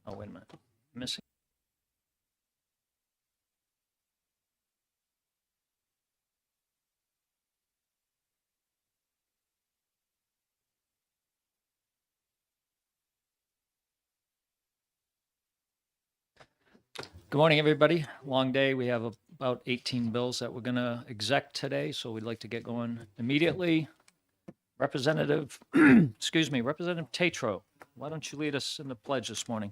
Oh, wait a minute. Missing. Good morning, everybody. Long day. We have about 18 bills that we're going to exec today, so we'd like to get going immediately. Representative, excuse me, Representative Tatro, why don't you lead us in the pledge this morning?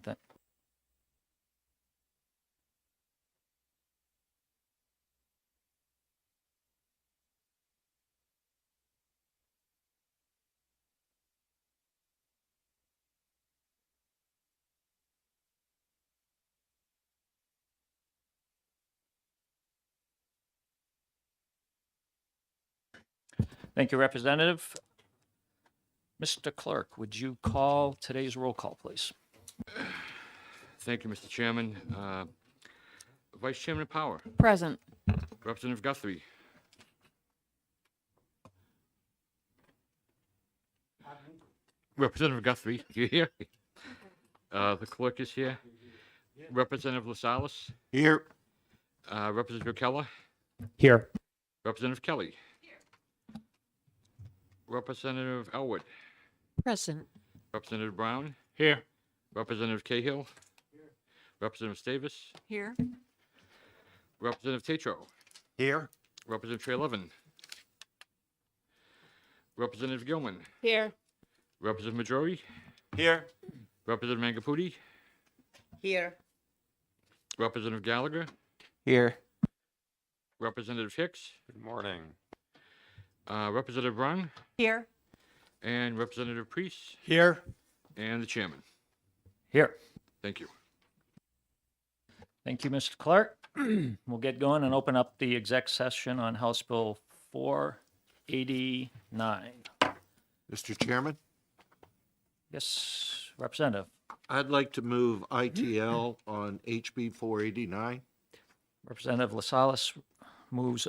Thank you, Representative. Mr. Clerk, would you call today's roll call, please? Thank you, Mr. Chairman. Vice Chairman Power, Present. Representative Guthrie. Representative Guthrie, you here? The clerk is here. Representative LaSalle. Here. Representative Keller. Here. Representative Kelly. Representative Elwood. Present. Representative Brown. Here. Representative Cahill. Representative Davis. Here. Representative Tatro. Here. Representative Trey Levin. Representative Gilman. Here. Representative Majori. Here. Representative Mangaputi. Here. Representative Gallagher. Here. Representative Hicks. Good morning. Representative Brown. Here. And Representative Priest. Here. And the chairman. Here. Thank you. Thank you, Mr. Clerk. We'll get going and open up the exec session on House Bill 489. Mr. Chairman, Yes, Representative. I'd like to move ITL on HB 489. Representative LaSalle moves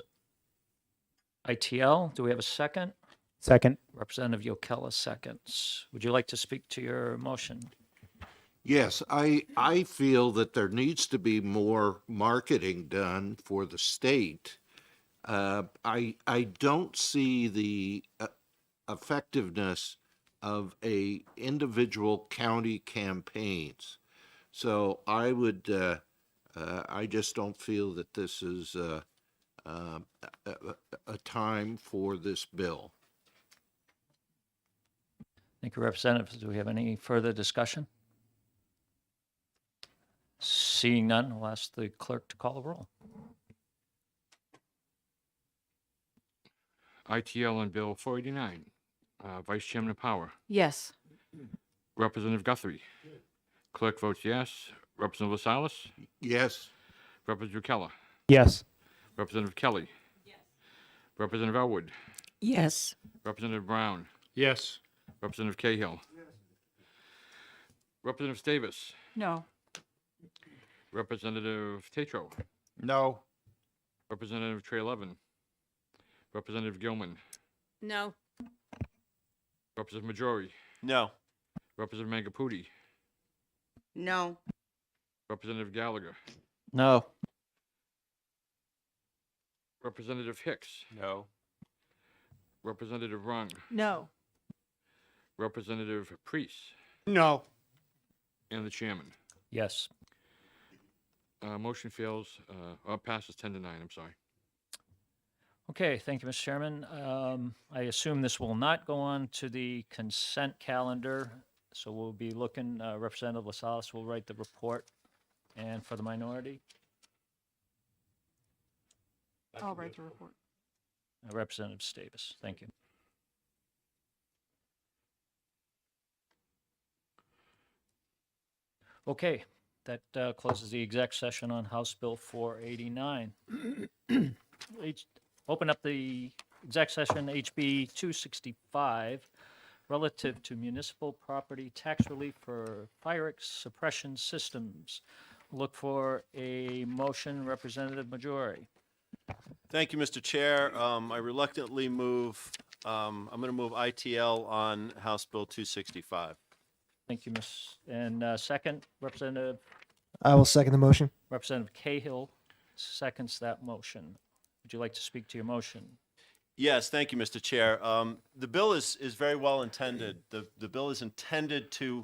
ITL. Do we have a second? Second. Representative Yokella seconds. Would you like to speak to your motion? Yes, I feel that there needs to be more marketing done for the state. I don't see the effectiveness of a individual county campaigns. So I would, I just don't feel that this is a time for this bill. Thank you, Representative. Do we have any further discussion? Seeing none, I'll ask the clerk to call the roll. ITL on Bill 489. Vice Chairman Power. Yes. Representative Guthrie. Clerk votes yes. Representative LaSalle. Yes. Representative Keller. Yes. Representative Kelly. Yes. Representative Elwood. Yes. Representative Brown. Yes. Representative Cahill. Yes. Representative Davis. No. Representative Tatro. No. Representative Trey Levin. Representative Gilman. No. Representative Majori. No. Representative Mangaputi. No. Representative Gallagher. No. Representative Hicks. No. Representative Rung. No. Representative Priest. No. And the chairman. Yes. Motion fails, or passes 10 to 9, I'm sorry. Okay, thank you, Mr. Chairman. I assume this will not go on to the consent calendar, so we'll be looking, Representative LaSalle will write the report. And for the minority, I'll write the report. Representative Davis. Thank you. Okay, that closes the exec session on House Bill 489. Open up the exec session HB 265 relative to municipal property tax relief for fire suppression systems. Look for a motion, Representative Majori. Thank you, Mr. Chair. I reluctantly move, I'm going to move ITL on House Bill 265. Thank you, Ms. And second, Representative I will second the motion. Representative Cahill seconds that motion. Would you like to speak to your motion? Yes, thank you, Mr. Chair. The bill is very well intended. The bill is intended to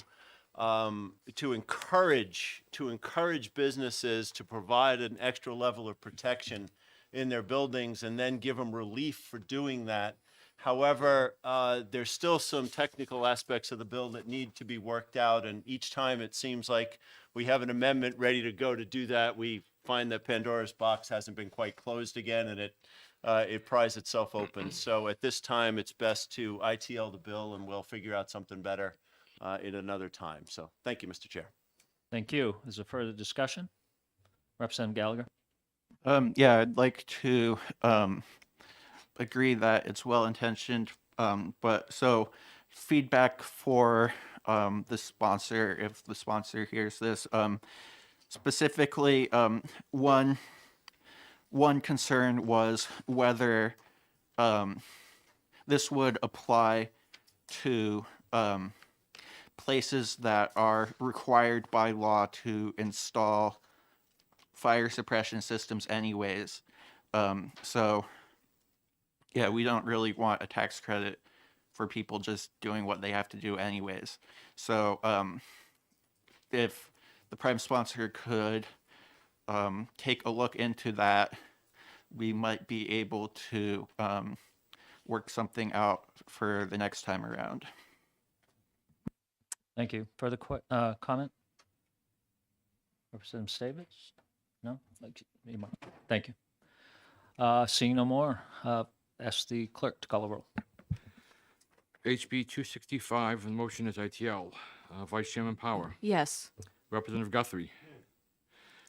encourage businesses to provide an extra level of protection in their buildings and then give them relief for doing that. However, there's still some technical aspects of the bill that need to be worked out, and each time it seems like we have an amendment ready to go to do that, we find that Pandora's box hasn't been quite closed again, and it pries itself open. So at this time, it's best to ITL the bill, and we'll figure out something better in another time. So thank you, Mr. Chair. Thank you. Is there further discussion? Representative Gallagher? Yeah, I'd like to agree that it's well intentioned, but so feedback for the sponsor, if the sponsor hears this, specifically, one concern was whether this would apply to places that are required by law to install fire suppression systems anyways. So yeah, we don't really want a tax credit for people just doing what they have to do anyways. So if the prime sponsor could take a look into that, we might be able to work something out for the next time around. Thank you. Further comment? Representative Davis? No? Thank you. Seeing no more, ask the clerk to call the roll. HB 265, the motion is ITL. Vice Chairman Power. Yes. Representative Guthrie.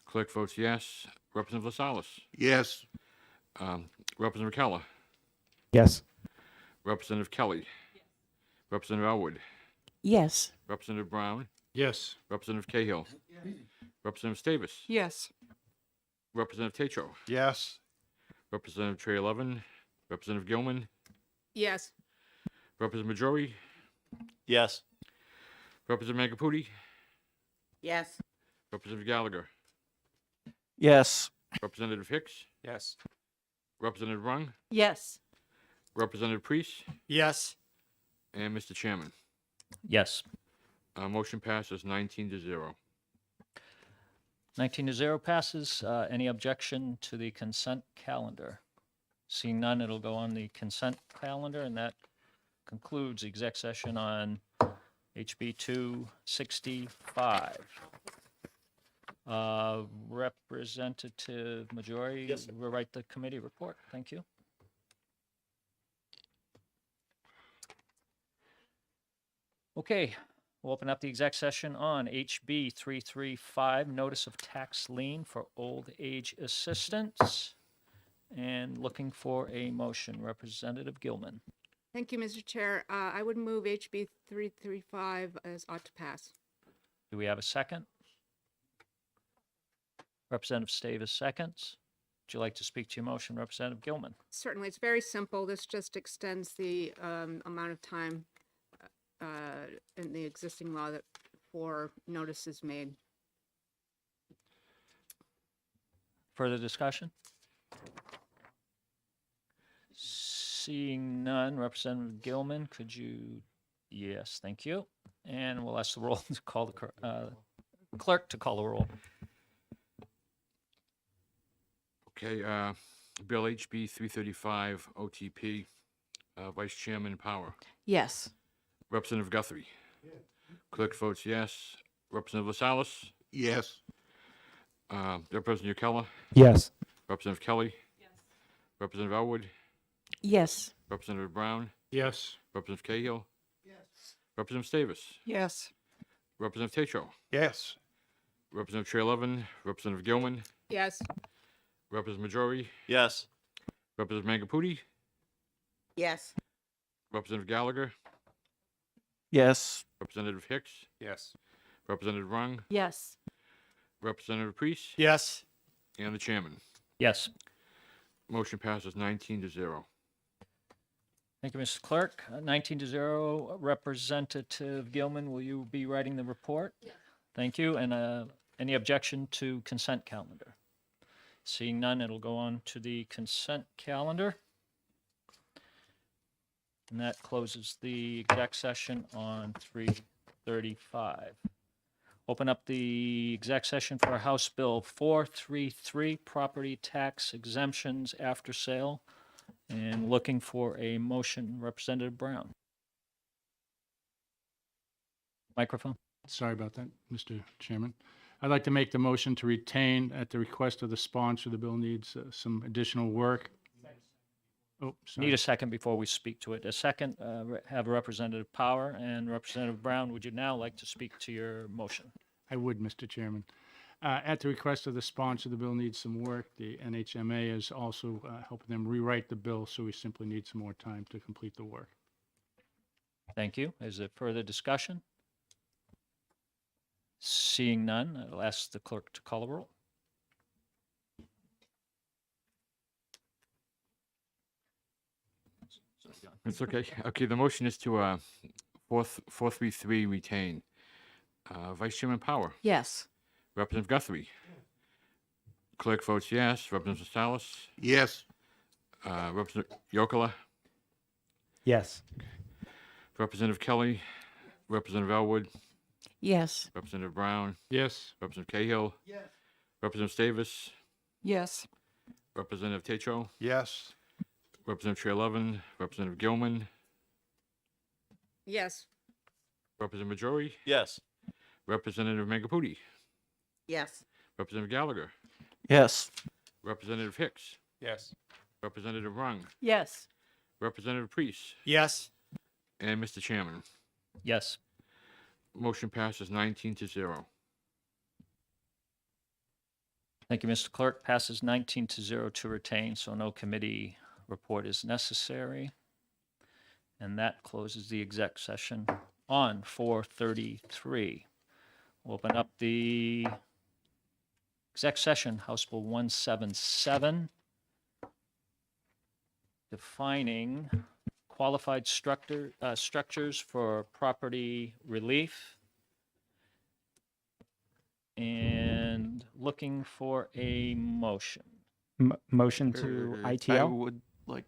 Clerk votes yes. Representative LaSalle. Yes. Representative Keller. Yes. Representative Kelly. Representative Elwood. Yes. Representative Brown. Yes. Representative Cahill. Representative Davis. Yes. Representative Tatro. Yes. Representative Trey Levin. Representative Gilman. Yes. Representative Majori. Yes. Representative Magaputi. Yes. Representative Gallagher. Yes. Representative Hicks. Yes. Representative Rung. Yes. Representative Priest. Yes. And Mr. Chairman. Yes. Motion passes 19-0. 19-0 passes. Any objection to the consent calendar? Seeing none, it'll go on the consent calendar, and that concludes the exec session on HB 265. Representative Majori, Yes, sir. will write the committee report. Thank you. Okay, we'll open up the exec session on HB 335, notice of tax lien for old age assistance. And looking for a motion, Representative Gilman. Thank you, Mr. Chair. I would move HB 335 as ought to pass. Do we have a second? Representative Stavis seconds. Would you like to speak to your motion, Representative Gilman? Certainly, it's very simple. This just extends the amount of time in the existing law that for notices made. Further discussion? Seeing none, Representative Gilman, could you? Yes, thank you. And we'll ask the roll to call the clerk to call the roll. Okay, Bill HB 335 OTP, Vice Chairman Power. Yes. Representative Guthrie. Clerk votes yes. Representative LaSalle. Yes. Representative Keller. Yes. Representative Kelly. Yes. Representative Elwood. Yes. Representative Brown. Yes. Representative Cahill. Yes. Representative Davis. Yes. Representative Tatro. Yes. Representative Trey Levin. Representative Gilman. Yes. Representative Majori. Yes. Representative Magaputi. Yes. Representative Gallagher. Yes. Representative Hicks. Yes. Representative Rung. Yes. Representative Priest. Yes. And the chairman. Yes. Motion passes 19-0. Thank you, Mr. Clerk. 19-0, Representative Gilman, will you be writing the report? Yes. Thank you. And any objection to consent calendar? Seeing none, it'll go on to the consent calendar. And that closes the exec session on 3:35. Open up the exec session for House Bill 433, property tax exemptions after sale. And looking for a motion, Representative Brown. Microphone. Sorry about that, Mr. Chairman. I'd like to make the motion to retain at the request of the sponsor. The bill needs some additional work. Oh, sorry. Need a second before we speak to it. A second, have Representative Power and Representative Brown. Would you now like to speak to your motion? I would, Mr. Chairman. At the request of the sponsor, the bill needs some work. The NHMA is also helping them rewrite the bill, so we simply need some more time to complete the work. Thank you. Is there further discussion? Seeing none, I'll ask the clerk to call a roll. It's okay. Okay, the motion is to 433 retain. Vice Chairman Power, Yes. Representative Guthrie. Clerk votes yes. Representative Salas, Yes. Representative Yokela, Yes. Representative Kelly, Representative Elwood, Yes. Representative Brown, Yes. Representative Cahill. Yes. Representative Davis, Yes. Representative Techo, Yes. Representative Trelevin, Representative Gilman, Yes. Representative Majori, Yes. Representative Mangaputi, Yes. Representative Gallagher, Yes. Representative Hicks, Yes. Representative Rung, Yes. Representative Priest, Yes. and Mr. Chairman. Yes. Motion passes 19-0. Thank you, Mr. Clerk. Passes 19-0 to retain, so no committee report is necessary. And that closes the exec session on 4:33. We'll open up the exec session, House Bill 177, defining qualified structures for property relief. And looking for a motion. Motion to I ITL? would like,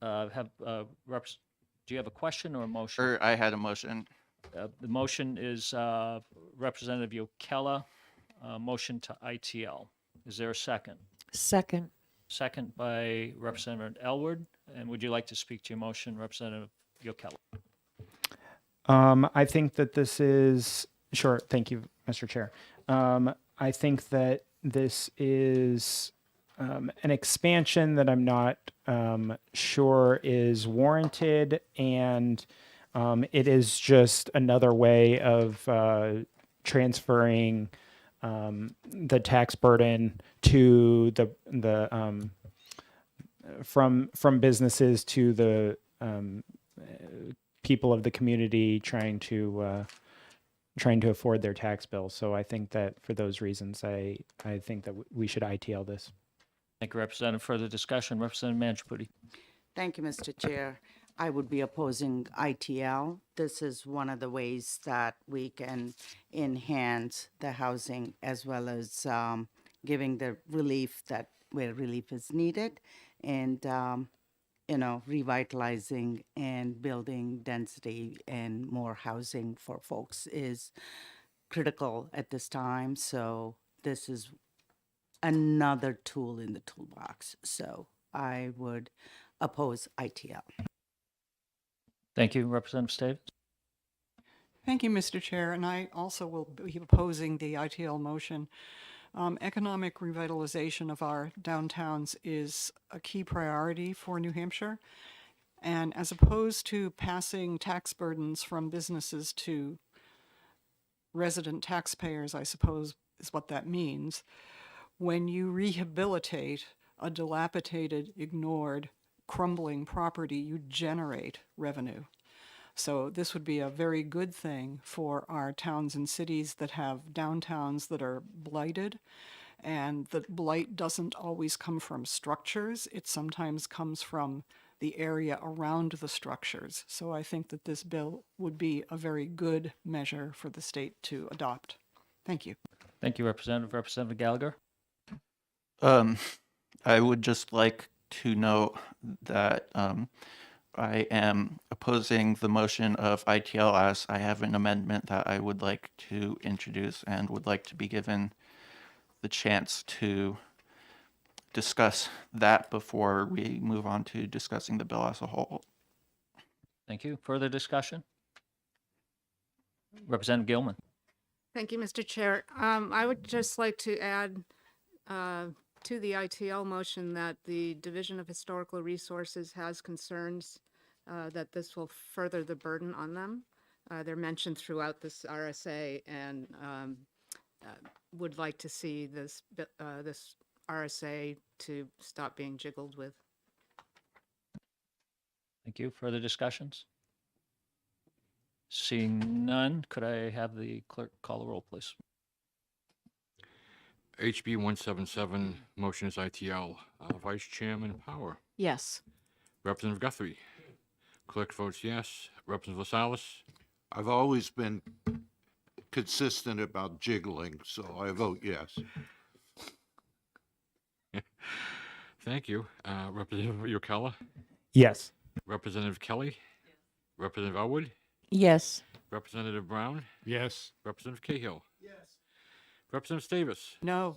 Do you have a question or a motion? or I had a motion. The motion is Representative Yokela, motion to ITL. Is there a second? Second. Second by Representative Elwood. And would you like to speak to your motion, Representative Yokela? I think that this is, sure, thank you, Mr. Chair. I think that this is an expansion that I'm not sure is warranted, and it is just another way of transferring the tax burden to the from businesses to the people of the community trying to afford their tax bill. So I think that for those reasons, I think that we should ITL this. Thank you, Representative. Further discussion, Representative Mangiaputi. Thank you, Mr. Chair. I would be opposing ITL. This is one of the ways that we can enhance the housing as well as giving the relief that where relief is needed, and revitalizing and building density and more housing for folks is critical at this time. So this is another tool in the toolbox. So I would oppose ITL. Thank you, Representative Davis. Thank you, Mr. Chair, and I also will be opposing the ITL motion. Economic revitalization of our downtowns is a key priority for New Hampshire, and as opposed to passing tax burdens from businesses to resident taxpayers, I suppose is what that means, when you rehabilitate a dilapidated, ignored, crumbling property, you generate revenue. So this would be a very good thing for our towns and cities that have downtowns that are blighted. And the blight doesn't always come from structures. It sometimes comes from the area around the structures. So I think that this bill would be a very good measure for the state to adopt. Thank you. Thank you, Representative. Representative Gallagher? I would just like to note that I am opposing the motion of ITL as I have an amendment that I would like to introduce and would like to be given the chance to discuss that before we move on to discussing the bill as a whole. Thank you. Further discussion? Representative Gilman? Thank you, Mr. Chair. I would just like to add to the ITL motion that the Division of Historical Resources has concerns that this will further the burden on them. They're mentioned throughout this RSA and would like to see this RSA to stop being jiggled with. Thank you. Further discussions? Seeing none, could I have the clerk call the roll, please? HB 177, motion is ITL. Vice Chairman Power. Yes. Representative Guthrie. Clerk votes yes. Representative Lascelles. I've always been consistent about jiggling, so I vote yes. Thank you. Representative Yokella. Yes. Representative Kelly. Representative Elwood. Yes. Representative Brown. Yes. Representative Cahill. Yes. Representative Davis. No.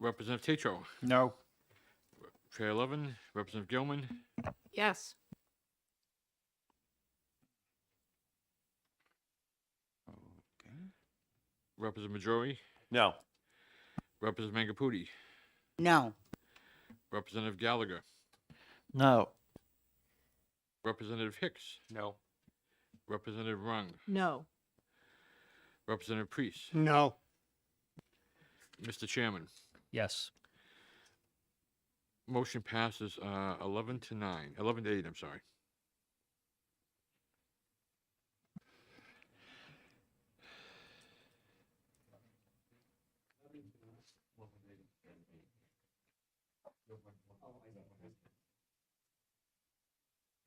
Representative Tatro. No. Chair Levin. Representative Gilman. Yes. Representative Majori. No. Representative Mangapudi. No. Representative Gallagher. No. Representative Hicks. No. Representative Rung. No. Representative Priest. No. Mr. Chairman, Yes. motion passes 11 to 9, 11 to 8, I'm sorry.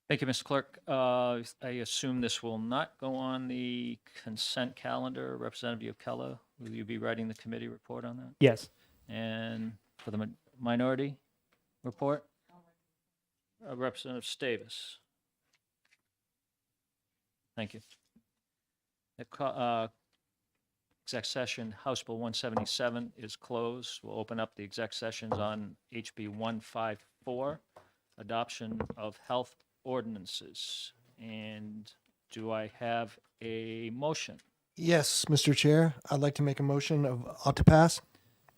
Thank you, Mr. Clerk. I assume this will not go on the consent calendar. Representative Yokella, will you be writing the committee report on that? Yes. And for the minority report? Representative Stavis. Thank you. The exec session, House Bill 177 is closed. We'll open up the exec sessions on HB 154, adoption of health ordinances. And do I have a motion? Yes, Mr. Chair, I'd like to make a motion of ought to pass.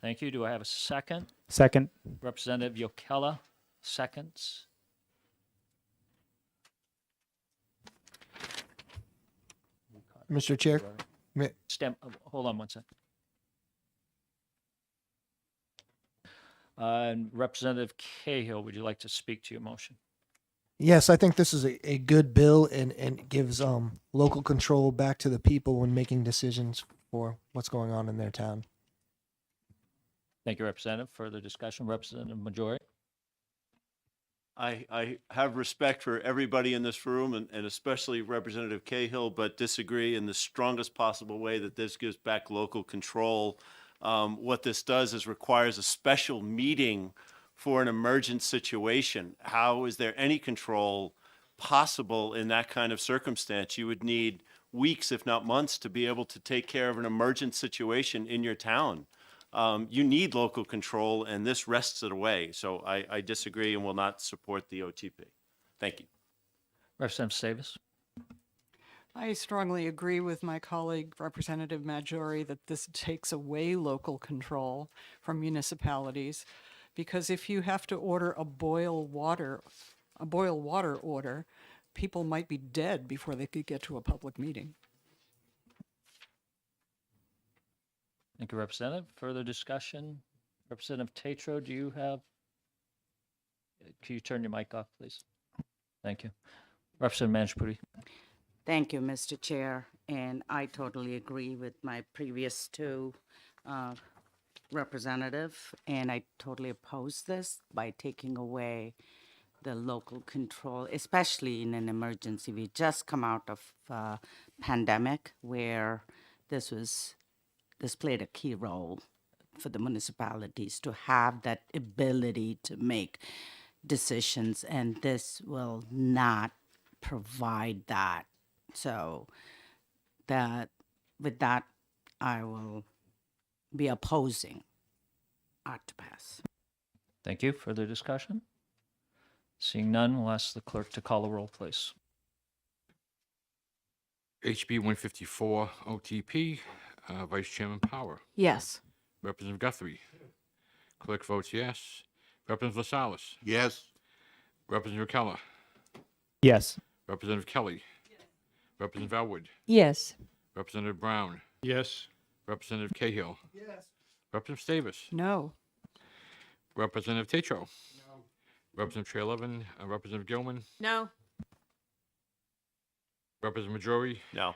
Thank you. Do I have a second? Second. Representative Yokella, seconds. Mr. Chair, Hold on one second. And Representative Cahill, would you like to speak to your motion? yes, I think this is a good bill and gives local control back to the people when making decisions for what's going on in their town. Thank you, Representative. Further discussion, Representative Majori? I have respect for everybody in this room and especially Representative Cahill, but disagree in the strongest possible way that this gives back local control. What this does is requires a special meeting for an emergent situation. How is there any control possible in that kind of circumstance? You would need weeks, if not months, to be able to take care of an emergent situation in your town. You need local control, and this wrests it away. So I disagree and will not support the OTP. Thank you. Representative Davis? I strongly agree with my colleague, Representative Maggiore, that this takes away local control from municipalities. Because if you have to order a boil water order, people might be dead before they could get to a public meeting. Thank you, Representative. Further discussion? Representative Tatro, do you have? Can you turn your mic off, please? Thank you. Representative Manjapudi? Thank you, Mr. Chair. And I totally agree with my previous two representative, and I totally oppose this by taking away the local control, especially in an emergency. We just come out of pandemic where this played a key role for the municipalities to have that ability to make decisions, and this will not provide that. So that with that, I will be opposing art to pass. Thank you. Further discussion? Seeing none, we'll ask the clerk to call the roll, please. HB 154 OTP, Vice Chairman Power. Yes. Representative Guthrie. Clerk votes yes. Representative LaSalle. Yes. Representative Keller. Yes. Representative Kelly. Representative Elwood. Yes. Representative Brown. Yes. Representative Cahill. Yes. Representative Davis. No. Representative Tatro. No. Representative Trey Levin. Representative Gilman. No. Representative Majori. No.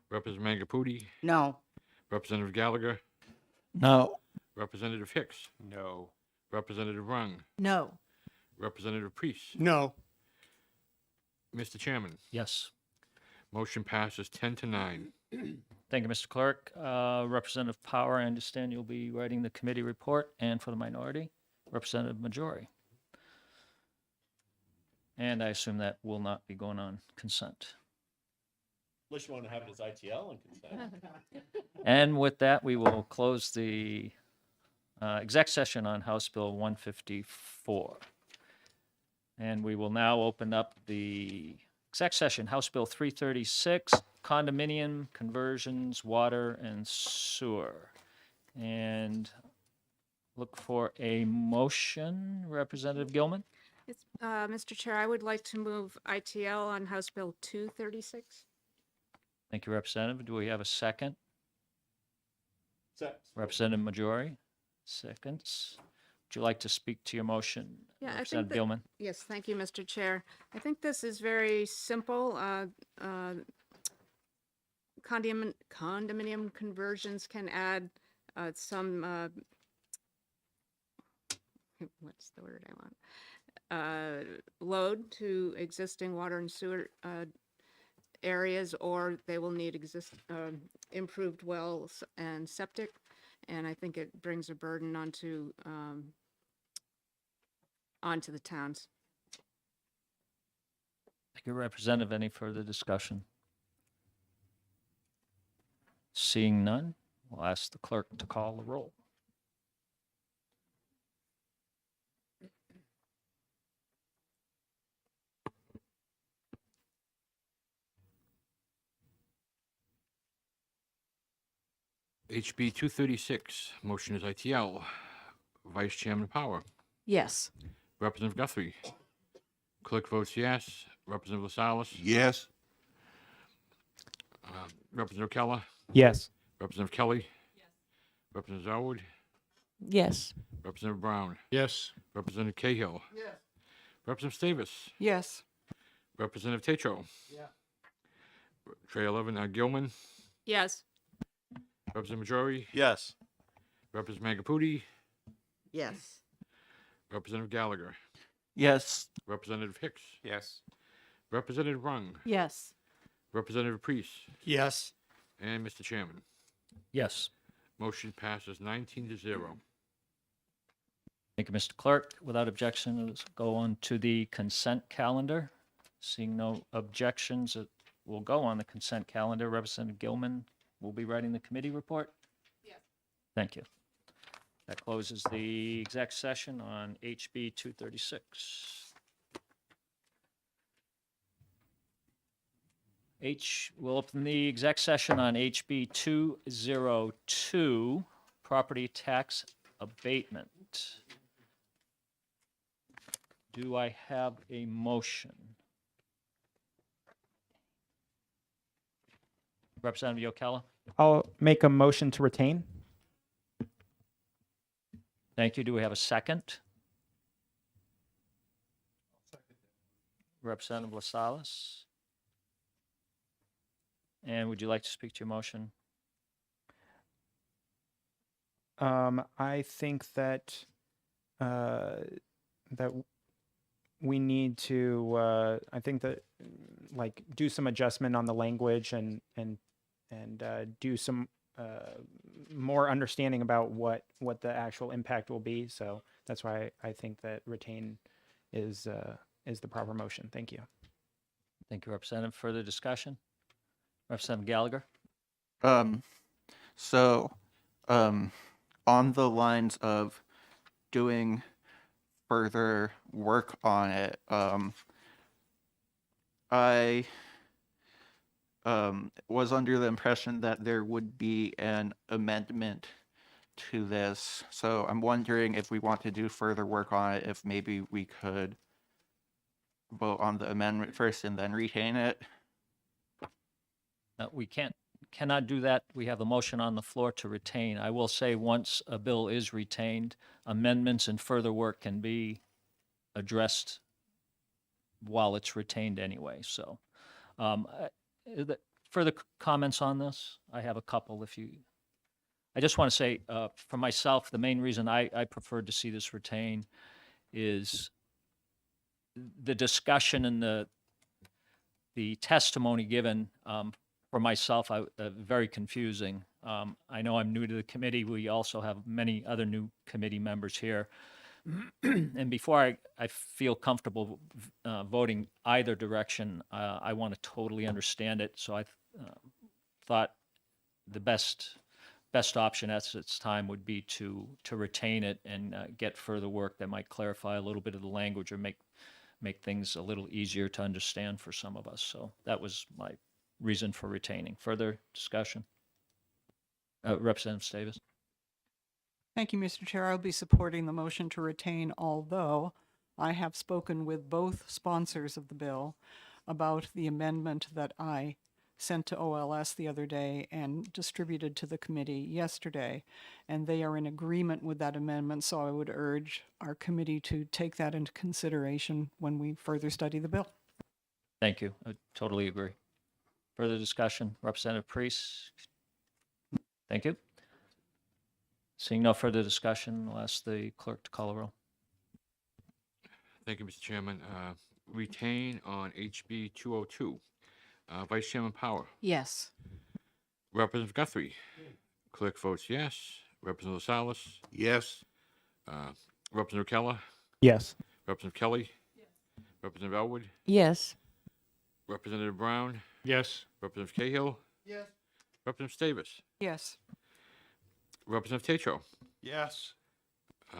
Representative Mangapudi. No. Representative Gallagher. No. Representative Hicks. No. Representative Rung. No. Representative Priest. No. Mr. Chairman, Yes. motion passes 10-9. Thank you, Mr. Clerk. Representative Power, I understand you'll be writing the committee report, and for the minority, Representative Majori. And I assume that will not be going on consent. Unless you want to have it as ITL and consent. And with that, we will close the exec session on House Bill 154. And we will now open up the exec session, House Bill 336, condominium conversions, water and sewer. And look for a motion, Representative Gilman. Mr. Chair, I would like to move ITL on House Bill 236. Thank you, Representative. Do we have a second? Set. Representative Majori, seconds. Would you like to speak to your motion, Yeah, I think Representative that- Gilman? Yes, thank you, Mr. Chair. I think this is very simple. Condominium conversions can add some, what's the word I want? Load to existing water and sewer areas, or they will need improved wells and septic. And I think it brings a burden onto the towns. Thank you, Representative. Any further discussion? Seeing none, we'll ask the clerk to call the roll. HB 236, motion is ITL. Vice Chairman Power. Yes. Representative Guthrie. Clerk votes yes. Representative LaSalle. Yes. Representative Keller. Yes. Representative Kelly. Representative Elwood. Yes. Representative Brown. Yes. Representative Cahill. Yes. Representative Davis. Yes. Representative Tatro. Yeah. Trey Levin. Gilman. Yes. Representative Majori. Yes. Representative Mangapudi. Yes. Representative Gallagher. Yes. Representative Hicks. Yes. Representative Rung. Yes. Representative Priest. Yes. And Mr. Chairman, Yes. motion passes 19-0. Thank you, Mr. Clerk. Without objection, let's go on to the consent calendar. Seeing no objections, it will go on the consent calendar. Representative Gilman will be writing the committee report? Yes. Thank you. That closes the exec session on HB 236. We'll open the exec session on HB 202, property tax abatement. Do I have a motion? Representative Yokella? I'll make a motion to retain. Thank you. Do we have a second? Representative LaSalle? And would you like to speak to your motion? I think that that we need to, I think that, like, do some adjustment on the language and do some more understanding about what the actual impact will be. So that's why I think that retain is the proper motion. Thank you. Thank you, Representative. Further discussion? Representative Gallagher? So, on the lines of doing further work on it, I was under the impression that there would be an amendment to this. So I'm wondering if we want to do further work on it, if maybe we could vote on the amendment first and then retain it. We cannot do that. We have a motion on the floor to retain. I will say, once a bill is retained, amendments and further work can be addressed while it's retained anyway. So, further comments on this? I have a couple. I just want to say, for myself, the main reason I preferred to see this retained is the discussion and the testimony given. For myself, very confusing. I know I'm new to the committee. We also have many other new committee members here. And before I feel comfortable voting either direction, I want to totally understand it. So I thought the best option at its time would be to retain it and get further work that might clarify a little bit of the language or make things a little easier to understand for some of us. So that was my reason for retaining. Further discussion? Representative Davis? Thank you, Mr. Chair. I'll be supporting the motion to retain, although I have spoken with both sponsors of the bill about the amendment that I sent to OLS the other day and distributed to the committee yesterday, and they are in agreement with that amendment, so I would urge our committee to take that into consideration when we further study the bill. Thank you. I totally agree. Further discussion? Representative Priest? Thank you. Seeing no further discussion, I'll ask the clerk to call the roll. Thank you, Mr. Chairman. Retain on HB 202. Vice Chairman Power. Yes. Representative Guthrie. Clerk votes yes. Representative Salas. Yes. Representative Keller. Yes. Representative Kelly. Representative Elwood. Yes. Representative Brown. Yes. Representative Cahill. Yes. Representative Davis. Yes. Representative Tatro. Yes.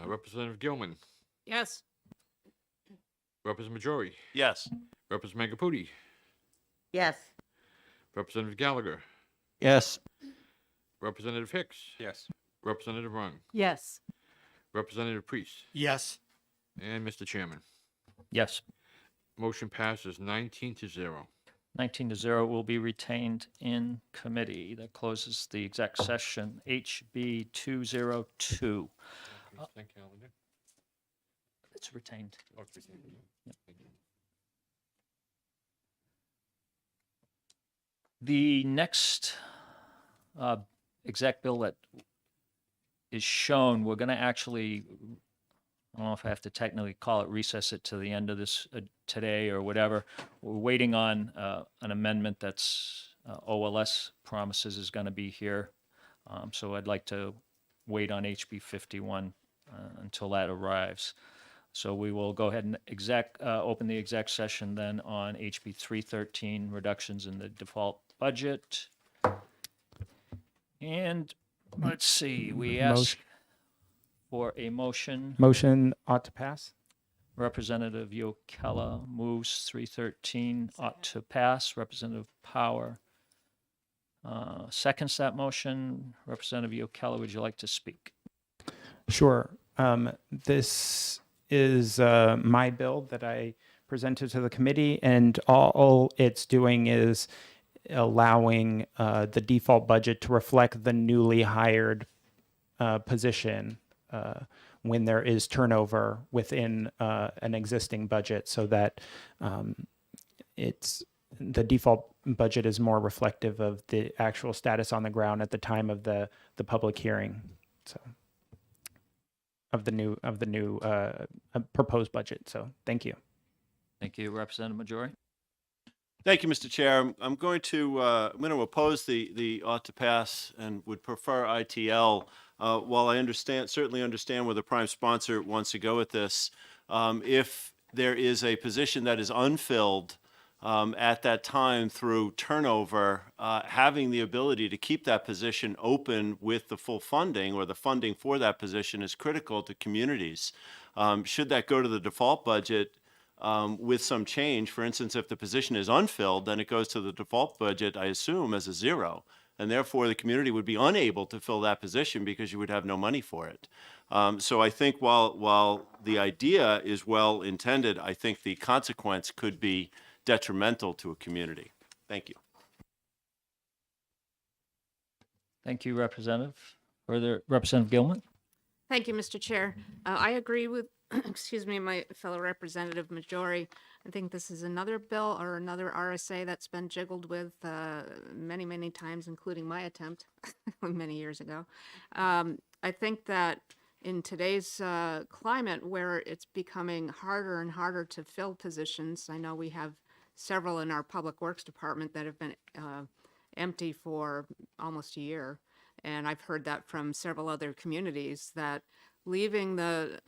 Representative Gilman. Yes. Representative Majori. Yes. Representative Mangaputi. Yes. Representative Gallagher. Yes. Representative Hicks. Yes. Representative Rung. Yes. Representative Priest. Yes. And Mr. Chairman. Yes. Motion passes 19-0. 19-0 will be retained in committee. That closes the exec session, HB 202. It's retained. Yep. The next exec bill that is shown, we're going to actually, I don't know if I have to technically call it, recess it to the end of this today or whatever. We're waiting on an amendment that's OLS promises is going to be here. So I'd like to wait on HB 51 until that arrives. So we will go ahead and open the exec session then on HB 313, reductions in the default budget. And let's see, we ask for a motion. Motion ought to pass. Representative Yokella moves 313 ought to pass. Representative Power seconds that motion. Representative Yokella, would you like to speak? Sure. This is my bill that I presented to the committee, and all it's doing is allowing the default budget to reflect the newly hired position when there is turnover within an existing budget, so that the default budget is more reflective of the actual status on the ground at the time of the public hearing. So of the new proposed budget. So thank you. Thank you, Representative Majori. Thank you, Mr. Chair. I'm going to oppose the ought to pass and would prefer ITL. While I certainly understand where the prime sponsor wants to go with this, if there is a position that is unfilled at that time through turnover, having the ability to keep that position open with the full funding or the funding for that position is critical to communities. Should that go to the default budget, with some change, for instance, if the position is unfilled, then it goes to the default budget, I assume, as a zero. And therefore, the community would be unable to fill that position because you would have no money for it. So I think while the idea is well intended, I think the consequence could be detrimental to a community. Thank you. Thank you, Representative. Further, Representative Gilman? Thank you, Mr. Chair. I agree with, excuse me, my fellow Representative Majori. I think this is another bill or another RSA that's been jiggled with many, many times, including my attempt many years ago. I think that in today's climate, where it's becoming harder and harder to fill positions, I know we have several in our Public Works Department that have been empty for almost a year. And I've heard that from several other communities, that leaving the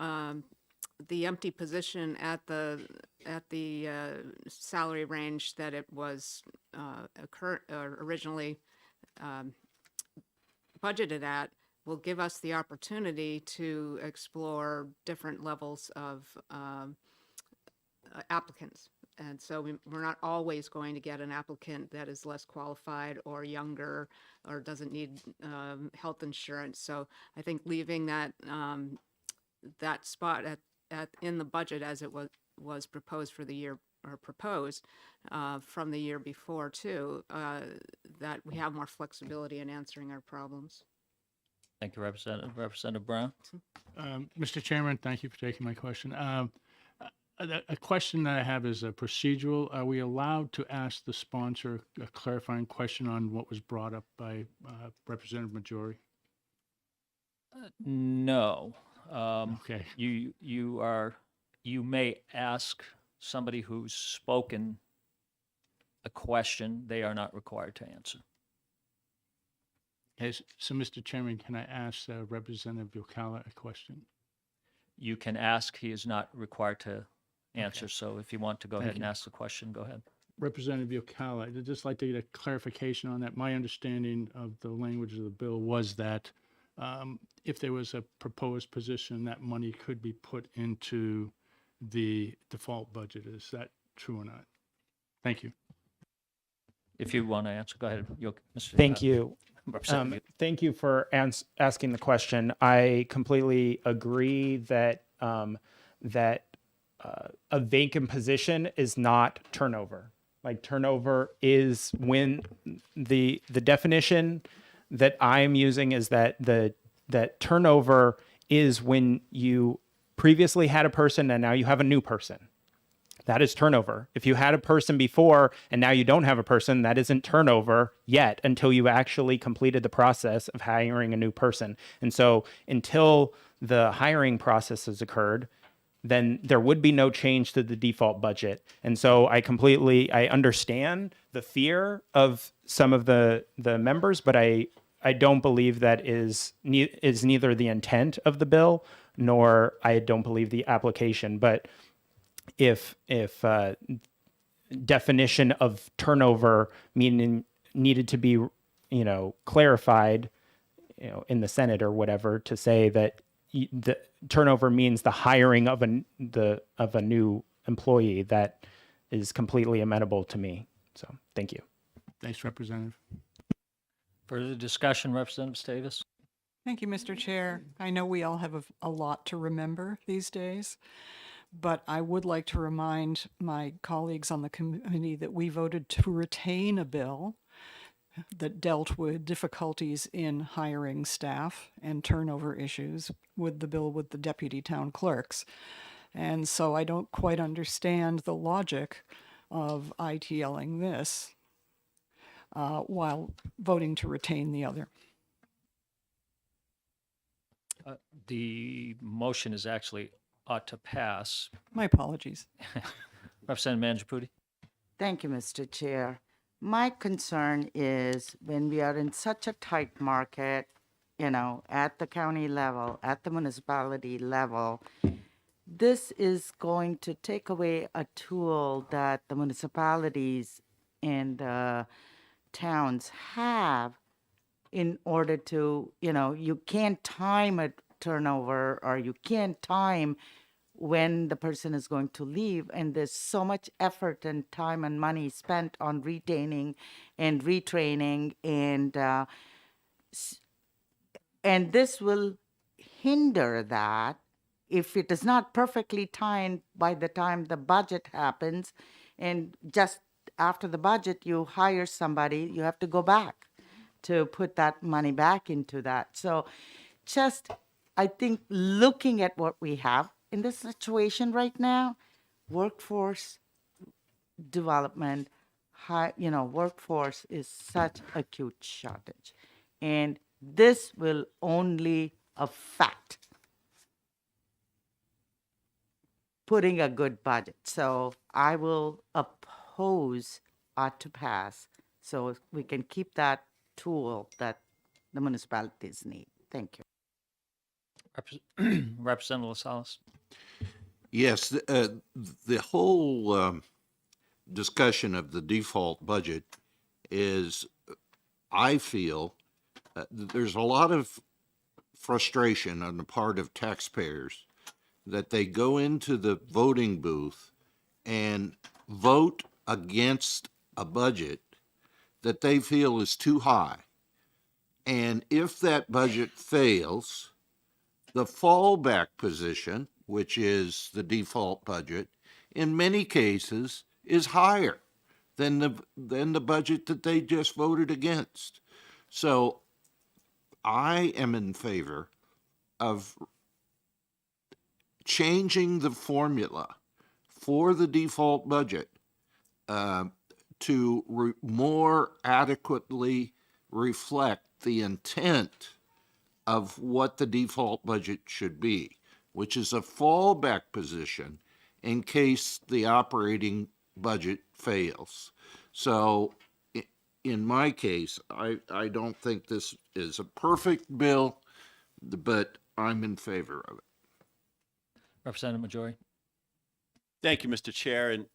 empty position at the salary range that it was originally budgeted at will give us the opportunity to explore different levels of applicants. And so we're not always going to get an applicant that is less qualified or younger or doesn't need health insurance. So I think leaving that that spot in the budget as it was proposed for the year, or proposed from the year before too, that we have more flexibility in answering our problems. Thank you, Representative. Representative Brown? Mr. Chairman, thank you for taking my question. A question that I have is a procedural. Are we allowed to ask the sponsor a clarifying question on what was brought up by Representative Majori? No. Okay. You may ask somebody who's spoken a question they are not required to answer. Yes. So, Mr. Chairman, can I ask Representative Yocala a question? You can ask, he is not required to answer. Okay. So if you want to go Thank ahead and you. ask the question, go ahead. Representative Yocala, I'd just like to get a clarification on that. My understanding of the language of the bill was that if there was a proposed position, that money could be put into the default budget. Is that true or not? Thank you. If you want to answer, go ahead. Mr. Thank you. Representative. Thank you for asking the question. I completely agree that a vacant position is not turnover. Like, turnover is when the definition that I'm using is that that turnover is when you previously had a person and now you have a new person. That is turnover. If you had a person before and now you don't have a person, that isn't turnover yet until you actually completed the process of hiring a new person. And so until the hiring process has occurred, then there would be no change to the default budget. And so I understand the fear of some of the members, but I don't believe that is neither the intent of the bill, nor I don't believe the application. But if definition of turnover needed to be, clarified, in the Senate or whatever, to say that the turnover means the hiring of a new employee, that is completely amenable to me. So thank you. Thanks, Representative. Further discussion, Representative Davis? Thank you, Mr. Chair. I know we all have a lot to remember these days, but I would like to remind my colleagues on the committee that we voted to retain a bill that dealt with difficulties in hiring staff and turnover issues with the bill with the deputy town clerks. And so I don't quite understand the logic of ITLing this while voting to retain the other. The motion is actually ought to pass. My apologies. Representative Manjapudi. Thank you, Mr. Chair. My concern is when we are in such a tight market, at the county level, at the municipality level, this is going to take away a tool that the municipalities and towns have in order to, you can't time a turnover or you can't time when the person is going to leave. And there's so much effort and time and money spent on retaining and retraining. And this will hinder that if it is not perfectly timed by the time the budget happens. And just after the budget, you hire somebody, you have to go back to put that money back into that. So just, I think looking at what we have in this situation right now, workforce development, workforce is such acute shortage. And this will only affect putting a good budget. So I will oppose ought to pass so we can keep that tool that the municipalities need. Thank you. Representative Lascelles. Yes, the whole discussion of the default budget is, I feel, there's a lot of frustration on the part of taxpayers that they go into the voting booth and vote against a budget that they feel is too high. And if that budget fails, the fallback position, which is the default budget, in many cases is higher than the budget that they just voted against. So I am in favor of changing the formula for the default budget to more adequately reflect the intent of what the default budget should be, which is a fallback position in case the operating budget fails. So in my case, I don't think this is a perfect bill, but I'm in favor of it. Representative Majori. Thank you, Mr. Chair. And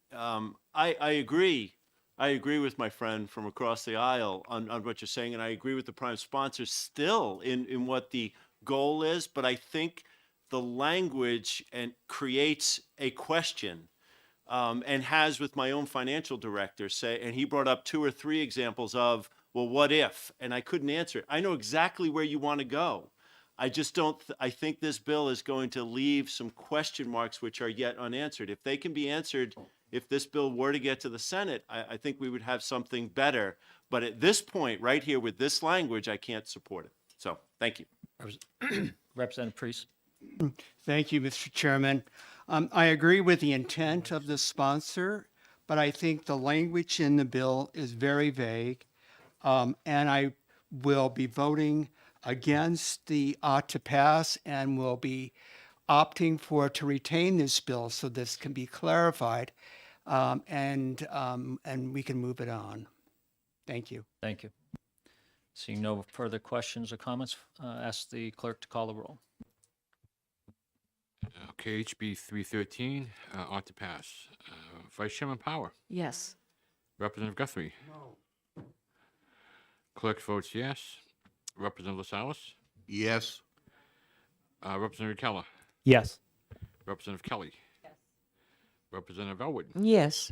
I agree. I agree with my friend from across the aisle on what you're saying, and I agree with the prime sponsor still in what the goal is. But I think the language creates a question, and has with my own financial director say, and he brought up 2 or 3 examples of, well, what if? And I couldn't answer it. I know exactly where you want to go. I just don't, I think this bill is going to leave some question marks which are yet unanswered. If they can be answered, if this bill were to get to the Senate, I think we would have something better. But at this point, right here with this language, I can't support it. So, thank you. Representative Priest. Thank you, Mr. Chairman. I agree with the intent of the sponsor, but I think the language in the bill is very vague. And I will be voting against the ought to pass and will be opting for to retain this bill so this can be clarified, and we can move it on. Thank you. Thank you. Seeing no further questions or comments, ask the clerk to call the roll. Okay, HB 313 ought to pass. Vice Chairman Power. Yes. Representative Guthrie. No. Clerk votes yes. Representative Lascelles. Yes. Representative Keller. Yes. Representative Kelly. Yes. Representative Elwood. Yes.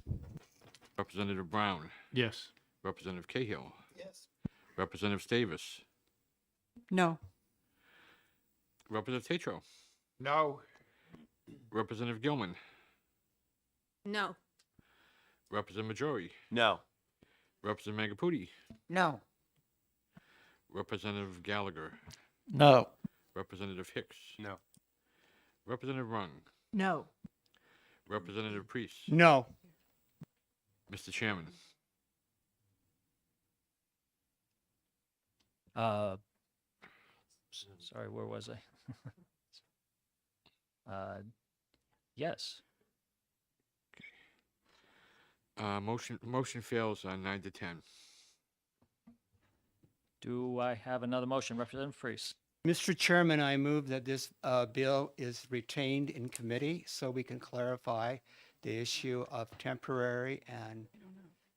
Representative Brown. Yes. Representative Cahill. Yes. Representative Davis. No. Representative Tatro. No. Representative Gilman. No. Representative Majori. No. Representative Magapudi. No. Representative Gallagher. No. Representative Hicks. No. Representative Rung. No. Representative Priest. No. Mr. Chairman. Sorry, where was I? Yes. Motion fails on 9 to 10. Do I have another motion? Representative Freeze. Mr. Chairman, I move that this bill is retained in committee so we can clarify the issue of temporary and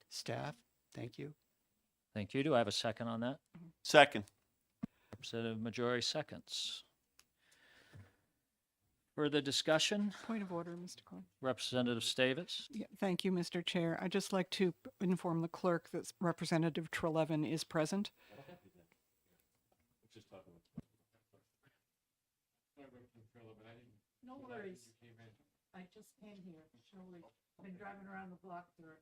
staff. Thank you. Thank you. Do I have a second on that? Second. Representative Majori seconds. Further discussion? Point of order, Mr. Cohen. Representative Stavis. Yeah, thank you, Mr. Chair. I'd just like to inform the clerk that Representative Trelevin is present. No worries. I just came here. Surely, I've been driving around the block for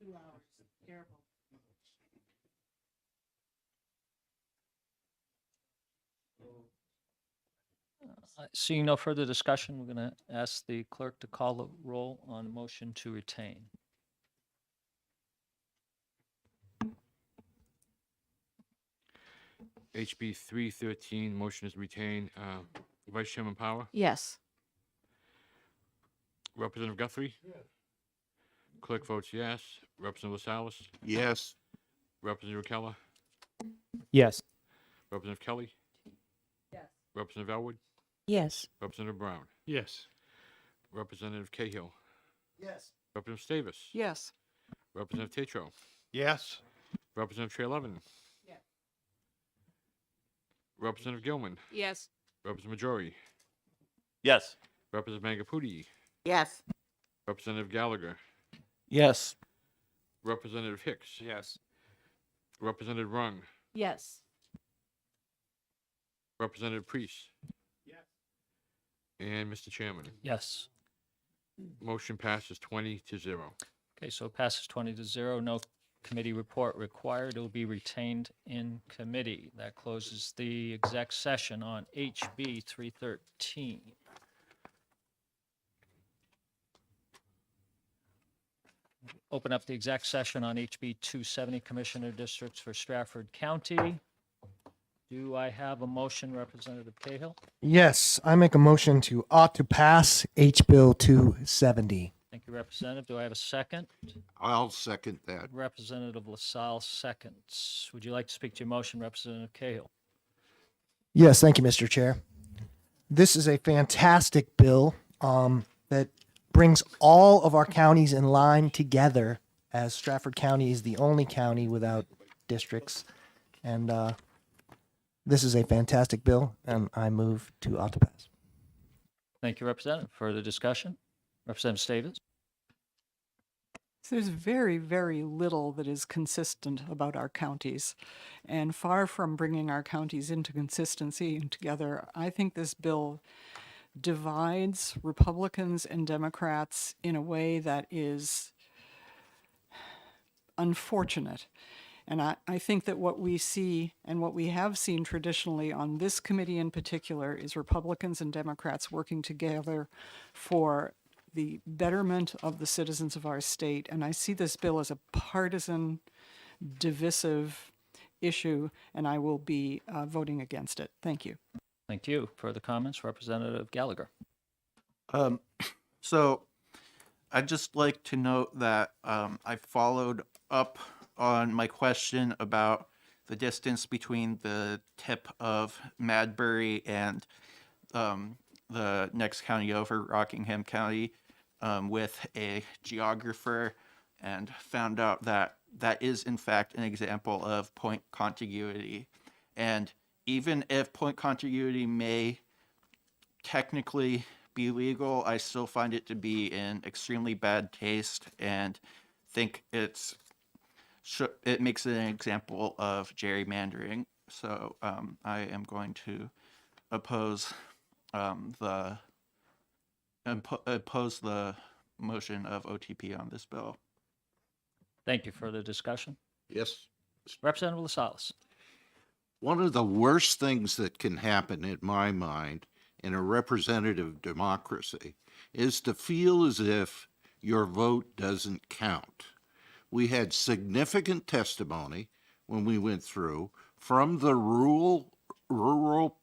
2 hours. Terrible. Seeing no further discussion, we're going to ask the clerk to call the roll on motion to retain. HB 313, motion is retained. Vice Chairman Power, Yes. Representative Guthrie. Clerk votes yes. Representative Salas, Yes. Representative Keller, Yes. Representative Kelly, Yes. Representative Elwood, Yes. Representative Brown, Yes. Representative Cahill, Yes. Representative Stavis, Yes. Representative Tatro, Yes. Representative Trelevin, Yes. Representative Gilman, Yes. Representative Majori, Yes. Representative Mangapudi, Yes. Representative Gallagher, Yes. Representative Hicks, Yes. Representative Rung, Yes. Representative Priest. And Mr. Chairman, Yes. motion passes 20-0. Okay, so it passes 20-0. No committee report required. It will be retained in committee. That closes the exec session on HB 313. Open up the exec session on HB 270, Commissioner Districts for Stratford County. Do I have a motion, Representative Cahill? Yes, I make a motion to ought to pass H Bill 270. Thank you, Representative. Do I have a second? I'll second that. Representative LaSalle seconds. Would you like to speak to your motion, Representative Cahill? Yes, thank you, Mr. Chair. This is a fantastic bill that brings all of our counties in line together, as Stratford County is the only county without districts. And this is a fantastic bill, and I move to ought to pass. Thank you, Representative. Further discussion? Representative Davis? There's very, very little that is consistent about our counties. And far from bringing our counties into consistency and together, I think this bill divides Republicans and Democrats in a way that is unfortunate. And I think that what we see and what we have seen traditionally on this committee in particular is Republicans and Democrats working together for the betterment of the citizens of our state. And I see this bill as a partisan, divisive issue, and I will be voting against it. Thank you. Thank you. Further comments? Representative Gallagher? So I'd just like to note that I followed up on my question about the distance between the tip of Madbury and the next county over, Rockingham County, with a geographer, and found out that that is in fact an example of point contiguity. And even if point contiguity may technically be legal, I still find it to be in extremely bad taste and think it makes it an example of gerrymandering. So I am going to oppose the motion of OTP on this bill. Thank you. Further discussion? Yes. Representative LaSalle? One of the worst things that can happen, in my mind, in a representative democracy is to feel as if your vote doesn't count. We had significant testimony when we went through from the rural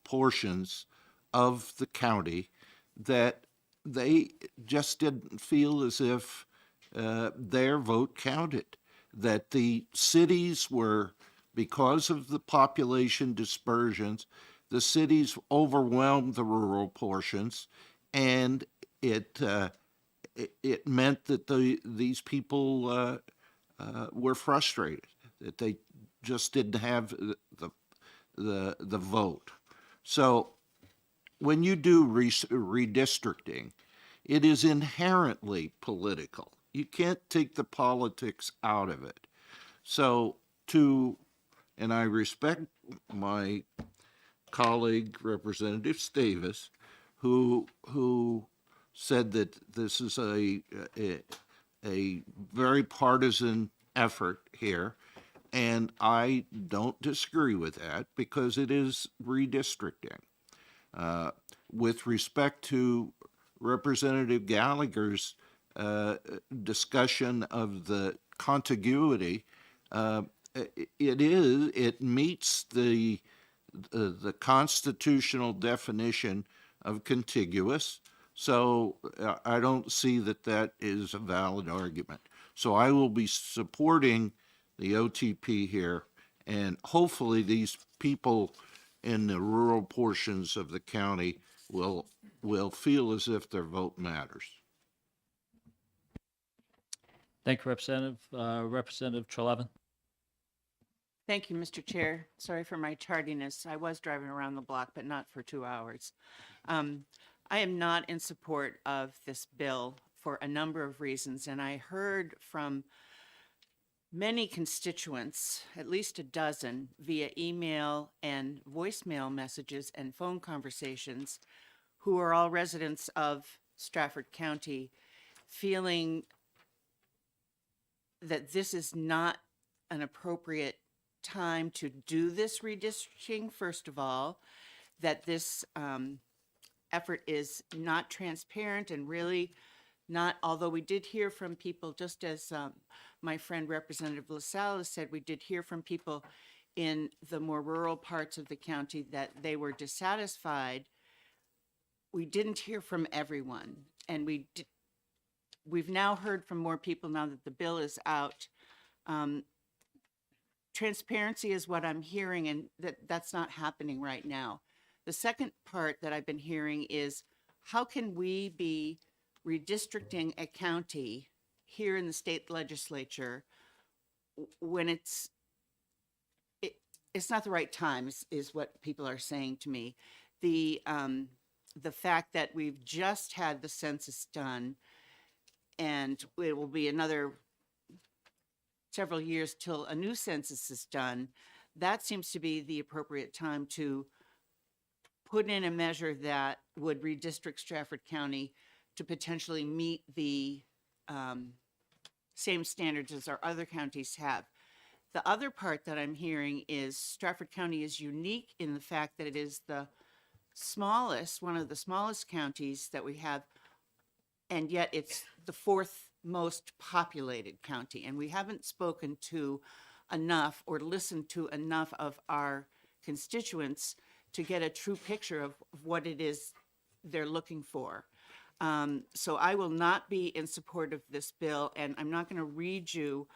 portions of the county that they just didn't feel as if their vote counted. That the cities were, because of the population dispersions, the cities overwhelmed the rural portions, and it meant that these people were frustrated that they just didn't have the vote. So when you do redistricting, it is inherently political. You can't take the politics out of it. So and I respect my colleague Representative Davis, who said that this is a very partisan effort here, and I don't disagree with that because it is redistricting. With respect to Representative Gallagher's discussion of the contiguity, it meets the constitutional definition of contiguous. So I don't see that is a valid argument. So I will be supporting the OTP here, and hopefully these people in the rural portions of the county will feel as if their vote matters. Thank you, Representative. Representative Trelevin. Thank you, Mr. Chair. Sorry for my tardiness. I was driving around the block, but not for 2 hours. I am not in support of this bill for a number of reasons, and I heard from many constituents, at least a dozen, via email and voicemail messages and phone conversations, who are all residents of Stratford County, feeling that this is not an appropriate time to do this redistricting, first of all, that this effort is not transparent and really not, although we did hear from people, just as my friend Representative LaSalle has said, we did hear from people in the more rural parts of the county that they were dissatisfied. We didn't hear from everyone, and we've now heard from more people now that the bill is out. Transparency is what I'm hearing, and that's not happening right now. The second part that I've been hearing is, how can we be redistricting a county here in the state legislature when it's not the right time, is what people are saying to me. The fact that we've just had the census done, and it will be another several years till a new census is done, that seems to be the appropriate time to put in a measure that would redistrict Stratford County to potentially meet the same standards as our other counties have. The other part that I'm hearing is Stratford County is unique in the fact that it is the smallest, one of the smallest counties that we have, and yet it's the fourth most populated county. And we haven't spoken to enough or listened to enough of our constituents to get a true picture of what it is they're looking for. So I will not be in support of this bill, and I'm not going to read you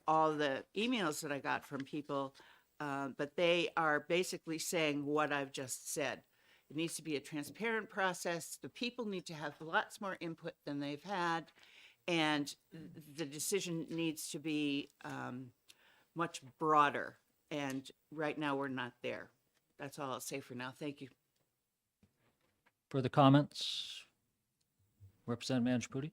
all the emails that I got from people, but they are basically saying what I've just said. It needs to be a transparent process. The people need to have lots more input than they've had, and the decision needs to be much broader. And right now, we're not there. That's all I'll say for now. Thank you. Further comments? Representative Manjapudi.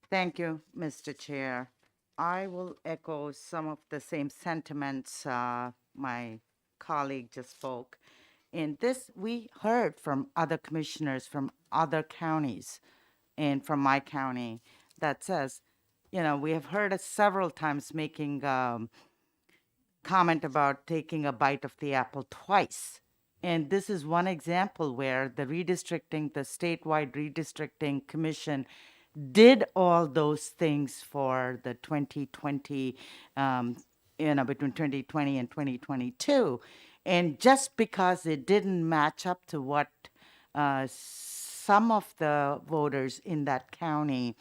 Thank you, Mr. Chair. I will echo some of the same sentiments my colleague just spoke. In this, we heard from other commissioners from other counties and from my county that says, we have heard it several times making comment about taking a bite of the apple twice. And this is one example where the statewide redistricting commission did all those things for the 2020, between 2020 and 2022. And just because it didn't match up to what some of the voters in that county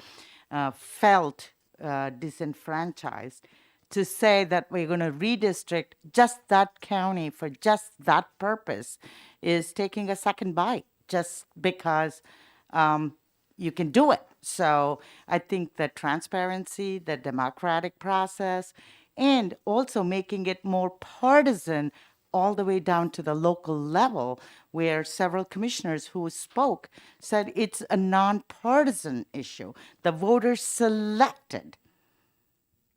felt disenfranchised, to say that we're going to redistrict just that county for just that purpose is taking a second bite just because you can do it. So I think the transparency, the democratic process, and also making it more partisan all the way down to the local level, where several commissioners who spoke said it's a nonpartisan issue. The voters selected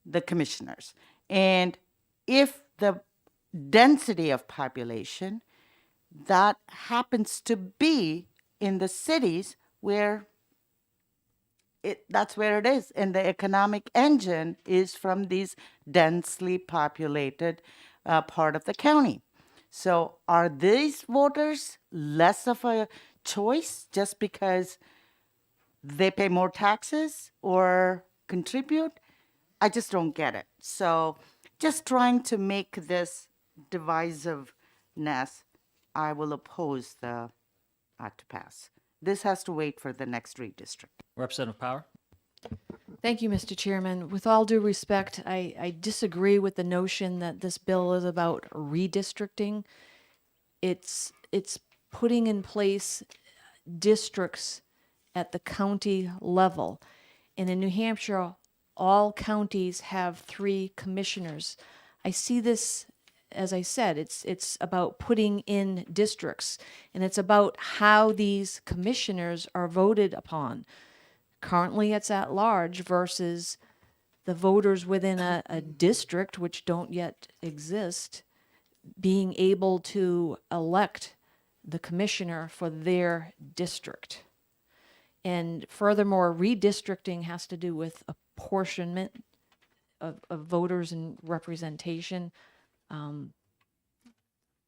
the commissioners. And if the density of population that happens to be in the cities where that's where it is, and the economic engine is from these densely populated part of the county. So are these voters less of a choice just because they pay more taxes or contribute? I just don't get it. So just trying to make this divisiveness, I will oppose the to pass. This has to wait for the next redistrict. Representative Power? Thank you, Mr. Chairman. With all due respect, I disagree with the notion that this bill is about redistricting. It's putting in place districts at the county level. And in New Hampshire, all counties have 3 commissioners. I see this, as I said, it's about putting in districts, and it's about how these commissioners are voted upon. Currently, it's at large versus the voters within a district, which don't yet exist, being able to elect the commissioner for their district. And furthermore, redistricting has to do with apportionment of voters and representation.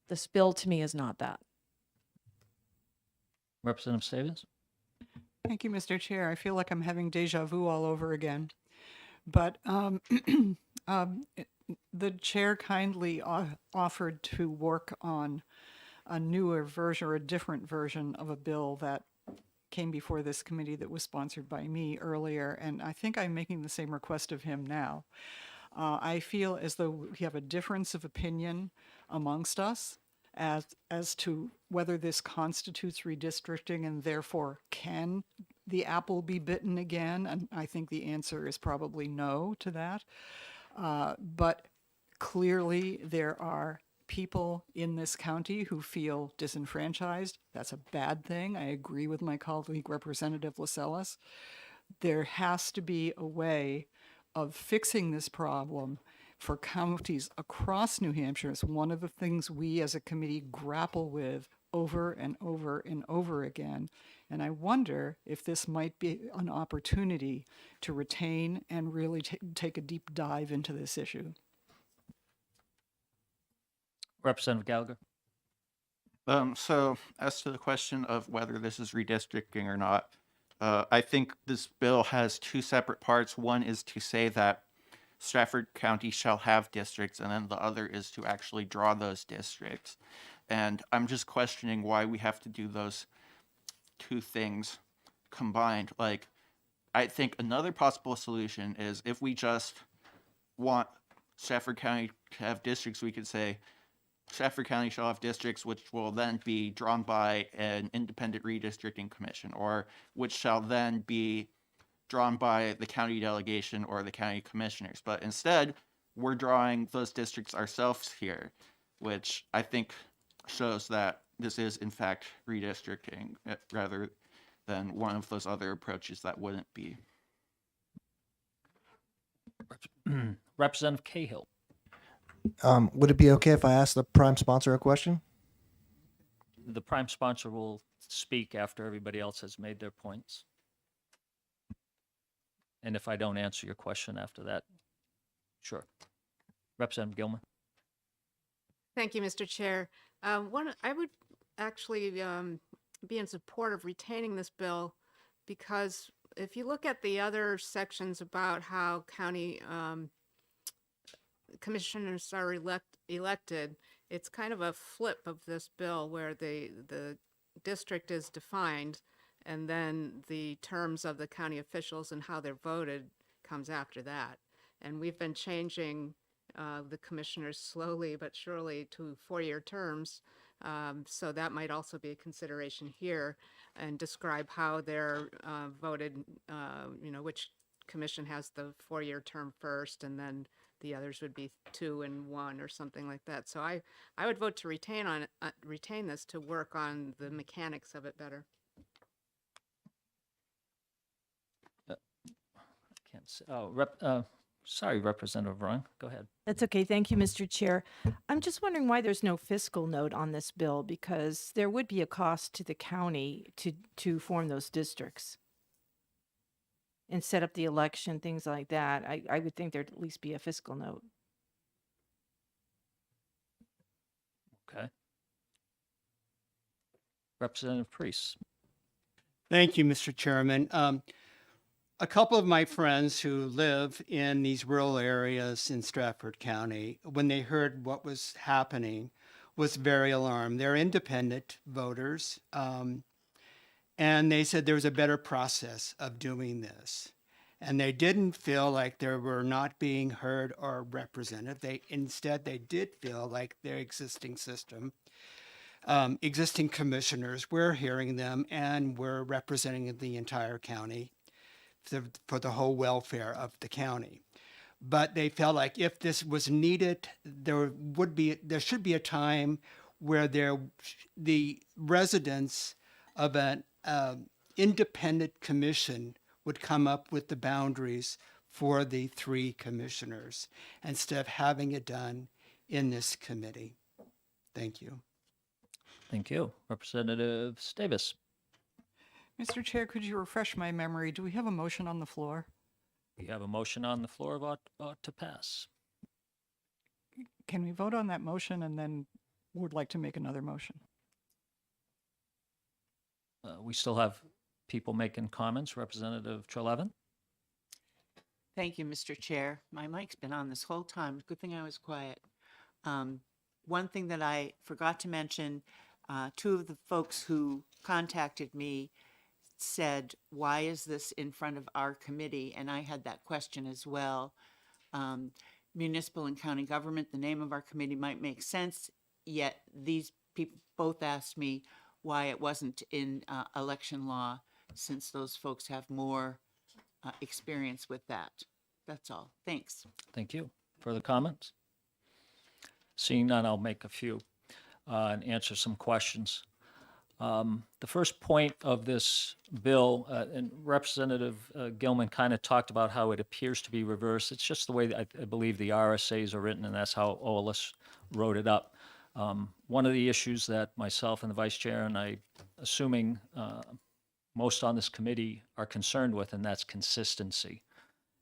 This bill to me is not that. Representative Stevens? Thank you, Mr. Chair. I feel like I'm having deja vu all over again. But the chair kindly offered to work on a newer version or a different version of a bill that came before this committee that was sponsored by me earlier, and I think I'm making the same request of him now. I feel as though we have a difference of opinion amongst us as to whether this constitutes redistricting, and therefore can the apple be bitten again? And I think the answer is probably no to that. But clearly there are people in this county who feel disenfranchised. That's a bad thing. I agree with my colleague, Representative Lascelles. There has to be a way of fixing this problem for counties across New Hampshire. It's one of the things we as a committee grapple with over and over and over again. And I wonder if this might be an opportunity to retain and really take a deep dive into this issue. Representative Gallagher? So as to the question of whether this is redistricting or not, I think this bill has 2 separate parts. One is to say that Stratford County shall have districts, and then the other is to actually draw those districts. And I'm just questioning why we have to do those 2 things combined. Like, I think another possible solution is if we just want Stratford County to have districts, we could say Stratford County shall have districts which will then be drawn by an independent redistricting commission, or which shall then be drawn by the county delegation or the county commissioners. But instead, we're drawing those districts ourselves here, which I think shows that this is in fact redistricting rather than one of those other approaches that wouldn't be. Representative Cahill? Would it be okay if I ask the prime sponsor a question? The prime sponsor will speak after everybody else has made their points. And if I don't answer your question after that, sure. Representative Gilman? Thank you, Mr. Chair. I would actually be in support of retaining this bill, because if you look at the other sections about how county commissioners are elected, it's kind of a flip of this bill where the district is defined and then the terms of the county officials and how they're voted comes after that. And we've been changing the commissioners slowly but surely to four-year terms. So that might also be a consideration here, and describe how they're voted, which commission has the four-year term first, and then the others would be 2 and 1 or something like that. So I would vote to retain this to work on the mechanics of it better. Can't say, sorry, Representative Rung, go ahead. That's okay. Thank you, Mr. Chair. I'm just wondering why there's no fiscal note on this bill, because there would be a cost to the county to form those districts and set up the election, things like that. I would think there'd at least be a fiscal note. Okay. Representative Priest. Thank you, Mr. Chairman. A couple of my friends who live in these rural areas in Stratford County, when they heard what was happening, was very alarmed. They're independent voters, and they said there was a better process of doing this. And they didn't feel like they were not being heard or represented. Instead, they did feel like their existing system, existing commissioners were hearing them and were representing the entire county for the whole welfare of the county. But they felt like if this was needed, there should be a time where the residents of an independent commission would come up with the boundaries for the 3 commissioners instead of having it done in this committee. Thank you. Thank you. Representative Davis. Mr. Chair, could you refresh my memory? Do we have a motion on the floor? We have a motion on the floor about to pass. Can we vote on that motion and then would like to make another motion? We still have people making comments. Representative Trelevin. Thank you, Mr. Chair. My mic's been on this whole time. Good thing I was quiet. One thing that I forgot to mention, 2 of the folks who contacted me said, why is this in front of our committee? And I had that question as well. Municipal and county government, the name of our committee might make sense, yet these people both asked me why it wasn't in election law, since those folks have more experience with that. That's all. Thanks. Thank you. Further comments? Seeing none, I'll make a few and answer some questions. The first point of this bill, and Representative Gilman kind of talked about how it appears to be reversed. It's just the way that I believe the RSAs are written, and that's how OLS wrote it up. One of the issues that myself and the vice chair and I, assuming most on this committee, are concerned with, and that's consistency.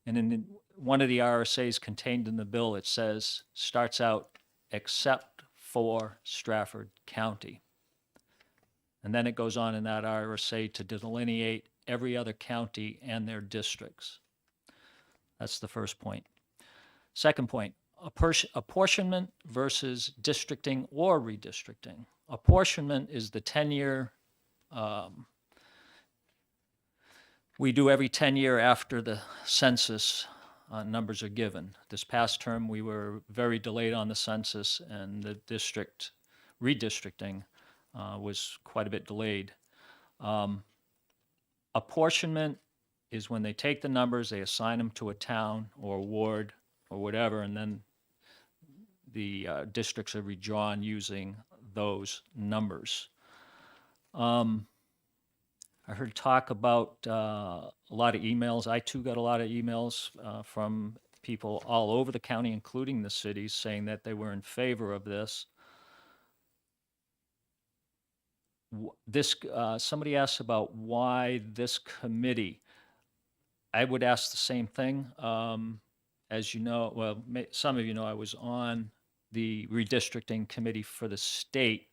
And in one of the RSAs contained in the bill, it says, starts out, except for Stratford County. And then it goes on in that RSA to delineate every other county and their districts. That's the first point. Second point, apportionment versus districting or redistricting. Apportionment is the 10-year, we do every 10 year after the census numbers are given. This past term, we were very delayed on the census, and the district redistricting was quite a bit delayed. Apportionment is when they take the numbers, they assign them to a town or a ward or whatever, and then the districts are redrawn using those numbers. I heard talk about a lot of emails. I too got a lot of emails from people all over the county, including the cities, saying that they were in favor of this. Somebody asked about why this committee. I would ask the same thing. As you know, well, some of you know, I was on the redistricting committee for the state,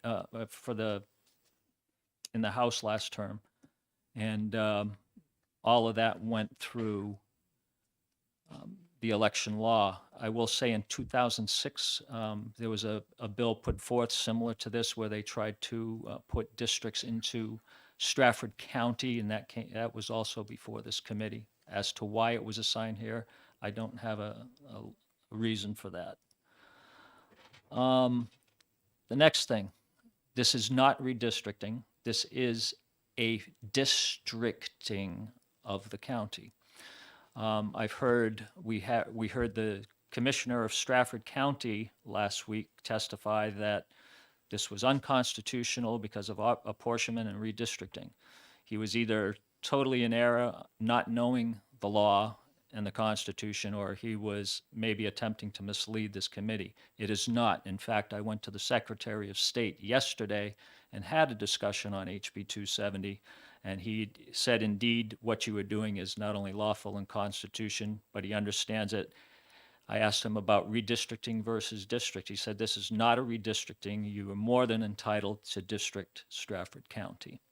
in the House last term. And all of that went through the election law. I will say in 2006, there was a bill put forth similar to this where they tried to put districts into Stratford County, and that was also before this committee. As to why it was assigned here, I don't have a reason for that. The next thing, this is not redistricting. This is a districting of the county. I've heard, we heard the commissioner of Stratford County last week testify that this was unconstitutional because of apportionment and redistricting. He was either totally in error, not knowing the law and the Constitution, or he was maybe attempting to mislead this committee. It is not. In fact, I went to the Secretary of State yesterday and had a discussion on HB 270, and he said, indeed, what you are doing is not only lawful in Constitution, but he understands it. I asked him about redistricting versus district. He said, this is not a redistricting. You are more than entitled to district Stratford County.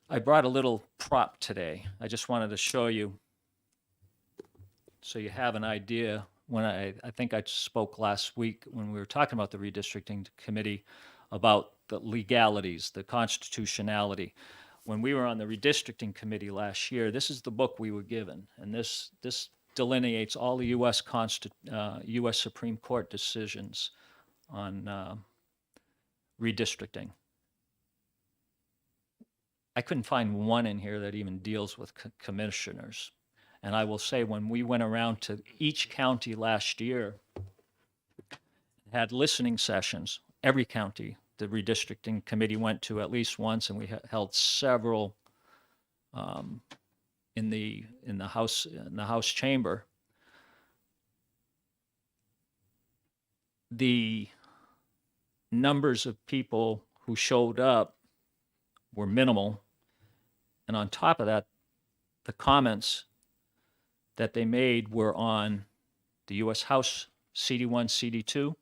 I brought a little prop today. I just wanted to show you so you have an idea. When I think I spoke last week when we were talking about the redistricting committee about the legalities, the constitutionality. When we were on the redistricting committee last year, this is the book we were given, and this delineates all the U.S. Supreme Court decisions on redistricting. I couldn't find one in here that even deals with commissioners. And I will say, when we went around to each county last year, had listening sessions, every county the redistricting committee went to at least once, and we held several in the House chamber. The numbers of people who showed up were minimal. And on top of that, the comments that they made were on the U.S. House CD1, CD2,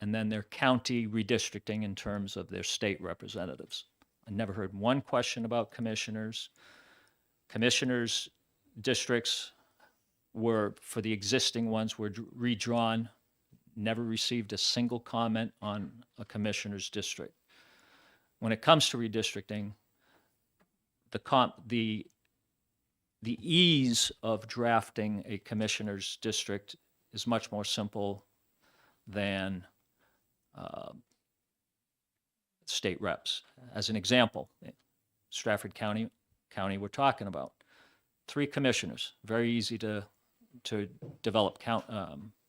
and then their county redistricting in terms of their state representatives. I never heard one question about commissioners. Commissioners' districts were, for the existing ones, were redrawn, never received a single comment on a commissioner's district. When it comes to redistricting, the ease of drafting a commissioner's district is much more simple than state reps. As an example, Stratford County we're talking about, 3 commissioners, very easy to develop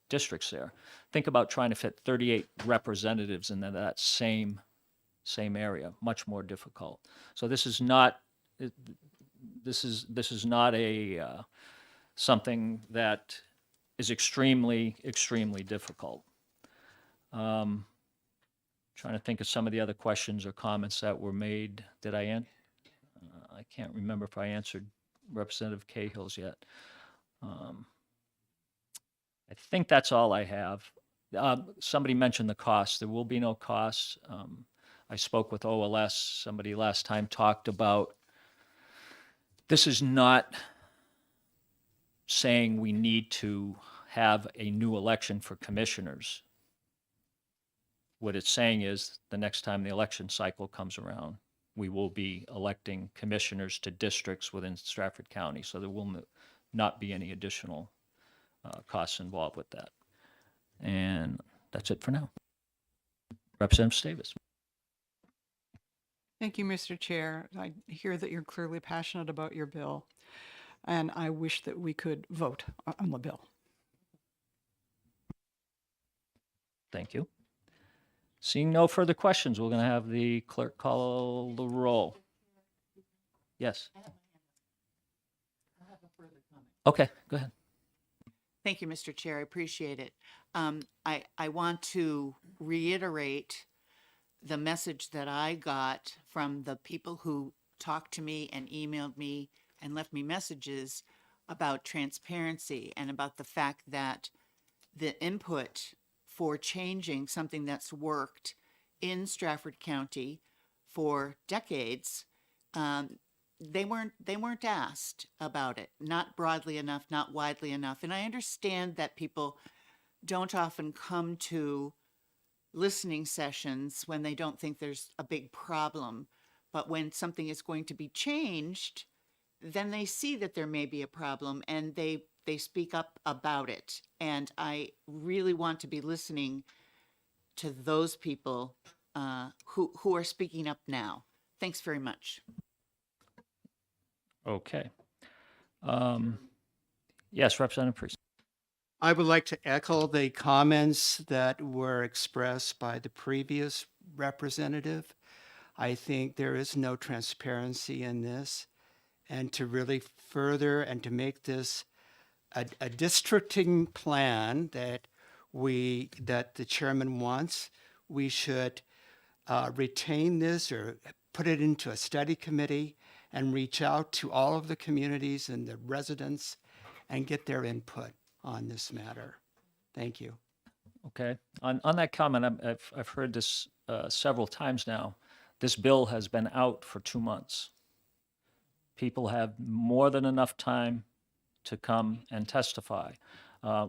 districts there. Think about trying to fit 38 representatives in that same area, much more difficult. So this is not a something that is extremely difficult. Trying to think of some of the other questions or comments that were made. Did I answer? I can't remember if I answered Representative Cahill's yet. I think that's all I have. Somebody mentioned the cost. There will be no costs. I spoke with OLS. Somebody last time talked about, this is not saying we need to have a new election for commissioners. What it's saying is the next time the election cycle comes around, we will be electing commissioners to districts within Stratford County. So there will not be any additional costs involved with that. And that's it for now. Representative Davis. Thank you, Mr. Chair. I hear that you're clearly passionate about your bill, and I wish that we could vote on the bill. Thank you. Seeing no further questions, we're going to have the clerk call the roll. Yes. Okay, go ahead. Thank you, Mr. Chair. I appreciate it. I want to reiterate the message that I got from the people who talked to me and emailed me and left me messages about transparency and about the fact that the input for changing something that's worked in Stratford County for decades, they weren't asked about it, not broadly enough, not widely enough. And I understand that people don't often come to listening sessions when they don't think there's a big problem. But when something is going to be changed, then they see that there may be a problem and they speak up about it. And I really want to be listening to those people who are speaking up now. Thanks very much. Okay. Yes, Representative Priest. I would like to echo the comments that were expressed by the previous representative. I think there is no transparency in this. And to really further and to make this a districting plan that the chairman wants, we should retain this or put it into a study committee and reach out to all of the communities and the residents and get their input on this matter. Thank you. Okay. On that comment, I've heard this several times now. This bill has been out for 2 months. People have more than enough time to come and testify.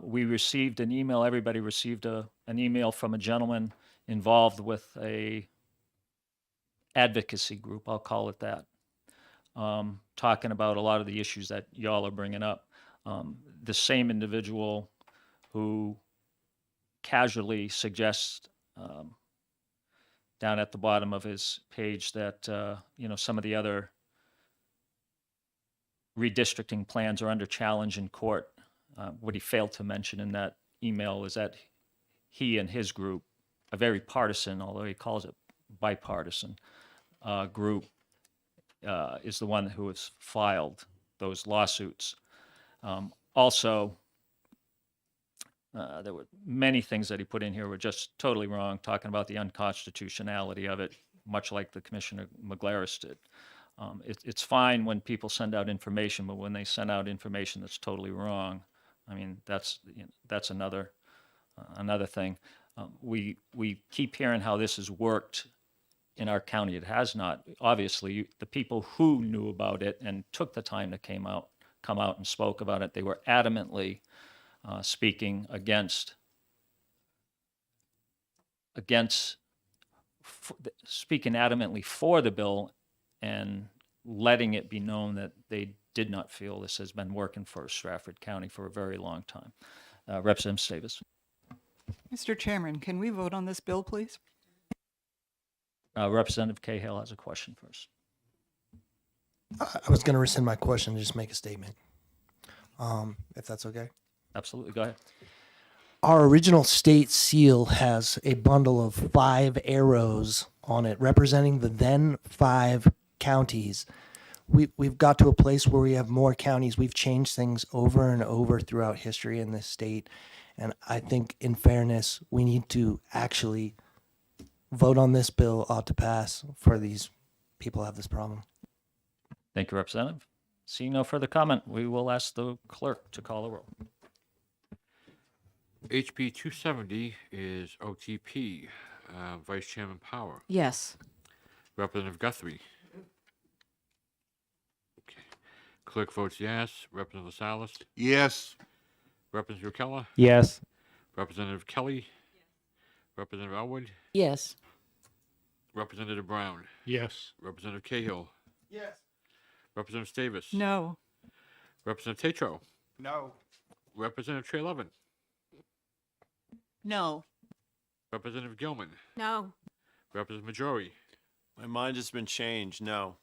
We received an email, everybody received an email from a gentleman involved with a advocacy group, I'll call it that, talking about a lot of the issues that y'all are bringing up. The same individual who casually suggests down at the bottom of his page that some of the other redistricting plans are under challenge in court. What he failed to mention in that email is that he and his group, a very partisan, although he calls it bipartisan, group, is the one who has filed those lawsuits. Also, there were many things that he put in here were just totally wrong, talking about the unconstitutionality of it, much like the Commissioner McGlaris did. It's fine when people send out information, but when they send out information that's totally wrong, I mean, that's another thing. We keep hearing how this has worked in our county. It has not. Obviously, the people who knew about it and took the time to come out and spoke about it, they were adamantly speaking speaking adamantly for the bill and letting it be known that they did not feel this has been working for Stratford County for a very long time. Representative Davis. Mr. Chairman, can we vote on this bill, please? Representative Cahill has a question first. I was going to rescind my question and just make a statement, if that's okay. Absolutely, go ahead. Our original state seal has a bundle of 5 arrows on it representing the then 5 counties. We've got to a place where we have more counties. We've changed things over and over throughout history in this state. And I think in fairness, we need to actually vote on this bill ought to pass for these people who have this problem. Thank you, Representative. Seeing no further comment, we will ask the clerk to call the roll. HB 270 is OTP. Vice Chairman Power. Yes. Representative Guthrie. Okay. Clerk votes yes. Representative Salas. Yes. Representative Keller. Yes. Representative Kelly. Representative Elwood. Yes. Representative Brown. Yes. Representative Cahill. Yes. Representative Davis. No. Representative Tatro. No. Representative Trey Levin. No. Representative Gilman. No. Representative Majori. My mind has been changed. No.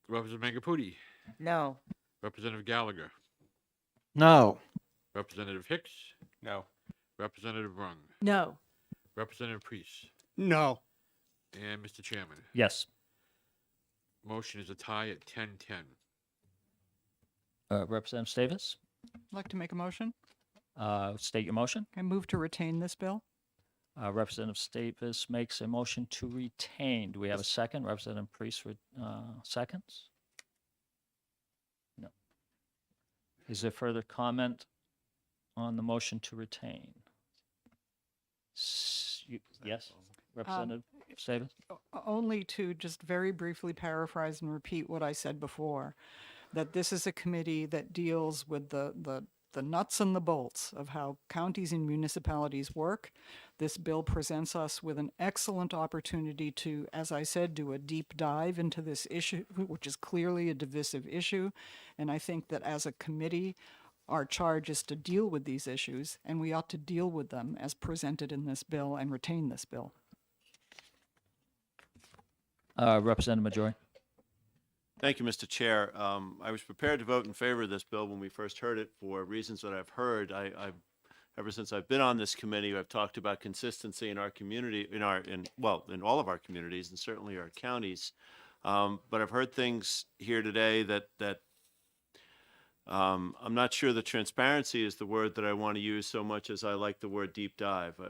Representative Mangapudi. No. Representative Gallagher. No. Representative Hicks. No. Representative Rung. No. Representative Priest. No. And Mr. Chairman. Yes. Motion is a tie at 10-10. Representative Davis, I'd like to make a motion. state your motion. I move to retain this bill. Representative Davis makes a motion to retain. Do we have a second? Representative Priest for seconds? No. Is there further comment on the motion to retain? Yes, Representative Davis? Only to just very briefly paraphrase and repeat what I said before, that this is a committee that deals with the the nuts and the bolts of how counties and municipalities work. This bill presents us with an excellent opportunity to, as I said, do a deep dive into this issue, which is clearly a divisive issue. And I think that as a committee, our charge is to deal with these issues, and we ought to deal with them as presented in this bill and retain this bill. Representative Majori. Thank you, Mr. Chair. I was prepared to vote in favor of this bill when we first heard it for reasons that I've heard. Ever since I've been on this committee, I've talked about consistency in our community, in all of our communities and certainly our counties. But I've heard things here today that I'm not sure that transparency is the word that I want to use so much as I like the word deep dive.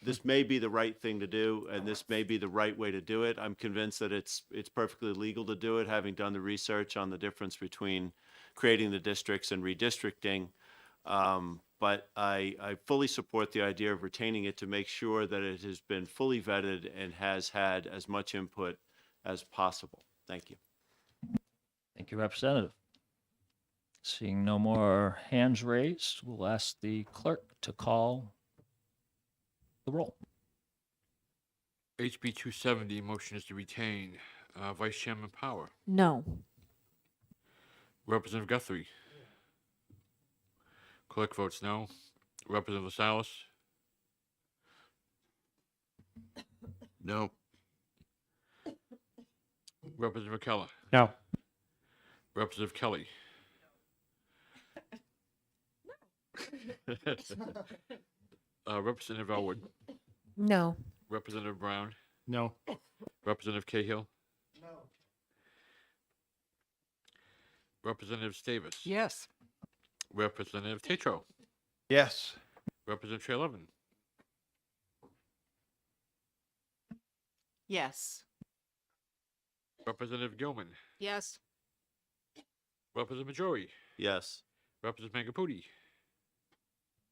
This may be the right thing to do, and this may be the right way to do it. I'm convinced that it's perfectly legal to do it, having done the research on the difference between creating the districts and redistricting. But I fully support the idea of retaining it to make sure that it has been fully vetted and has had as much input as possible. Thank you. Thank you, Representative. Seeing no more hands raised, we'll ask the clerk to call the roll. HB 270, motion is to retain. Vice Chairman Power. No. Representative Guthrie. Clerk votes no. Representative Salas. No. Representative McKellar. No. Representative Kelly. Representative Elwood. No. Representative Brown. No. Representative Cahill. No. Representative Stavis. Yes. Representative Tatro. Yes. Representative Trelevin. Yes. Representative Gilman. Yes. Representative Majori. Yes. Representative Mangapudi.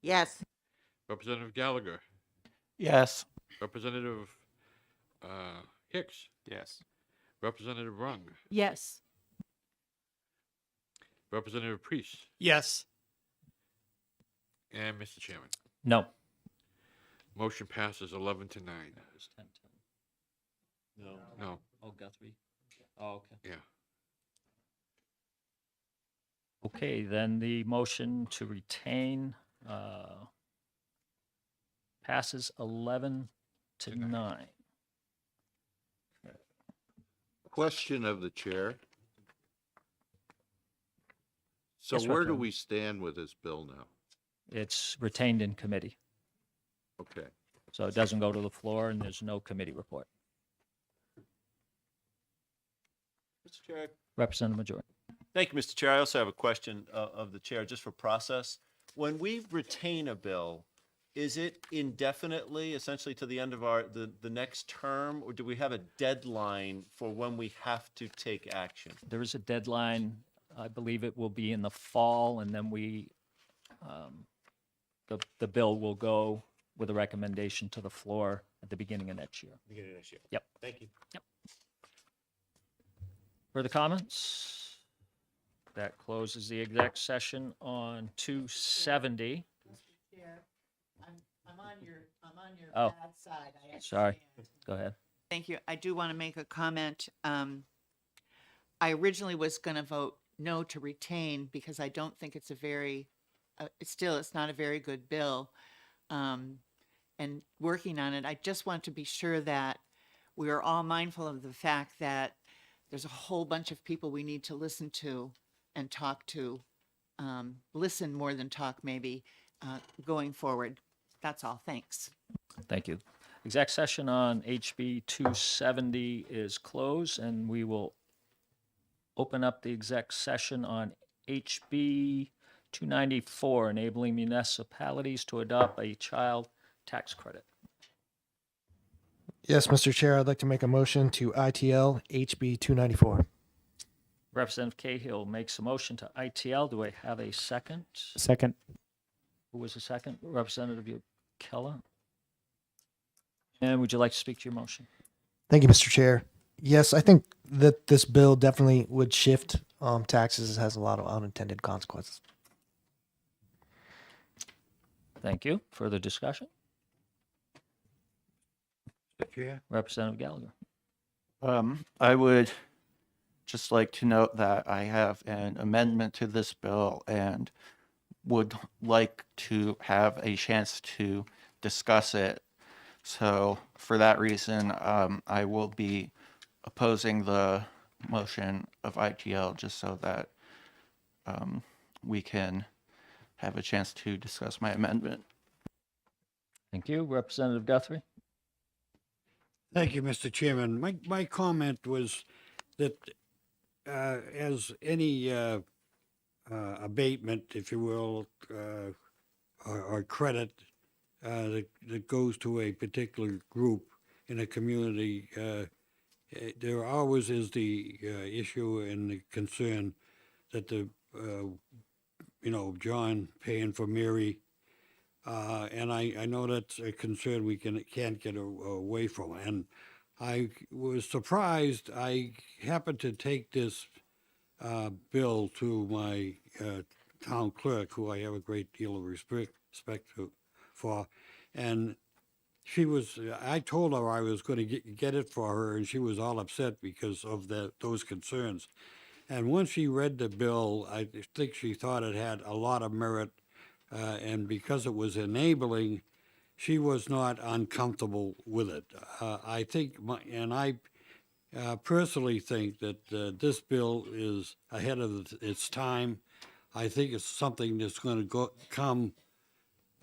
Yes. Representative Gallagher. Yes. Representative Hicks. Yes. Representative Rung. Yes. Representative Priest. Yes. And Mr. Chairman. No. Motion passes 11 to 9. It's 10-10. No. No. Oh, Guthrie. Oh, okay. Yeah. Okay, then the motion to retain passes 11 to 9. Question of the chair. So Yes, where do Representative. we stand with this bill now? It's retained in committee, Okay. so it doesn't go to the floor and there's no committee report. Mr. Chair. Representative Majori. Thank you, Mr. Chair. I also have a question of the chair, just for process. When we retain a bill, is it indefinitely, essentially to the end of the next term, or do we have a deadline for when we have to take action? There is a deadline. I believe it will be in the fall, and then the bill will go with a recommendation to the floor at the beginning of next year. Beginning of next year. Yep. Thank you. Further comments? That closes the exec session on 270. I'm on your Oh. bad side. I Sorry. understand. Go ahead. Thank you. I do want to make a comment. I originally was going to vote no to retain because I don't think it's a very, it's not a very good bill. And working on it, I just want to be sure that we are all mindful of the fact that there's a whole bunch of people we need to listen to and talk to, listen more than talk maybe, going forward. That's all. Thanks. Thank you. Exec session on HB 270 is closed, and we will open up the exec session on HB 294, enabling municipalities to adopt a child tax credit. Yes, Mr. Chair, I'd like to make a motion to ITL HB 294. Representative Cahill makes a motion to ITL. Do I have a second? Second. Who was the second? Representative Keller? And would you like to speak to your motion? Thank you, Mr. Chair. Yes, I think that this bill definitely would shift taxes. It has a lot of unintended consequences. Thank you. Further discussion? Mr. Chair? Representative Gallagher. I would just like to note that I have an amendment to this bill and would like to have a chance to discuss it. So for that reason, I will be opposing the motion of ITL just so that we can have a chance to discuss my amendment. Thank you. Representative Guthrie. Thank you, Mr. Chairman. My comment was that as any abatement, if you will, or credit that goes to a particular group in a community, there always is the issue and the concern that John paying for Mary. And I know that's a concern we can't get away from. And I was surprised. I happened to take this bill to my town clerk, who I have a great deal of respect for, and I told her I was going to get it for her, and she was all upset because of those concerns. And once she read the bill, I think she thought it had a lot of merit, and because it was enabling, she was not uncomfortable with it. I think, I personally think that this bill is ahead of its time. I think it's something that's going to come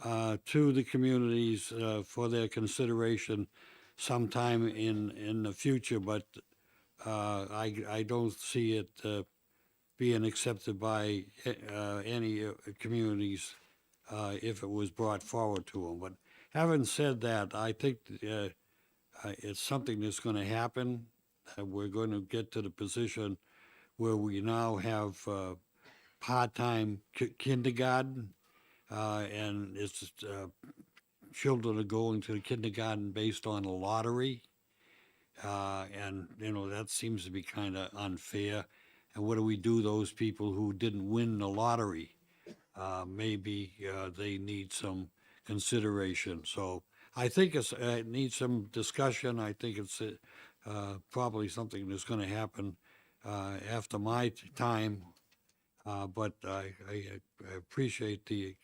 to the communities for their consideration sometime in the future, but I don't see it being accepted by any communities if it was brought forward to them. But having said that, I think it's something that's going to happen. We're going to get to the position where we now have part-time kindergarten, and it's children are going to the kindergarten based on a lottery, and that seems to be kind of unfair. And what do we do those people who didn't win the lottery? Maybe they need some consideration. So I think it needs some discussion. I think it's probably something that's going to happen after my time. But I appreciate the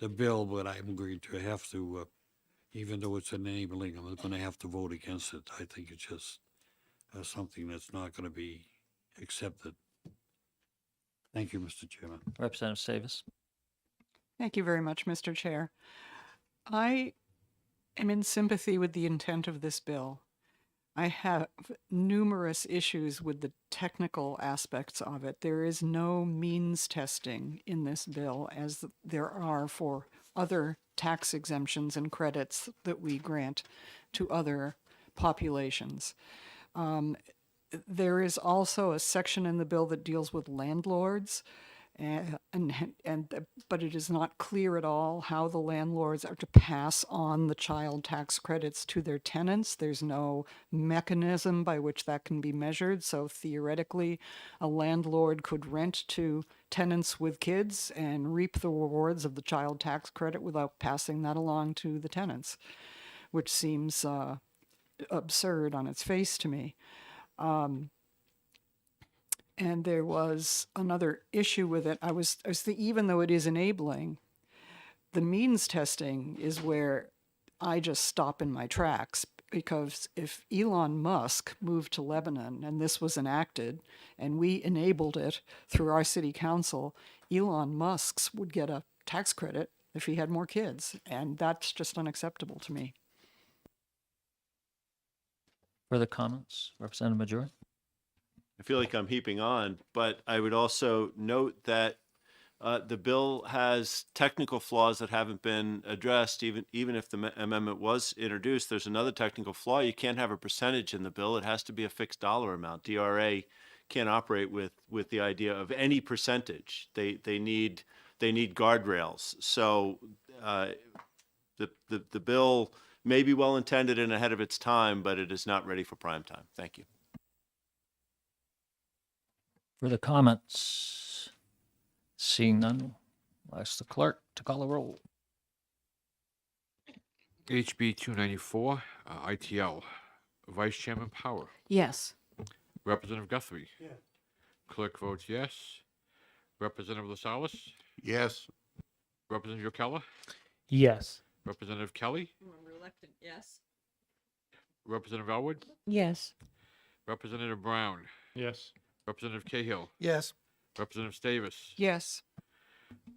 bill, but I'm going to have to, even though it's enabling, I'm going to have to vote against it. I think it's just something that's not going to be accepted. Thank you, Mr. Chairman. Representative Davis. Thank you very much, Mr. Chair. I am in sympathy with the intent of this bill. I have numerous issues with the technical aspects of it. There is no means testing in this bill, as there are for other tax exemptions and credits that we grant to other populations. There is also a section in the bill that deals with landlords, but it is not clear at all how the landlords are to pass on the child tax credits to their tenants. There's no mechanism by which that can be measured. So theoretically, a landlord could rent to tenants with kids and reap the rewards of the child tax credit without passing that along to the tenants, which seems absurd on its face to me. And there was another issue with it. I was thinking, even though it is enabling, the means testing is where I just stop in my tracks, because if Elon Musk moved to Lebanon and this was enacted and we enabled it through our city council, Elon Musk's would get a tax credit if he had more kids, and that's just unacceptable to me. Further comments? Representative Majora. I feel like I'm heaping on, but I would also note that the bill has technical flaws that haven't been addressed. Even if the amendment was introduced, there's another technical flaw. You can't have a percentage in the bill. It has to be a fixed dollar amount. DRA can't operate with the idea of any percentage. They need guardrails. So the bill may be well intended and ahead of its time, but it is not ready for prime time. Thank you. Further comments? Seeing none, I'll ask the clerk to call the roll. HB 294, ITL. Vice Chairman Power. Yes. Representative Guthrie. Clerk votes yes. Representative Lasalas. Yes. Representative Yokella. Yes. Representative Kelly. Reluctant, yes. Representative Elwood. Yes. Representative Brown. Yes. Representative Cahill. Yes. Representative Davis. Yes.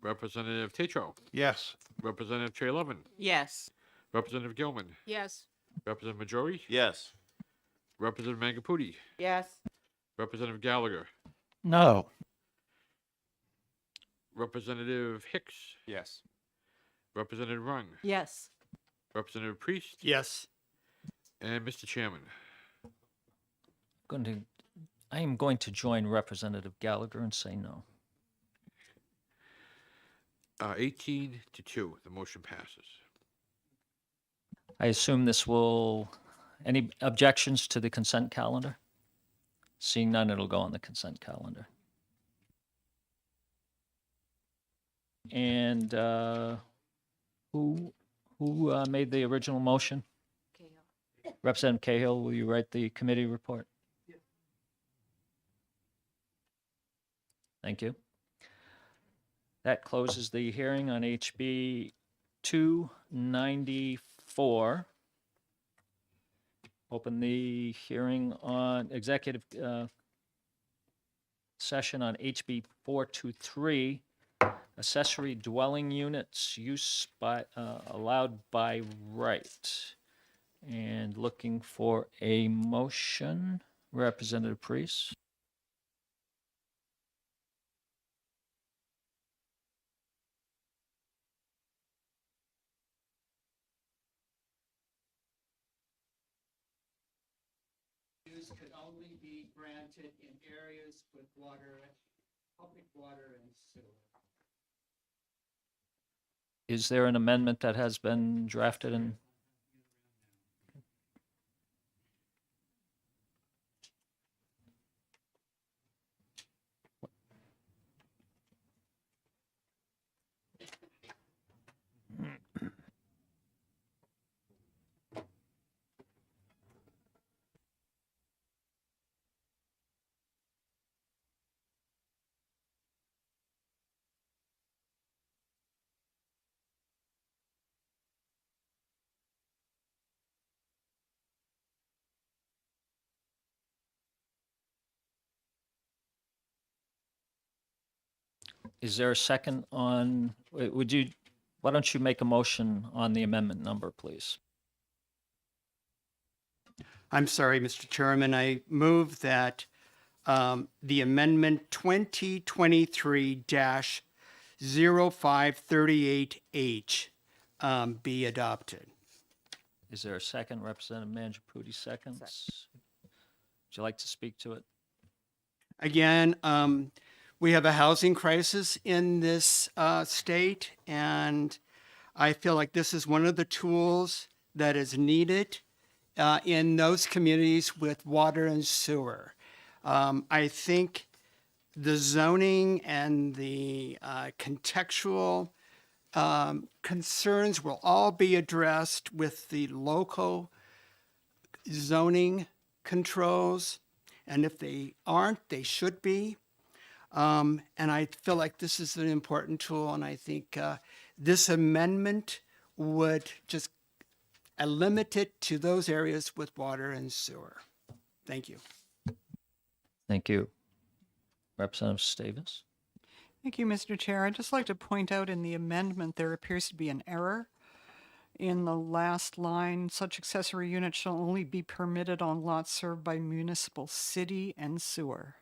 Representative Tatro. Yes. Representative Trey Levin. Yes. Representative Gilman. Yes. Representative Majori. Yes. Representative Mangaputi. Yes. Representative Gallagher. No. Representative Hicks. Yes. Representative Rung. Yes. Representative Priest. Yes. And Mr. Chairman. I am going to join Representative Gallagher and say no. 18 to 2, the motion passes. I assume this will, any objections to the consent calendar? Seeing none, it'll go on the consent calendar. And who made the original motion? Representative Cahill, will you write the committee report? Thank you. That closes the hearing on HB 294. Open the hearing on executive session on HB 423, accessory dwelling units use by allowed by right. And looking for a motion, Representative Priest. Use could only be granted in areas with water, public water and sewer. Is there an amendment that has been drafted and? Is there a second on, why don't you make a motion on the amendment number, please? I'm sorry, Mr. Chairman, I move that the amendment 2023-0538H be adopted. Is there a second? Representative Mangiaputi seconds. Would you like to speak to it? Again, we have a housing crisis in this state, and I feel like this is one of the tools that is needed in those communities with water and sewer. I think the zoning and the contextual concerns will all be addressed with the local zoning controls, and if they aren't, they should be. And I feel like this is an important tool, and I think this amendment would just limit it to those areas with water and sewer. Thank you. Thank you. Representative Davis? Thank you, Mr. Chair. I'd just like to point out in the amendment, there appears to be an error. In the last line, such accessory units shall only be permitted on lots served by municipal city and sewer.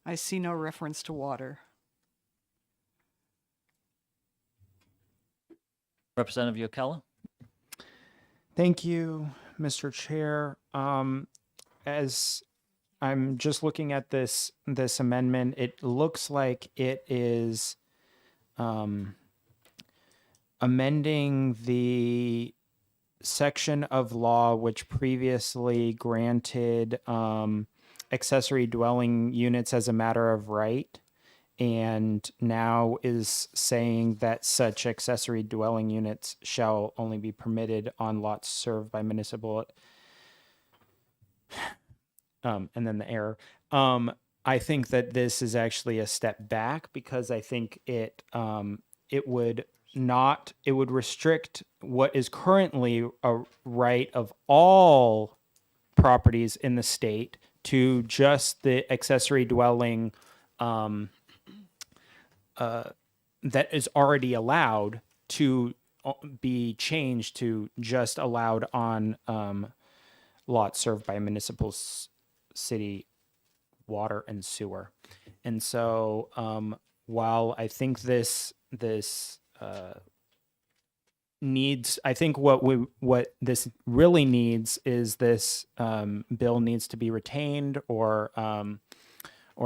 I see no reference to water. Representative Yokella? Thank you, Mr. Chair. As I'm just looking at this amendment, it looks like it is amending the section of law which previously granted accessory dwelling units as a matter of right. and now is saying that such accessory dwelling units shall only be permitted on lots served by municipal. And then the error. I think that this is actually a step back because I think it would restrict what is currently a right of all properties in the state to just the accessory dwelling that is already allowed to be changed to just allowed on lots served by municipal city water and sewer. And so while I think this needs, I think what this really needs is this bill needs to be retained or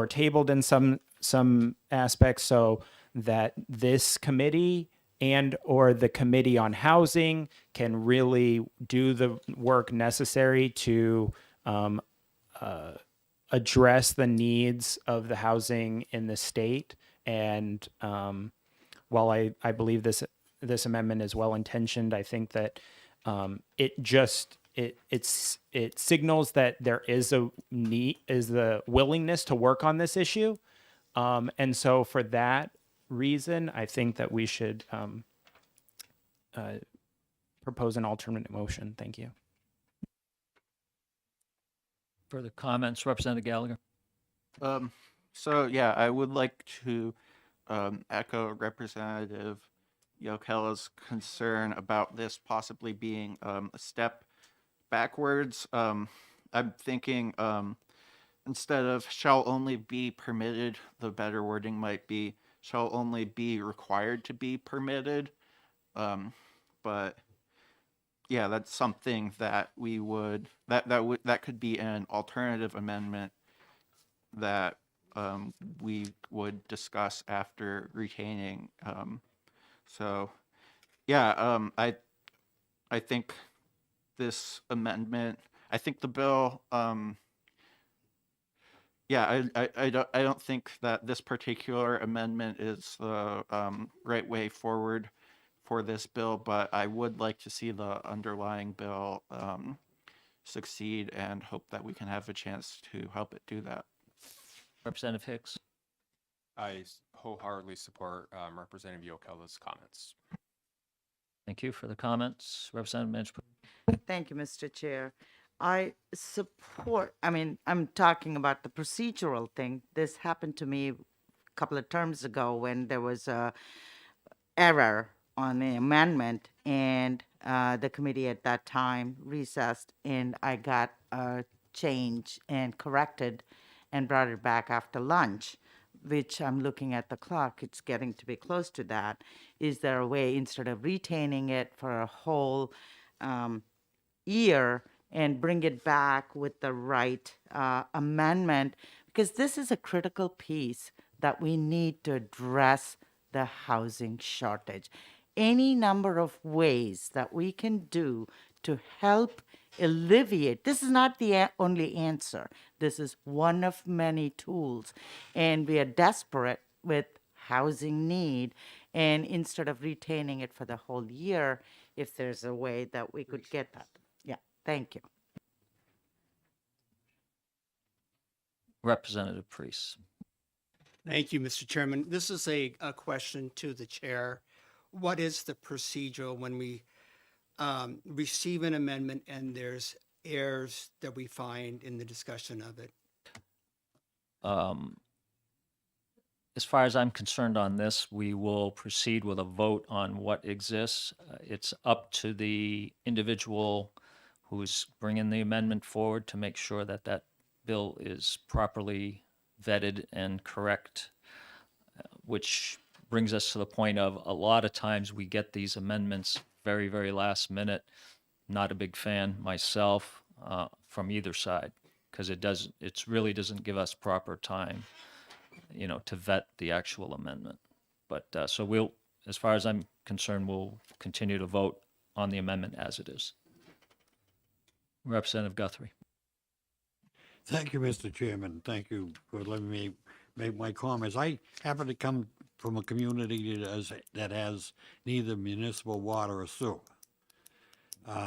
tabled in some aspects so that this committee and or the committee on housing can really do the work necessary to address the needs of the housing in the state. And while I believe this amendment is well intentioned, I think that it signals that there is the willingness to work on this issue. And so for that reason, I think that we should propose an alternate motion. Thank you. Further comments, Representative Gallagher? So yeah, I would like to echo Representative Yokella's concern about this possibly being a step backwards. I'm thinking instead of shall only be permitted, the better wording might be shall only be required to be permitted. But yeah, that's something that we would that could be an alternative amendment that we would discuss after retaining. So yeah, I think this amendment, I think the bill, yeah, I don't think that this particular amendment is the right way forward for this bill, but I would like to see the underlying bill succeed and hope that we can have a chance to help it do that. Representative Hicks? I wholeheartedly support Representative Yokella's comments. Thank you for the comments. Representative Minch? Thank you, Mr. Chair. I support, I mean, I'm talking about the procedural thing. This happened to me a couple of terms ago when there was a error on the amendment, and the committee at that time recessed, and I got a change and corrected and brought it back after lunch, which I'm looking at the clock, it's getting to be close to that. Is there a way, instead of retaining it for a whole year and bring it back with the right amendment? Because this is a critical piece that we need to address the housing shortage. Any number of ways that we can do to help alleviate, this is not the only answer. This is one of many tools, and we are desperate with housing need. And instead of retaining it for the whole year, if there's a way that we could get that. Yeah, thank you. Representative Priest? Thank you, Mr. Chairman. This is a question to the chair. What is the procedure when we receive an amendment and there's errors that we find in the discussion of it? As far as I'm concerned on this, we will proceed with a vote on what exists. It's up to the individual who's bringing the amendment forward to make sure that that bill is properly vetted and correct, which brings us to the point of a lot of times we get these amendments very, very last minute. Not a big fan myself from either side, because it really doesn't give us proper time, to vet the actual amendment. But so as far as I'm concerned, we'll continue to vote on the amendment as it is. Representative Guthrie? Thank you, Mr. Chairman. Thank you for letting me make my comments. I happen to come from a community that has neither municipal water or sewer.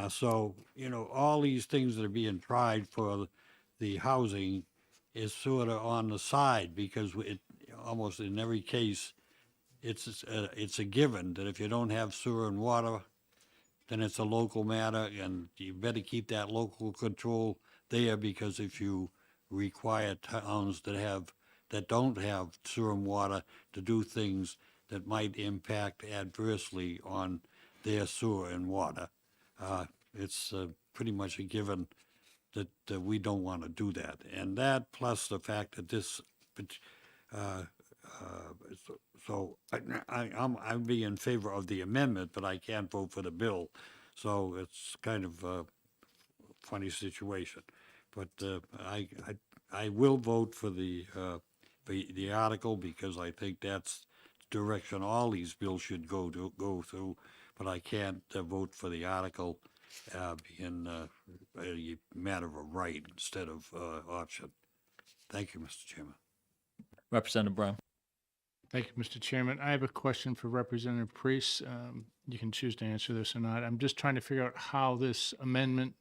So, you know, all these things that are being tried for the housing is sort of on the side because it, almost in every case, it's a given that if you don't have sewer and water, then it's a local matter, and you better keep that local control there, because if you require towns that don't have sewer and water to do things that might impact adversely on their sewer and water, it's pretty much a given that we don't want to do that. And that, plus the fact that this, uh, so I'd be in favor of the amendment, but I can't vote for the bill. So it's kind of a funny situation. But I will vote for the article, because I think that's the direction all these bills should go through. But I can't vote for the article in a matter of right instead of option. Thank you, Mr. Chairman. Representative Brown. Thank you, Mr. Chairman. I have a question for Representative Priest. You can choose to answer this or not. I'm just trying to figure out how this amendment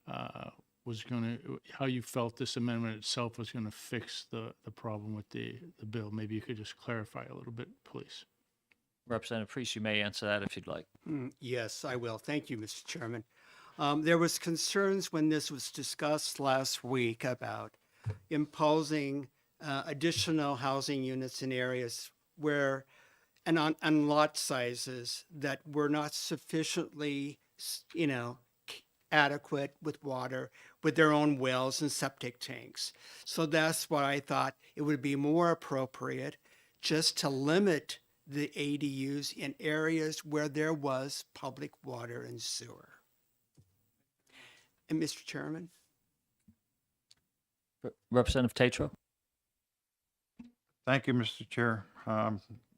how you felt this amendment itself was going to fix the problem with the bill. Maybe you could just clarify a little bit, please. Representative Priest, you may answer that if you'd like. Yes, I will. Thank you, Mr. Chairman. There was concerns when this was discussed last week about imposing additional housing units in areas where, and on lot sizes that were not sufficiently, adequate with water, with their own wells and septic tanks. So that's why I thought it would be more appropriate just to limit the ADUs in areas where there was public water and sewer. And Mr. Chairman? Representative Tatro. Thank you, Mr. Chair.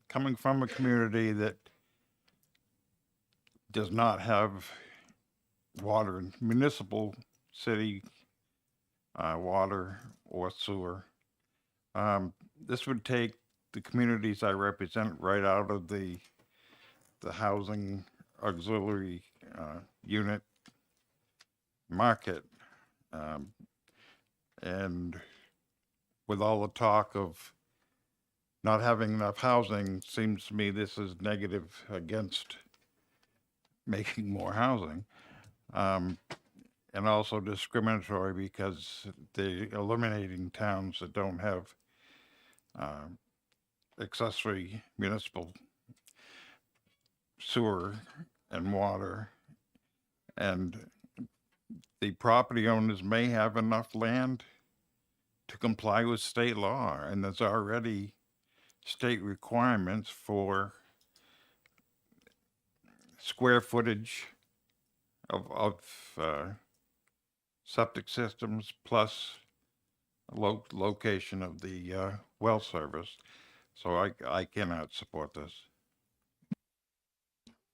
Coming from a community that does not have water, municipal city water or sewer, this would take the communities I represent right out of the housing auxiliary unit market. And with all the talk of not having enough housing, seems to me this is negative against making more housing. And also discriminatory, because they're eliminating towns that don't have accessory municipal sewer and water. And the property owners may have enough land to comply with state law, and there's already state requirements for square footage of septic systems, plus location of the well service. So I cannot support this.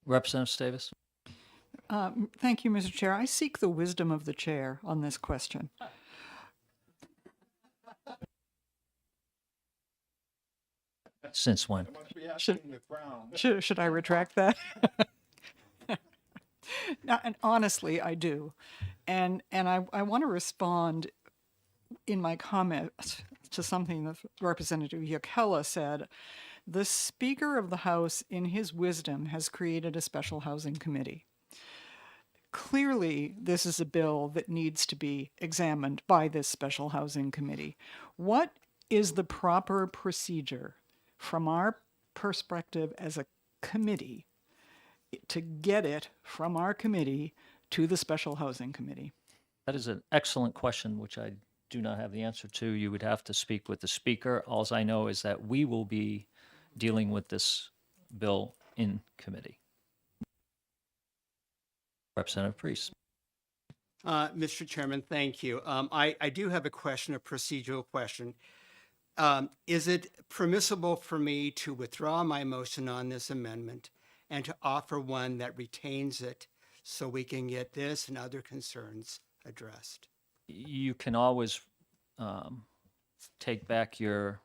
Representative Davis. Thank you, Mr. Chair. I seek the wisdom of the chair on this question. Since when? Should I retract that? No, and honestly, I do. And I want to respond in my comment to something that Representative Yokela said. The Speaker of the House, in his wisdom, has created a special housing committee. Clearly, this is a bill that needs to be examined by this special housing committee. What is the proper procedure from our perspective as a committee to get it from our committee to the special housing committee? That is an excellent question, which I do not have the answer to. You would have to speak with the speaker. All I know is that we will be dealing with this bill in committee. Representative Priest. Mr. Chairman, thank you. I do have a procedural question. Is it permissible for me to withdraw my motion on this amendment and to offer one that retains it so we can get this and other concerns addressed? You can always take back your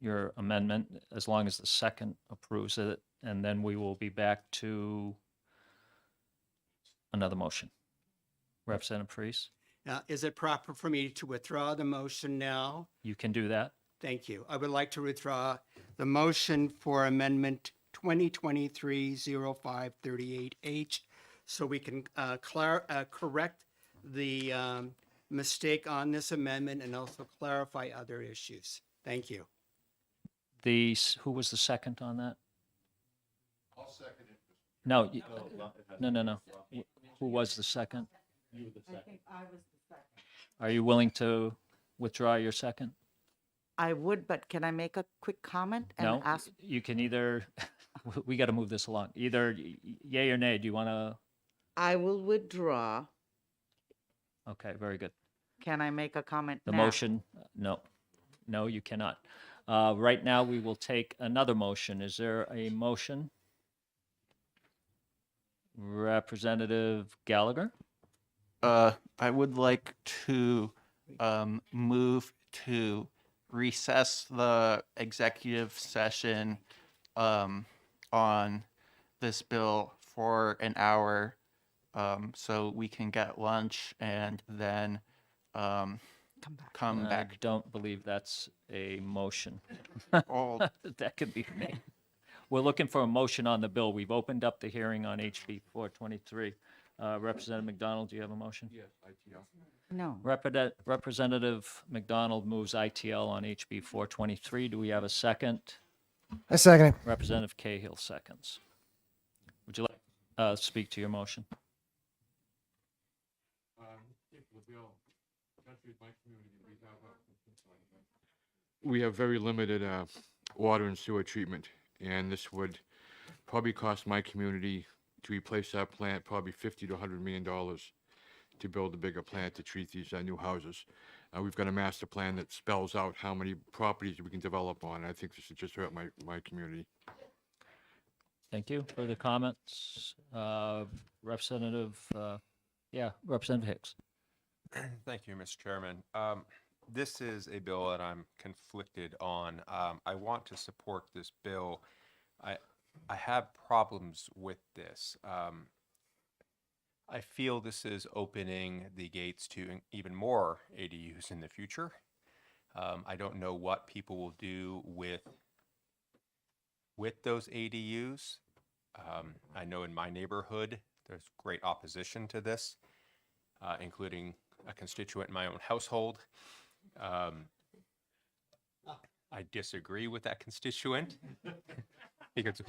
your amendment as long as the second approves it, and then we will be back to another motion. Representative Priest, Is it proper for me to withdraw the motion now? you can do that. Thank you. I would like to withdraw the motion for amendment 2023-0538H so we can correct the mistake on this amendment and also clarify other issues. Thank you. Who was the second on that? I'll second it. No, no. Who was the second? You were the second. I was the second. Are you willing to withdraw your second? I would, but can I make a quick comment and No, ask? you can either, we got to move this along. Either yay or nay. Do you want to? I will withdraw. Okay, very good. Can I make a comment The now? motion, no, you cannot. Right now, we will take another motion. Is there a motion? Representative Gallagher? I would like to move to recess the executive session on this bill for an hour so we can get lunch and then come I back. don't believe that's a motion. Oh. That could be made. We're looking for a motion on the bill. We've opened up the hearing on HB 423. Representative McDonald, do you have a motion? Yes, ITL. No. Representative McDonald moves ITL on HB 423. Do we have a second? I second it. Representative Cahill seconds. Would you like to speak to your motion? We have very limited water and sewer treatment, and this would probably cost my community to replace that plant probably $50 to $100 million to build a bigger plant to treat these new houses. We've got a master plan that spells out how many properties we can develop on. I think this would just hurt my community. Thank you. Further comments? Representative Hicks. Thank you, Mr. Chairman. This is a bill that I'm conflicted on. I want to support this bill. I have problems with this. I feel this is opening the gates to even more ADUs in the future. I don't know what people will do with those ADUs. I know in my neighborhood, there's great opposition to this, including a constituent in my own household. I disagree with that constituent because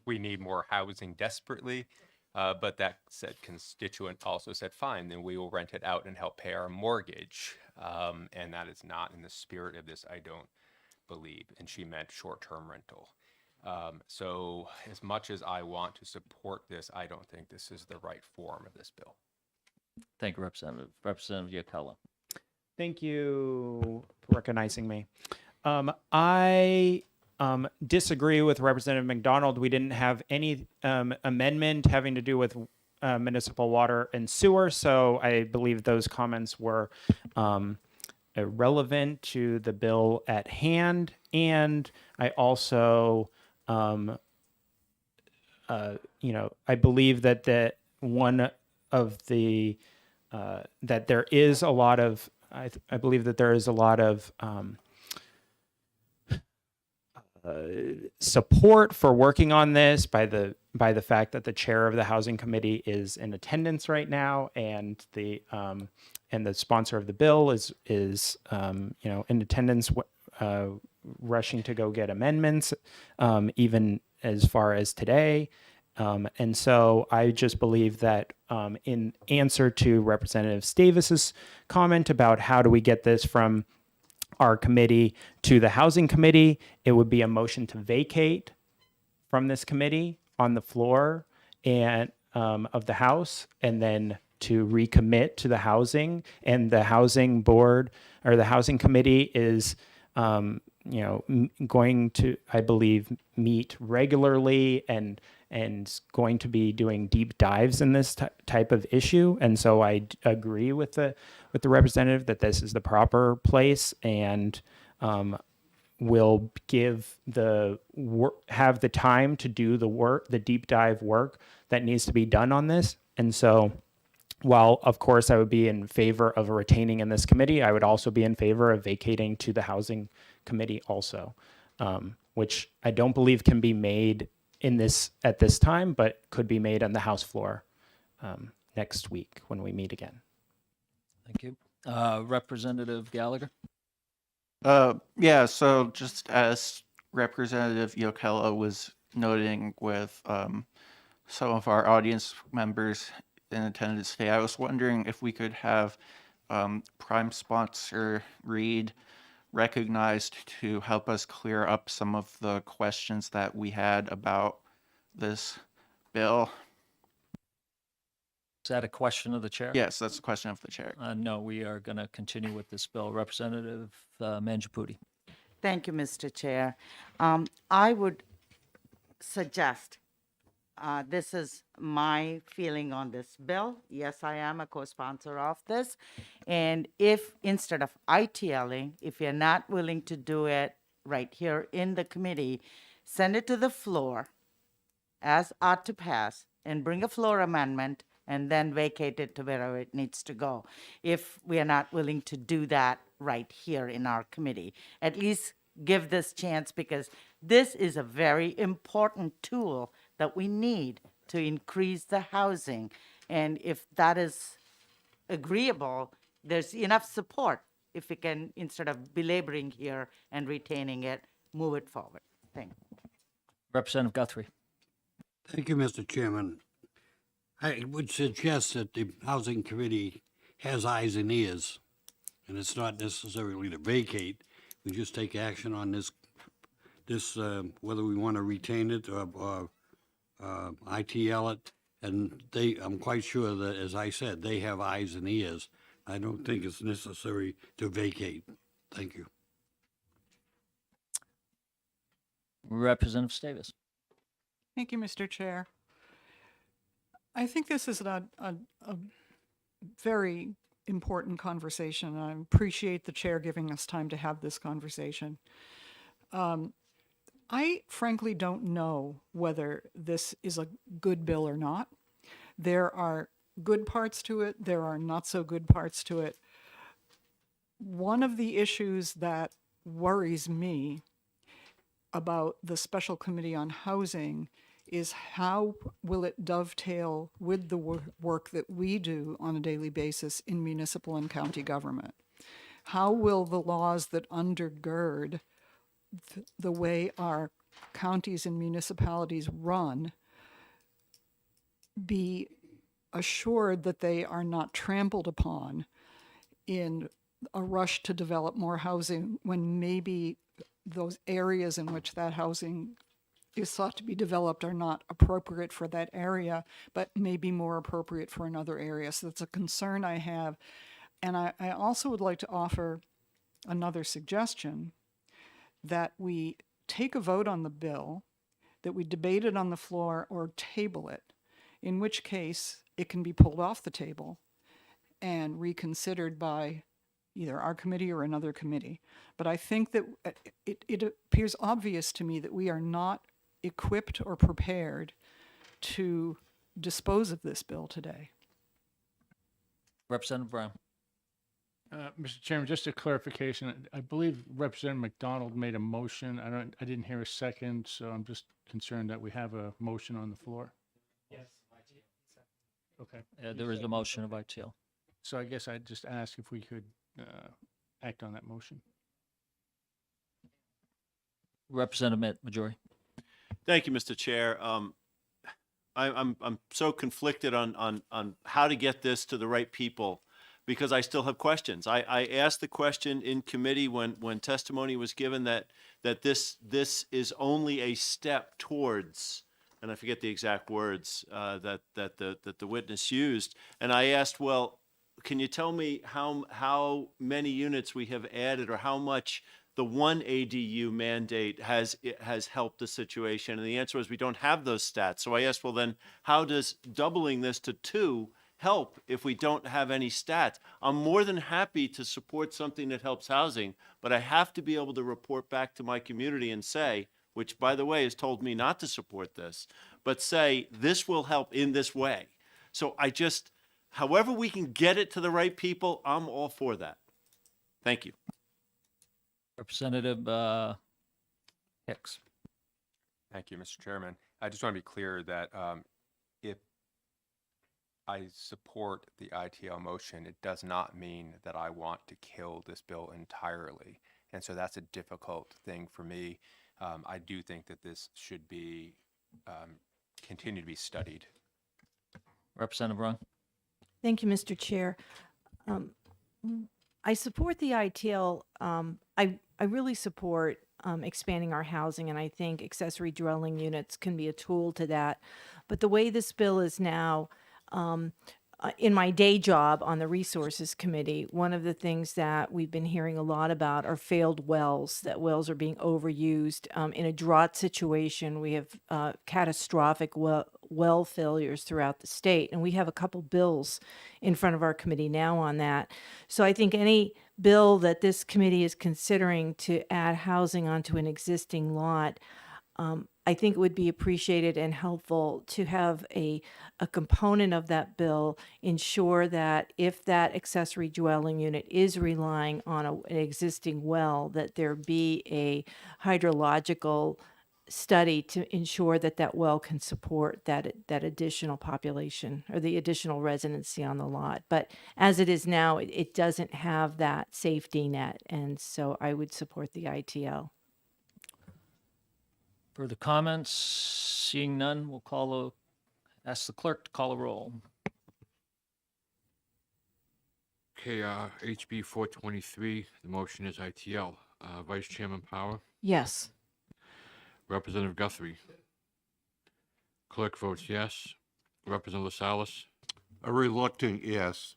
we need more housing desperately. But that said constituent also said, fine, then we will rent it out and help pay our mortgage. And that is not in the spirit of this, I don't believe. And she meant short-term rental. So as much as I want to support this, I don't think this is the right form of this bill. Thank you, Representative. Representative Yackello. Thank you for recognizing me. I disagree with Representative McDonald. We didn't have any amendment having to do with municipal water and sewer, so I believe those comments were irrelevant to the bill at hand. And I also, I believe that that there is a lot of, I believe that there is a lot of support for working on this by the fact that the chair of the housing committee is in attendance right now, and the sponsor of the bill is in attendance, rushing to go get amendments, even as far as today. And so I just believe that in answer to Representative Davis's comment about how do we get this from our committee to the housing committee, it would be a motion to vacate from this committee on the floor and of the House, and then to recommit to the housing. And the housing board or the housing committee is going to, I believe, meet regularly and going to be doing deep dives in this type of issue. And so I agree with the representative that this is the proper place. And will give the work, have the time to do the work, the deep dive work that needs to be done on this. And so, while of course I would be in favor of retaining in this committee, I would also be in favor of vacating to the housing committee also, which I don't believe can be made in this at this time, but could be made on the House floor next week when we meet again. Thank you. Representative Gallagher? Yeah, so just as Representative Yokella was noting with some of our audience members in attendance today, I was wondering if we could have prime sponsor Reed recognized to help us clear up some of the questions that we had about this bill. Is that a question of the chair? Yes, that's a question of the chair. No, we are going to continue with this bill. Representative Mangiapudi. Thank you, Mr. Chair. I would suggest, this is my feeling on this bill. Yes, I am a co-sponsor of this. And if instead of ITLing, if you're not willing to do it right here in the committee, send it to the floor as ought to pass and bring a floor amendment and then vacate it to wherever it needs to go. If we are not willing to do that right here in our committee, at least give this chance, because this is a very important tool that we need to increase the housing. And if that is agreeable, there's enough support if we can, instead of belaboring here and retaining it, move it forward. Thank you. Representative Guthrie. Thank you, Mr. Chairman. I would suggest that the Housing Committee has eyes and ears, and it's not necessarily to vacate. We just take action on this, whether we want to retain it or ITL it. And I'm quite sure that, as I said, they have eyes and ears. I don't think it's necessary to vacate. Thank you. Representative Davis. Thank you, Mr. Chair. I think this is a very important conversation. I appreciate the chair giving us time to have this conversation. I frankly don't know whether this is a good bill or not. There are good parts to it. There are not so good parts to it. One of the issues that worries me about the Special Committee on Housing is how will it dovetail with the work that we do on a daily basis in municipal and county government? How will the laws that undergird the way our counties and municipalities run be assured that they are not trampled upon in a rush to develop more housing when maybe those areas in which that housing is thought to be developed are not appropriate for that area, but may be more appropriate for another area. So that's a concern I have. And I also would like to offer another suggestion, that we take a vote on the bill, that we debate it on the floor or table it, in which case it can be pulled off the table and reconsidered by either our committee or another committee. But I think that it appears obvious to me that we are not equipped or prepared to dispose of this bill today. Representative Brown. Mr. Chairman, just a clarification. I believe Representative McDonald made a motion. I didn't hear a second, so I'm just concerned that we have a motion on the floor. Yes. Okay. There is a motion of ITL. So I guess I'd just ask if we could act on that motion. Representative Majori. Thank you, Mr. Chair. I'm so conflicted on how to get this to the right people, because I still have questions. I asked the question in committee when testimony was given that this is only a step towards, and I forget the exact words that the witness used. And I asked, well, can you tell me how many units we have added, or how much the one ADU mandate has helped the situation? And the answer was, we don't have those stats. So I asked, well, then how does doubling this to 2 help if we don't have any stats. I'm more than happy to support something that helps housing, but I have to be able to report back to my community and say, which by the way has told me not to support this, but say this will help in this way. So I just, however we can get it to the right people, I'm all for that. Thank you. Representative Hicks. Thank you, Mr. Chairman. I just want to be clear that if I support the ITL motion, it does not mean that I want to kill this bill entirely. And so that's a difficult thing for me. I do think that this should be continue to be studied. Representative Rung. Thank you, Mr. Chair. I support the ITL. I really support expanding our housing, and I think accessory dwelling units can be a tool to that. But the way this bill is now, in my day job on the Resources Committee, one of the things that we've been hearing a lot about are failed wells, that wells are being overused. In a drought situation, we have catastrophic well failures throughout the state, and we have a couple bills in front of our committee now on that. So I think any bill that this committee is considering to add housing onto an existing lot, I think it would be appreciated and helpful to have a component of that bill ensure that if that accessory dwelling unit is relying on an existing well, that there be a hydrological study to ensure that that well can support that additional population or the additional residency on the lot. But as it is now, it doesn't have that safety net, and so I would support the ITL. Further comments? Seeing none, we'll ask the clerk to call a roll. Okay, HB 423, the motion is ITL. Vice Chairman Power, Yes. Representative Guthrie. Clerk votes yes. Representative Salas, A reluctant yes.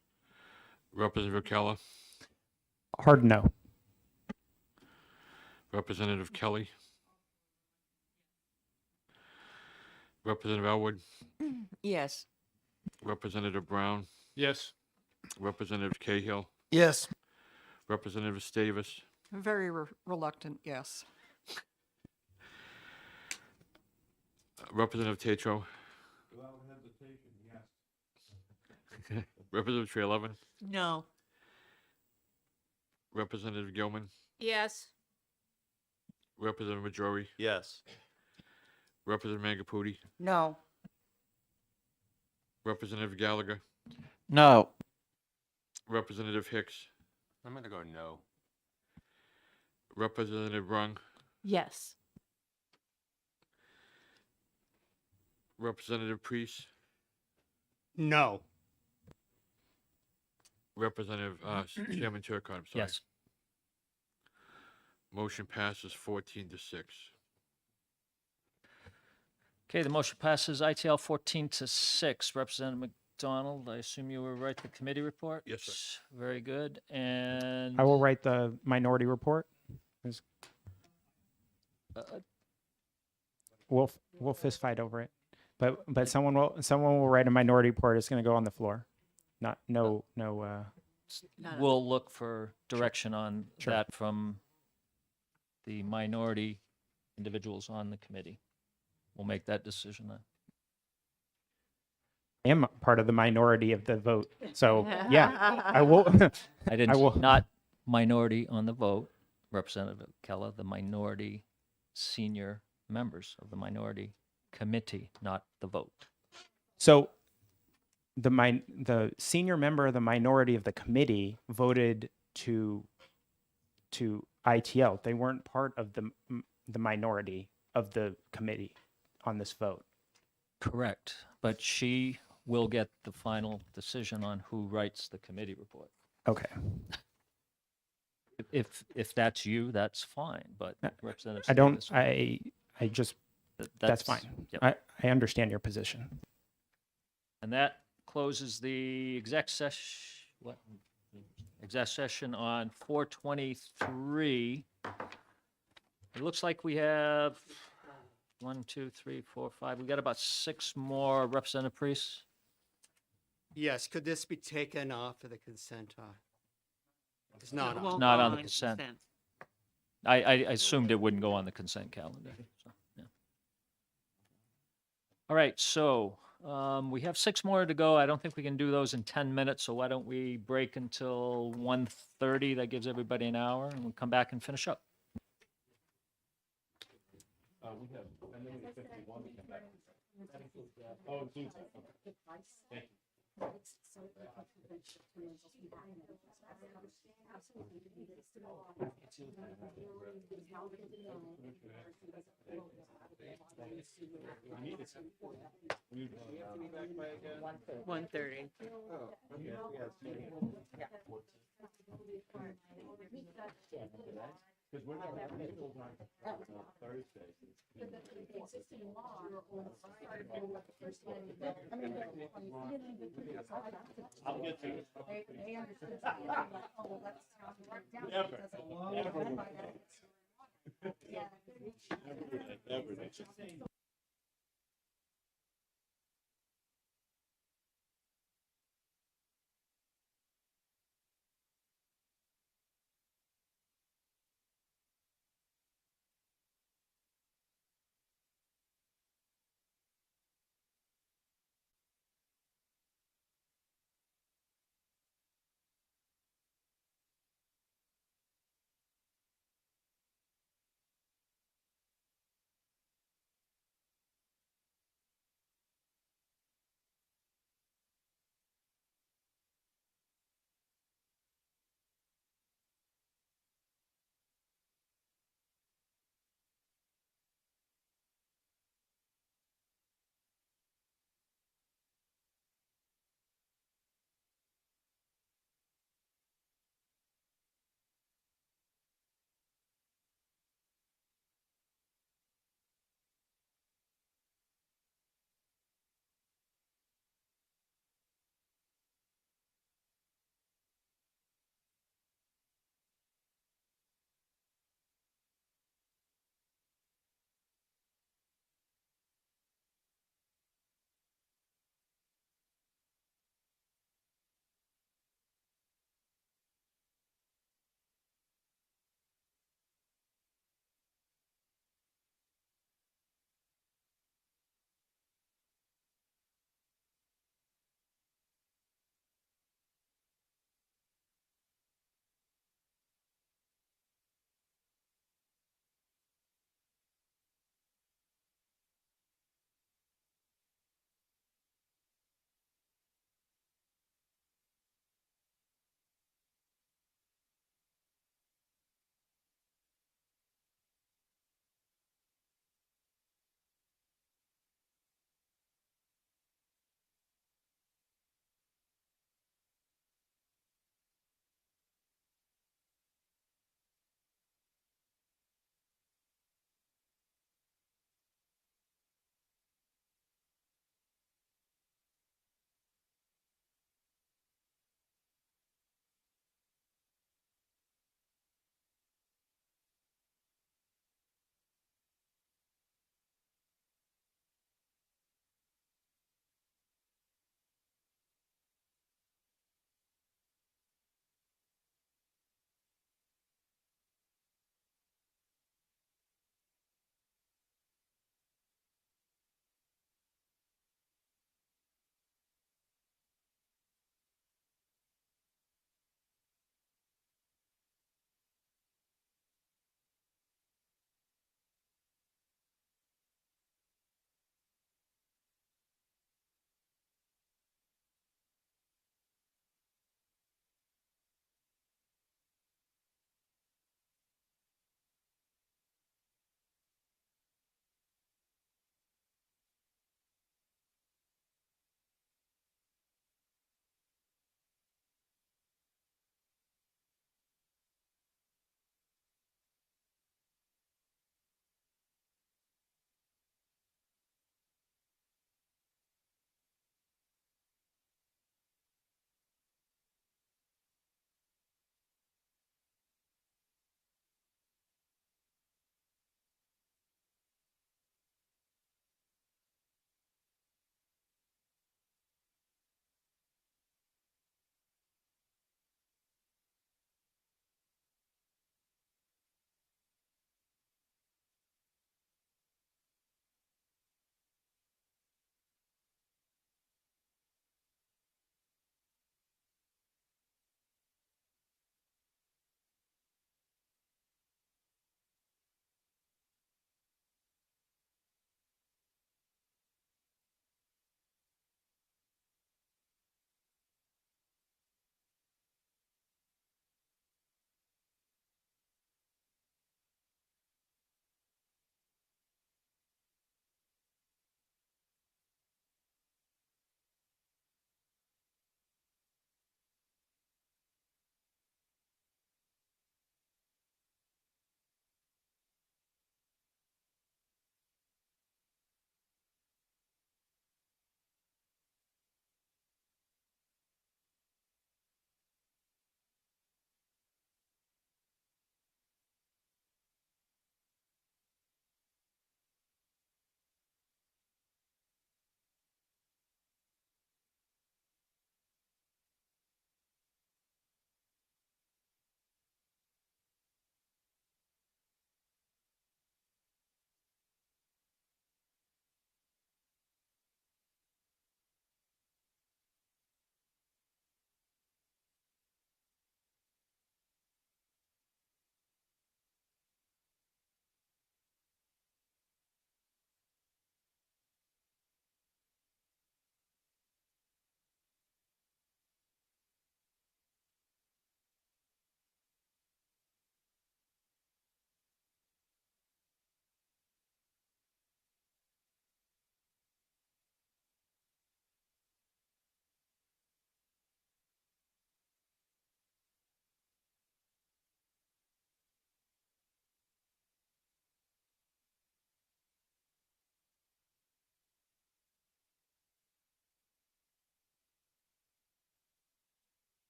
Representative Keller, Hard no. Representative Kelly, Representative Elwood, Yes. Representative Brown, Yes. Representative Cahill, Yes. Representative Stavis, Very reluctant yes. Representative Tatro, Representative Trelevin, No. Representative Gilman, Yes. Representative Majori, Yes. Representative Mangaputi, No. Representative Gallagher, No. Representative Hicks, I'm going to go no. Representative Rung, Yes. Representative Priest, No. Representative Chairman Turcott, I'm sorry. Yes. Motion passes 14-6. Okay, the motion passes ITL 14-6. Representative McDonald, I assume you will write the committee report? Yes, sir. Very good. And I will write the minority report. We'll fist fight over it, but someone will write a minority report. It's going to go on the floor. No. we'll look for direction on Sure. that from the minority individuals on the committee. We'll make that decision then. I am part of the minority of the vote, so yeah, I will. I didn't, I will. not minority on the vote, Representative Keller, the minority senior members of the minority committee, not the vote. So the senior member of the minority of the committee voted to ITL. They weren't part of the minority of the committee on this vote. Correct, but she will get the final decision on who writes the committee report. Okay. If that's you, that's fine, but Representative I don't, Davis, I just, that's fine. Yep. I understand your position. And that closes the exec session on 423. It looks like we have 1, 2, 3, 4, 5. We got about 6 more. Representative Priest. Yes, could this be taken off of the consent? It's not It on. won't not go on the consent. consent. I assumed it wouldn't go on the consent calendar. So, yeah. All right, so we have 6 more to go. I don't think we can do those in 10 minutes, so why don't we break until 1:30? That gives everybody an hour, and we'll come back and finish up. One thirty.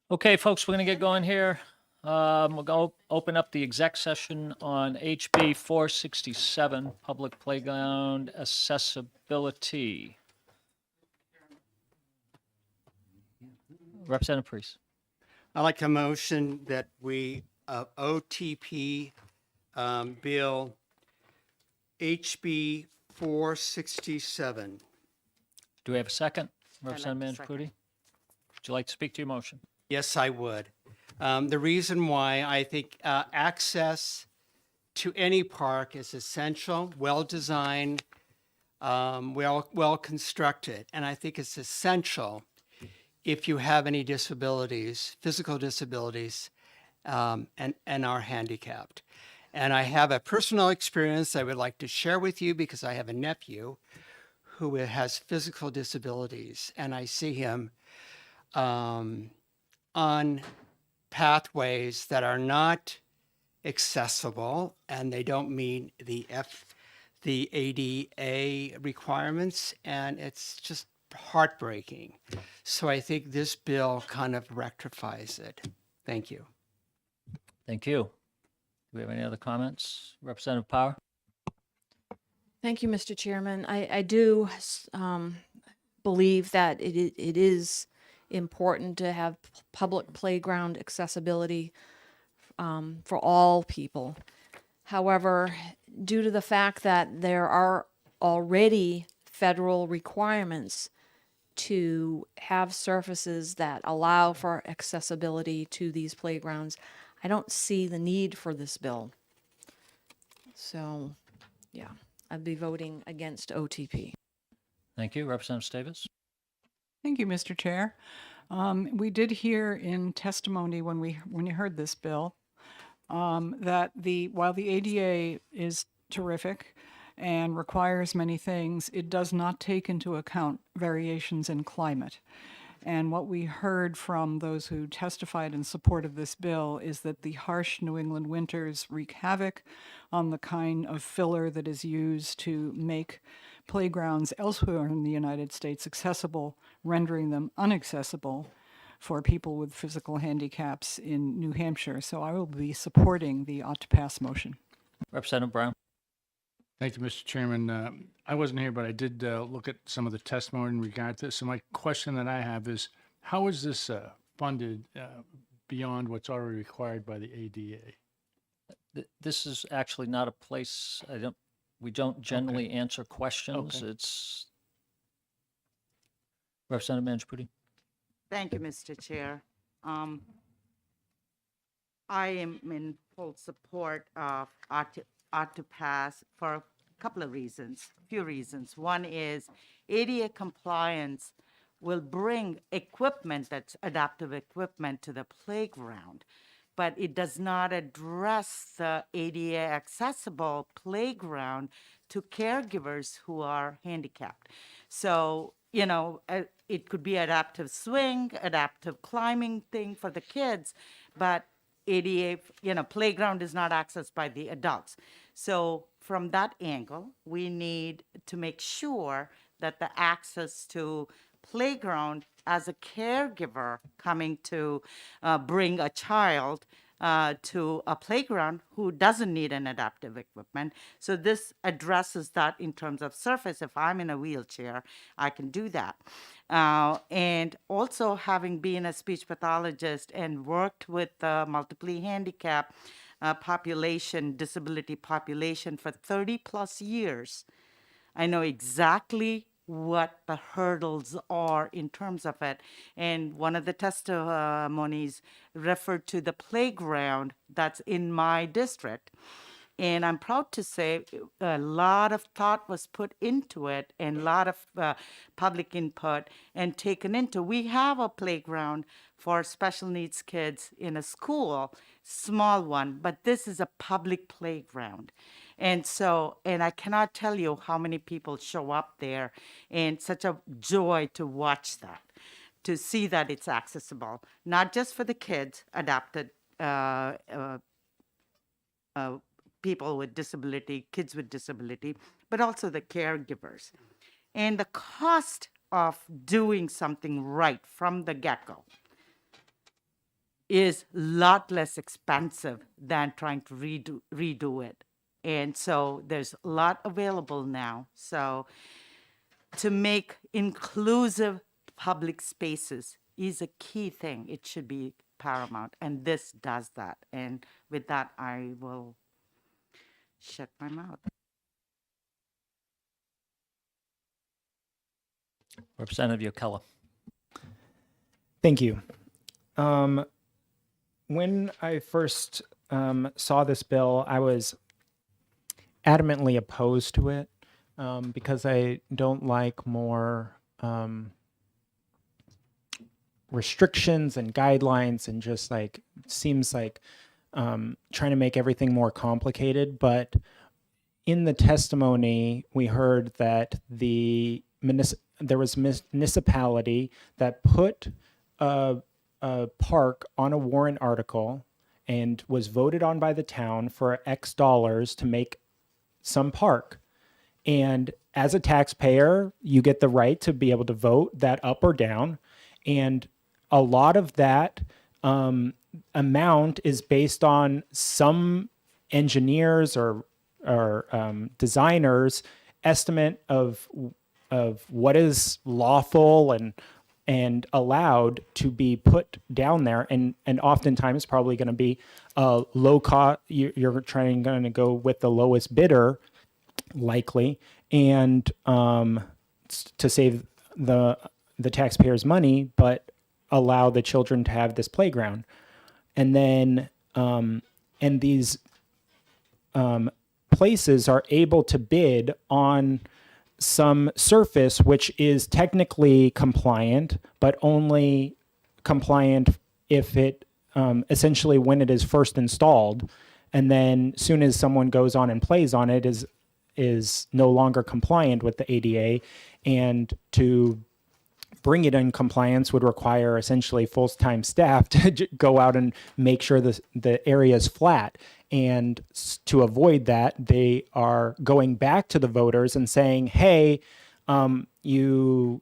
Okay, folks, we're going to get going here. We'll go open up the exec session on HB 467, public playground accessibility. Representative Priest. I'd like a motion that we, OTP Bill HB 467. Do we have a second? like Representative to Manjapudi? Would you like to speak to your motion? Yes, I would. The reason why I think access to any park is essential, well-designed, well constructed, and I think it's essential if you have any disabilities, physical disabilities, and are handicapped. And I have a personal experience I would like to share with you because I have a nephew who has physical disabilities, and I see him on pathways that are not accessible and they don't meet the ADA requirements, and it's just heartbreaking. So I think this bill kind of rectifies it. Thank you. Thank you. Do we have any other comments? Representative Power? Thank you, Mr. Chairman. I do believe that it is important to have public playground accessibility for all people. However, due to the fact that there are already federal requirements to have surfaces that allow for accessibility to these playgrounds, I don't see the need for this bill. So, yeah, I'd be voting against OTP. Thank you. Representative Davis? Thank you, Mr. Chair. We did hear in testimony when you heard this bill that while the ADA is terrific and requires many things, it does not take into account variations in climate. And what we heard from those who testified in support of this bill is that the harsh New England winters wreak havoc on the kind of filler that is used to make playgrounds elsewhere in the United States accessible, rendering them inaccessible for people with physical handicaps in New Hampshire. So I will be supporting the ought to pass motion. Representative Brown? Thank you, Mr. Chairman. I wasn't here, but I did look at some of the testimony in regard to this. So my question that I have is, how is this funded beyond what's already required by the ADA? This is actually not a place, we don't generally answer questions. Okay. It's Representative Manjapudi. Thank you, Mr. Chair. I am in full support of ought to pass for a couple of reasons, a few reasons. One is ADA compliance will bring equipment that's adaptive equipment to the playground, but it does not address the ADA accessible playground to caregivers who are handicapped. So, it could be adaptive swing, adaptive climbing thing for the kids, but ADA, playground is not accessed by the adults. So from that angle, we need to make sure that the access to playground as a caregiver coming to bring a child to a playground who doesn't need an adaptive equipment. So this addresses that in terms of surface. If I'm in a wheelchair, I can do that. And also having been a speech pathologist and worked with the multiply handicapped disability population for 30 plus years, I know exactly what the hurdles are in terms of it. And one of the testimonies referred to the playground that's in my district. And I'm proud to say a lot of thought was put into it and a lot of public input and taken into. We have a playground for special needs kids in a school, small one, but this is a public playground. And I cannot tell you how many people show up there, and such a joy to watch that, to see that it's accessible, not just for the kids, adapted people with disability, kids with disability, but also the caregivers. And the cost of doing something right from the get-go is a lot less expensive than trying to redo it. And so there's a lot available now. So to make inclusive public spaces is a key thing. It should be paramount. And this does that. And with that, I will shut my mouth. Representative Yokella. Thank you. When I first saw this bill, I was adamantly opposed to it because I don't like more restrictions and guidelines, and just like seems like trying to make everything more complicated. But in the testimony, we heard that there was a municipality that put a park on a warrant article and was voted on by the town for X dollars to make some park. And as a taxpayer, you get the right to be able to vote that up or down. And a lot of that amount is based on some engineers or designers' estimate of what is lawful and allowed to be put down there, and oftentimes probably going to be low cost. You're going to go with the lowest bidder, likely, and to save the taxpayers' money, but allow the children to have this playground. And then and these places are able to bid on some surface which is technically compliant, but only compliant if it essentially when it is first installed, and then soon as someone goes on and plays on it is no longer compliant with the ADA. And to bring it in compliance would require essentially full-time staff to go out and make sure the area is flat. And to avoid that, they are going back to the voters and saying, hey, you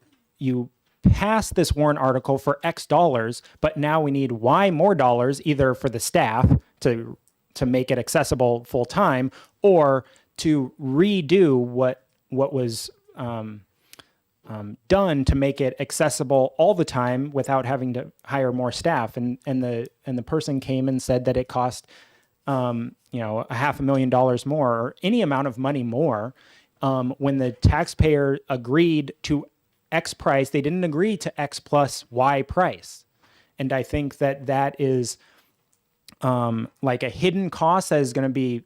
passed this warrant article for X dollars, but now we need Y more dollars, either for the staff to make it accessible full-time, or to redo what was done to make it accessible all the time without having to hire more staff. And the person came and said that it cost $500,000 more, or any amount of money more, when the taxpayer agreed to X price. They didn't agree to X plus Y price. And I think that is like a hidden cost that is going to be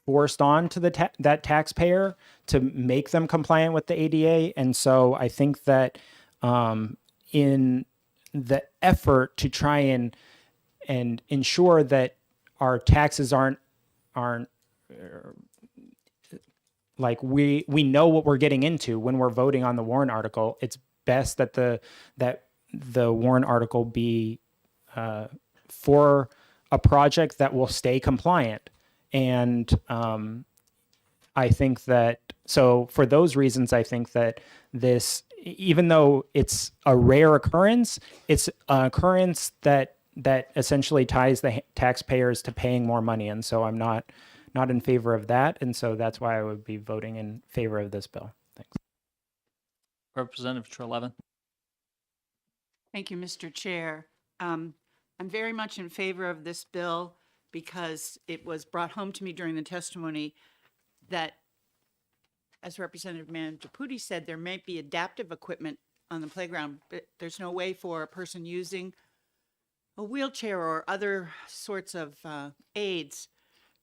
forced on to that taxpayer to make them compliant with the ADA. And so I think that in the effort to try and ensure that our taxes aren't like we know what we're getting into when we're voting on the warrant article, it's best that the warrant article be for a project that will stay compliant. And I think that, so for those reasons, I think that this, even though it's a rare occurrence, it's an occurrence that essentially ties the taxpayers to paying more money. And so I'm not in favor of that. And so that's why I would be voting in favor of this bill. Thanks. Representative Treleaven. Thank you, Mr. Chair. I'm very much in favor of this bill because it was brought home to me during the testimony that, as Representative Manjaputi said, there might be adaptive equipment on the playground, but there's no way for a person using a wheelchair or other sorts of aids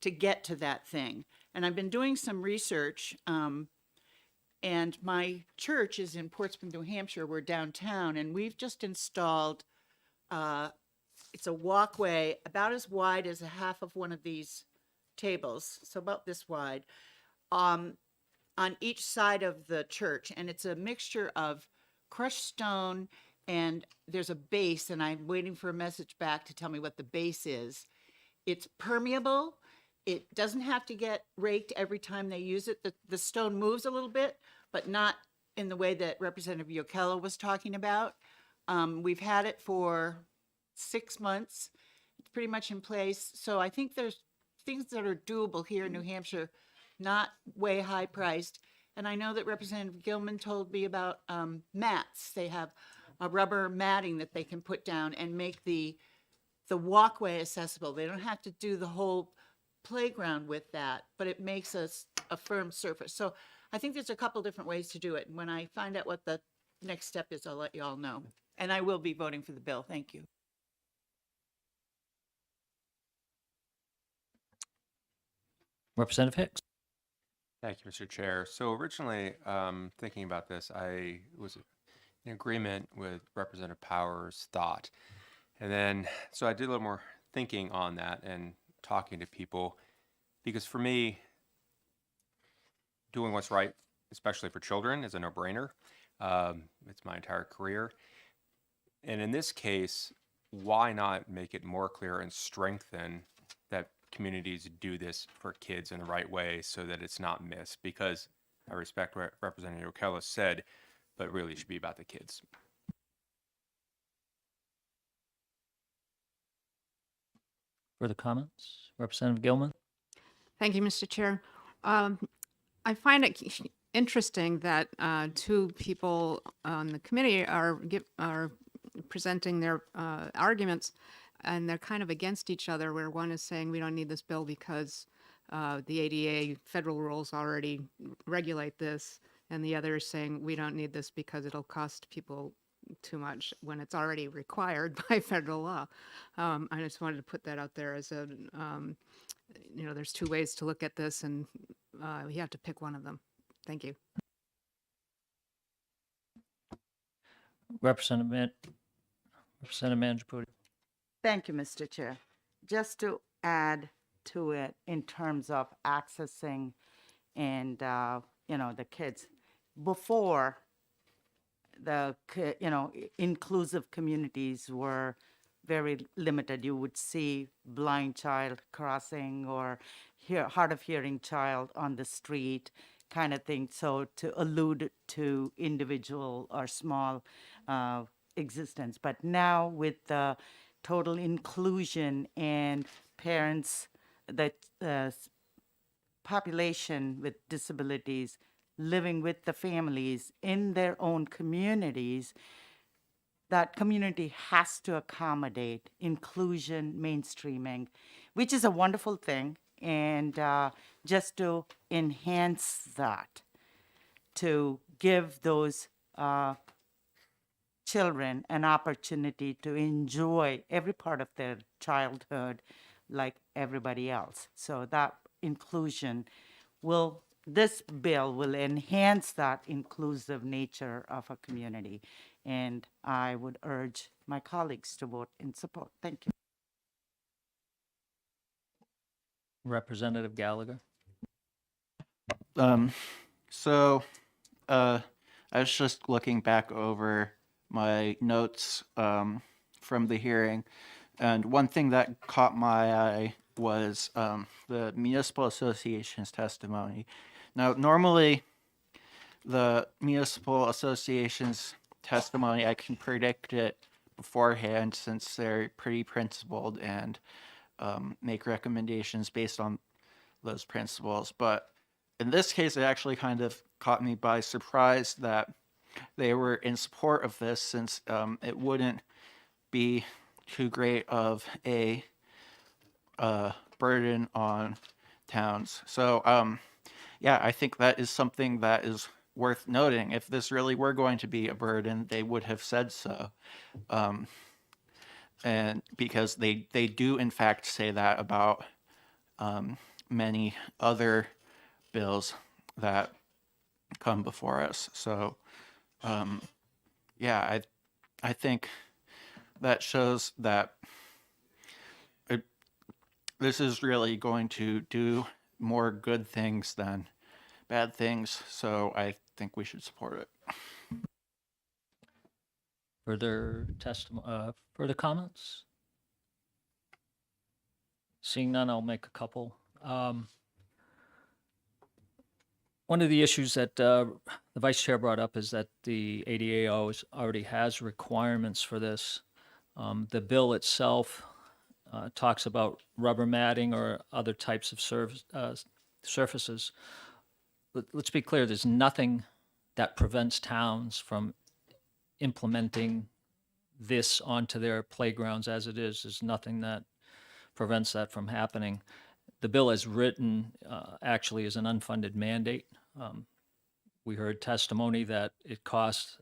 to get to that thing. And I've been doing some research, and my church is in Portsmouth, New Hampshire. We're downtown, and we've just installed, it's a walkway about as wide as a half of one of these tables, so about this wide, on each side of the church. And it's a mixture of crushed stone, and there's a base, and I'm waiting for a message back to tell me what the base is. It's permeable, it doesn't have to get raked every time they use it. The stone moves a little bit, but not in the way that Representative Yokella was talking about. We've had it for 6 months. It's pretty much in place. So I think there's things that are doable here in New Hampshire, not way high priced. And I know that Representative Gilman told me about mats. They have a rubber matting that they can put down and make the walkway accessible. They don't have to do the whole playground with that, but it makes us a firm surface. So I think there's a couple different ways to do it. And when I find out what the next step is, I'll let you all know. And I will be voting for the bill. Thank you. Representative Hicks. Thank you, Mr. Chair. So originally, thinking about this, I was in agreement with Representative Powers' thought. And then, so I did a little more thinking on that and talking to people, because for me, doing what's right, especially for children, is a no-brainer. It's my entire career. And in this case, why not make it more clear and strengthen that communities do this for kids in the right way so that it's not missed? Because I respect what Representative O'Kelly said, but really it should be about the kids. Further comments? Representative Gilman. Thank you, Mr. Chair. I find it interesting that two people on the committee are presenting their arguments, and they're kind of against each other, where one is saying we don't need this bill because the ADA federal rules already regulate this, and the other is saying we don't need this because it'll cost people too much when it's already required by federal law. I just wanted to put that out there as a, there's two ways to look at this, and you have to pick one of them. Thank you. Representative Mangiapudi. Thank you, Mr. Chair. Just to add to it in terms of accessing and, the kids, before inclusive communities were very limited. You would see blind child crossing or hard of hearing child on the street kind of thing. So to allude to individual or small existence. But now with the total inclusion and parents, that population with disabilities living with the families in their own communities, that community has to accommodate inclusion, mainstreaming, which is a wonderful thing. And just to enhance that, to give those children an opportunity to enjoy every part of their childhood like everybody else. So that inclusion this bill will enhance that inclusive nature of a community. And I would urge my colleagues to vote in support. Thank you. Representative Gallagher. I was just looking back over my notes from the hearing, and one thing that caught my eye was the Municipal Association's testimony. Now, normally, the Municipal Association's testimony, I can predict it beforehand since they're pretty principled and make recommendations based on those principles. But in this case, it actually kind of caught me by surprise that they were in support of this, since it wouldn't be too great of a burden on towns. So I think that is something that is worth noting. If this really were going to be a burden, they would have said so. And because they do in fact say that about many other bills that come before us. So I think that shows that this is really going to do more good things than bad things. So I think we should support it. Further further comments? Seeing none, I'll make a couple. One of the issues that the vice chair brought up is that the ADA already has requirements for this. The bill itself talks about rubber matting or other types of surfaces. Let's be clear, there's nothing that prevents towns from implementing this onto their playgrounds as it is. There's nothing that prevents that from happening. The bill as written actually is an unfunded mandate. We heard testimony that it costs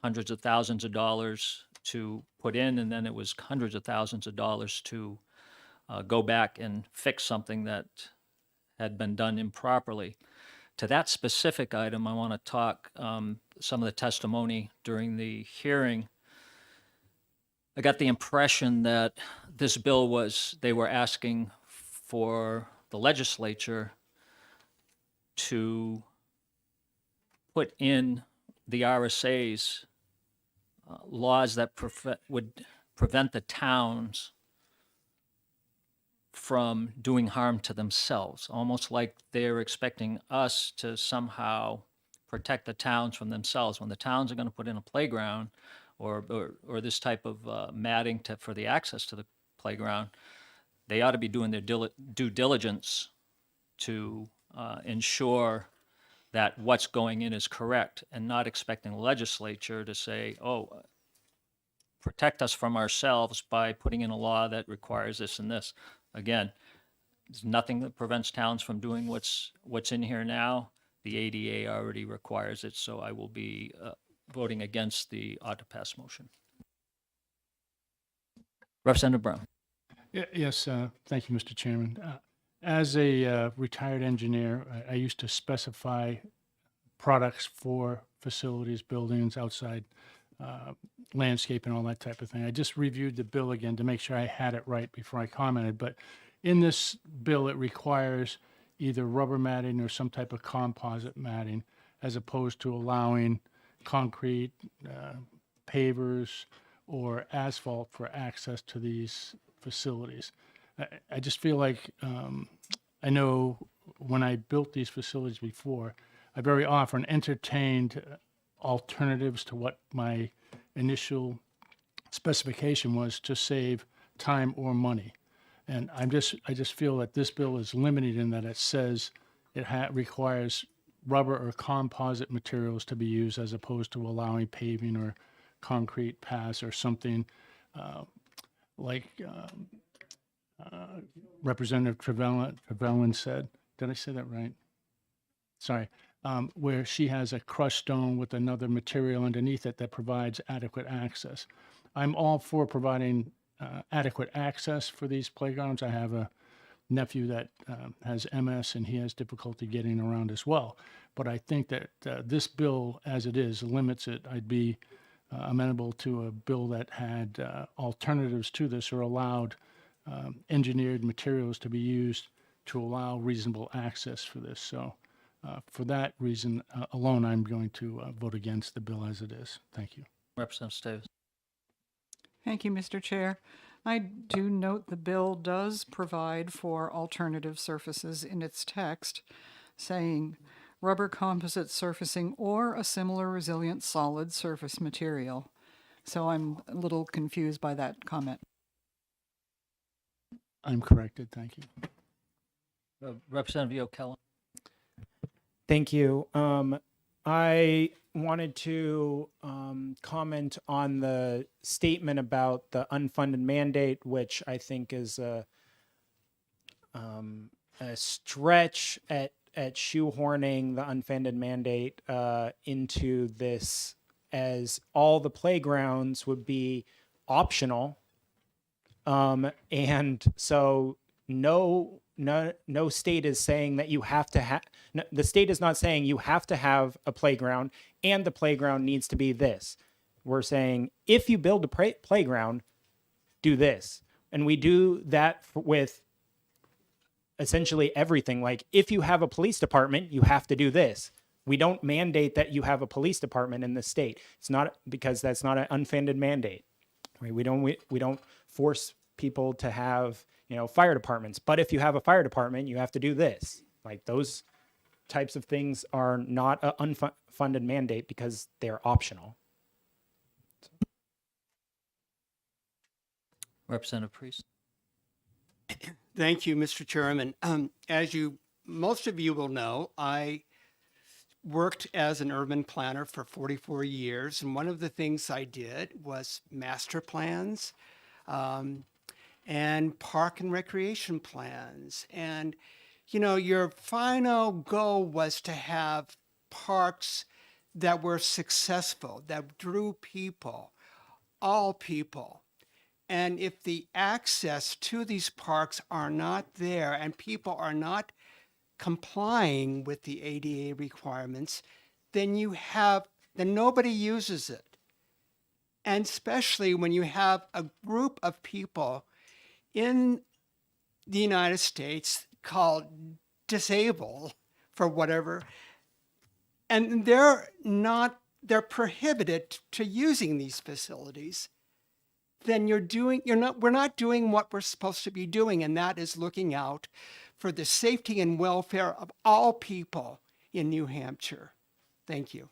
hundreds of thousands of dollars to put in, and then it was hundreds of thousands of dollars to go back and fix something that had been done improperly. To that specific item, I want to talk some of the testimony during the hearing. I got the impression that this bill they were asking for the legislature to put in the RSA's laws that would prevent the towns from doing harm to themselves, almost like they're expecting us to somehow protect the towns from themselves. When the towns are going to put in a playground or this type of matting for the access to the playground, they ought to be doing their due diligence to ensure that what's going in is correct, and not expecting the legislature to say, oh, protect us from ourselves by putting in a law that requires this and this. Again, there's nothing that prevents towns from doing what's in here now. The ADA already requires it, so I will be voting against the ought to pass motion. Representative Brown. Yes, thank you, Mr. Chairman. As a retired engineer, I used to specify products for facilities, buildings, outside landscape and all that type of thing. I just reviewed the bill again to make sure I had it right before I commented. But in this bill, it requires either rubber matting or some type of composite matting, as opposed to allowing concrete, pavers, or asphalt for access to these facilities. I just feel like I know when I built these facilities before, I very often entertained alternatives to what my initial specification was to save time or money. And I just feel that this bill is limited in that it says it requires rubber or composite materials to be used, as opposed to allowing paving or concrete paths or something like Representative Trevelyan said. Did I say that right? Sorry. Where she has a crushed stone with another material underneath it that provides adequate access. I'm all for providing adequate access for these playgrounds. I have a nephew that has MS and he has difficulty getting around as well. But I think that this bill, as it is, limits it. I'd be amenable to a bill that had alternatives to this, or allowed engineered materials to be used to allow reasonable access for this. So for that reason alone, I'm going to vote against the bill as it is. Thank you. Representative Davis. Thank you, Mr. Chair. I do note the bill does provide for alternative surfaces in its text, saying rubber composite surfacing or a similar resilient solid surface material. So I'm a little confused by that comment. I'm corrected. Thank you. Representative O'Kelley. Thank you. I wanted to comment on the statement about the unfunded mandate, which I think is a stretch at shoehorning the unfunded mandate into this, as all the playgrounds would be optional. And so no state is saying that you have to have, the state is not saying you have to have a playground and the playground needs to be this. We're saying if you build a playground, do this. And we do that with essentially everything. Like if you have a police department, you have to do this. We don't mandate that you have a police department in the state. It's not, because that's not an unfunded mandate. Right? We don't force people to have, fire departments. But if you have a fire department, you have to do this. Like those types of things are not an unfunded mandate because they're optional. Representative Priest. Thank you, Mr. Chairman. As most of you will know, I worked as an urban planner for 44 years. And one of the things I did was master plans, and park and recreation plans. And, your final goal was to have parks that were successful, that drew people, all people. And if the access to these parks are not there and people are not complying with the ADA requirements, then nobody uses it. And especially when you have a group of people in the United States called disabled for whatever, and they're prohibited to using these facilities, then we're not doing what we're supposed to be doing, and that is looking out for the safety and welfare of all people in New Hampshire. Thank you.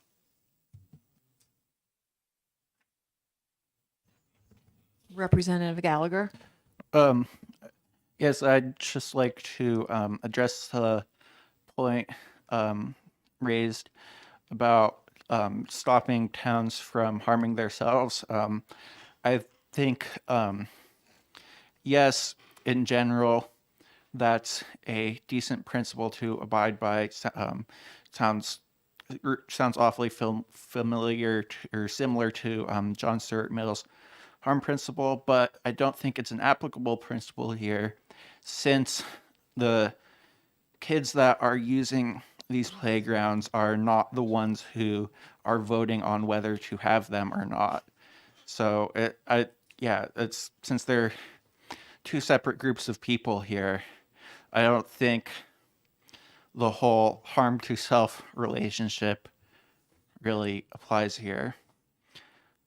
Representative Gallagher. Yes, I'd just like to address the point raised about stopping towns from harming themselves. I think, yes, in general, that's a decent principle to abide by. Sounds awfully familiar or similar to John Stuart Mill's harm principle, but I don't think it's an applicable principle here, since the kids that are using these playgrounds are not the ones who are voting on whether to have them or not. So it's since they're two separate groups of people here, I don't think the whole harm to self relationship really applies here.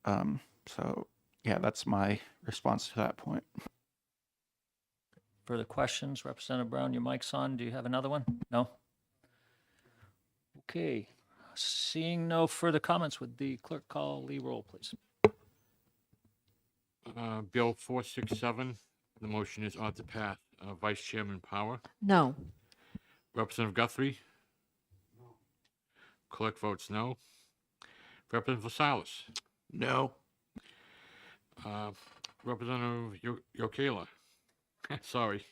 So yeah, that's my response to that point. Further questions? Representative Brown, your mic's on. Do you have another one? No? Okay. Seeing no further comments, would the clerk call Lee roll, please? Bill 467, the motion is on to pass. Vice Chairman Power, No. Representative Guthrie. No. Clerk votes no. Representative Salas. No. Representative Yokela. Sorry.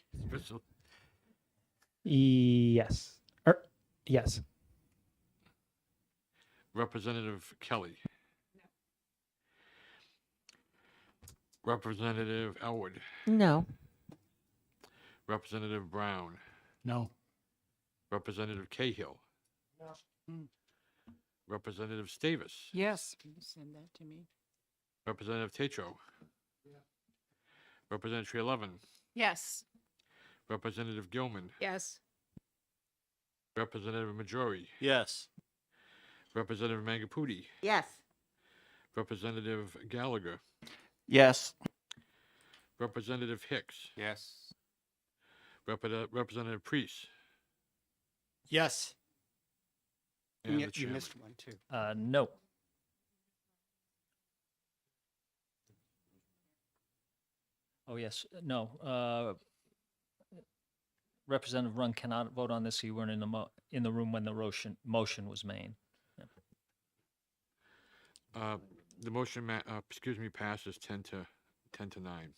Yes. Yes. Representative Kelly. No. Representative Elwood. No. Representative Brown. No. Representative Cahill. No. Representative Stavis. Yes. Can you send that to me? Representative Tatro. Yeah. Representative Tree-Levin. Yes. Representative Gilman. Yes. Representative Majori. Yes. Representative Mangaputi. Yes. Representative Gallagher. Yes. Representative Hicks. Yes. Representative Priest. Yes. And the You chairman. missed one too. No. Oh, yes, no. Representative Rung cannot vote on this. You weren't in the room when the motion was made. The motion, passes 10 to 9.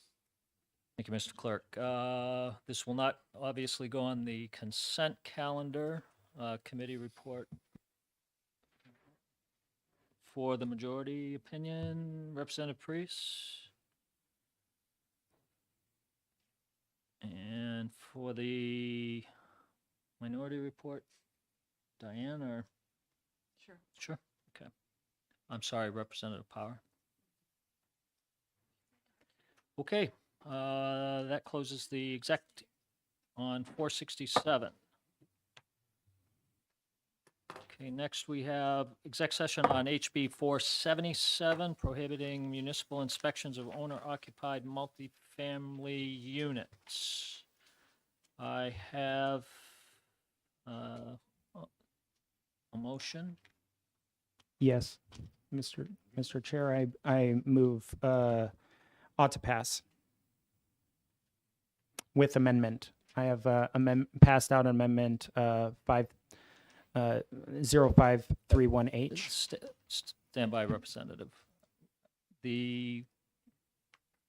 Thank you, Mr. Clerk. This will not obviously go on the consent calendar. Committee report for the majority opinion, Representative Priest. And for the minority report, Diane or? Sure. Sure, okay. I'm sorry, Representative Power. Okay, that closes the exec on 467. Okay, next we have exec session on HB 477, prohibiting municipal inspections of owner-occupied multifamily units. I have a motion. Yes, Mr. Chair, I move ought to pass with amendment. I have passed out amendment 05318H. Stand by, Representative. The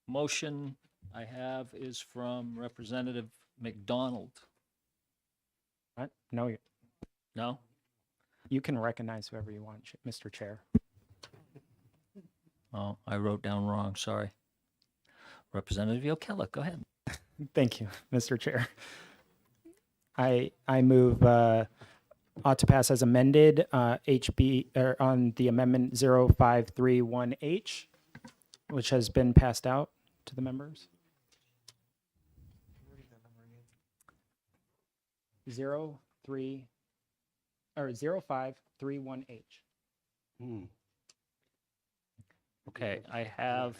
motion I have is from Representative McDonald. What? No, No? you can recognize whoever you want, Mr. Chair. Oh, I wrote down wrong, sorry. Representative Yokella, go ahead. Thank you, Mr. Chair. I move ought to pass as amended HB on the amendment 0531H, which has been passed out to the members. 0531H. Okay, I have,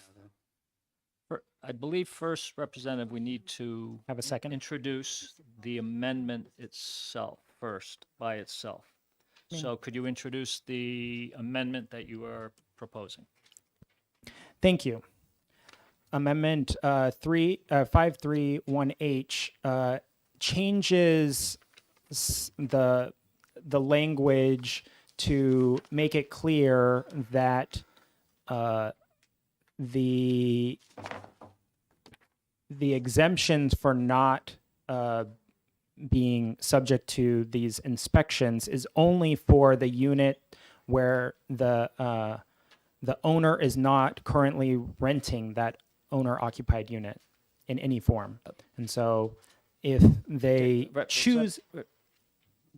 I believe first, Representative, we need to Have a second? introduce the amendment itself first, by itself. So could you introduce the amendment that you are proposing? Thank you. Amendment 531H changes the language to make it clear that the exemptions for not being subject to these inspections is only for the unit where the owner is not currently renting that owner-occupied unit in any form. And so if they choose...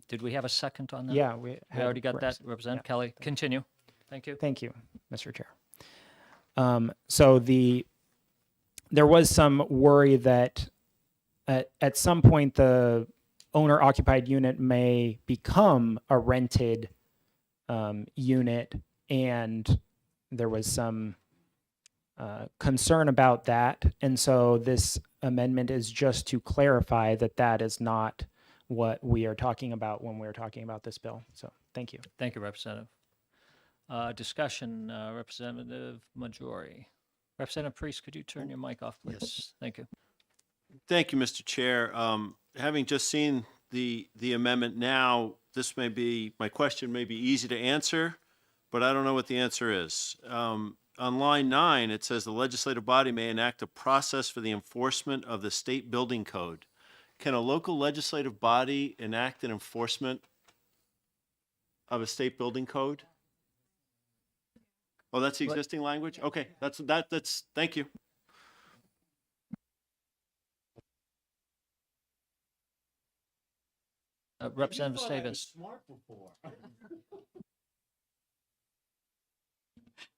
Did we have a second on that? Yeah, we already got that, Representative yeah. Kelly. Continue. Thank you. Thank you, Mr. Chair. So there was some worry that at some point the owner-occupied unit may become a rented unit, and there was some concern about that. And so this amendment is just to clarify that that is not what we are talking about when we're talking about this bill. So thank you. Thank you, Representative. Discussion, Representative Majori. Representative Priest, could you turn your mic off, please? Yes. Thank you. Thank you, Mr. Chair. Having just seen the amendment now, this may be, my question may be easy to answer, but I don't know what the answer is. On line 9, it says the legislative body may enact a process for the enforcement of the state building code. Can a local legislative body enact an enforcement of a state building code? Oh, that's the existing language? Okay, that's, thank you. Representative Davis.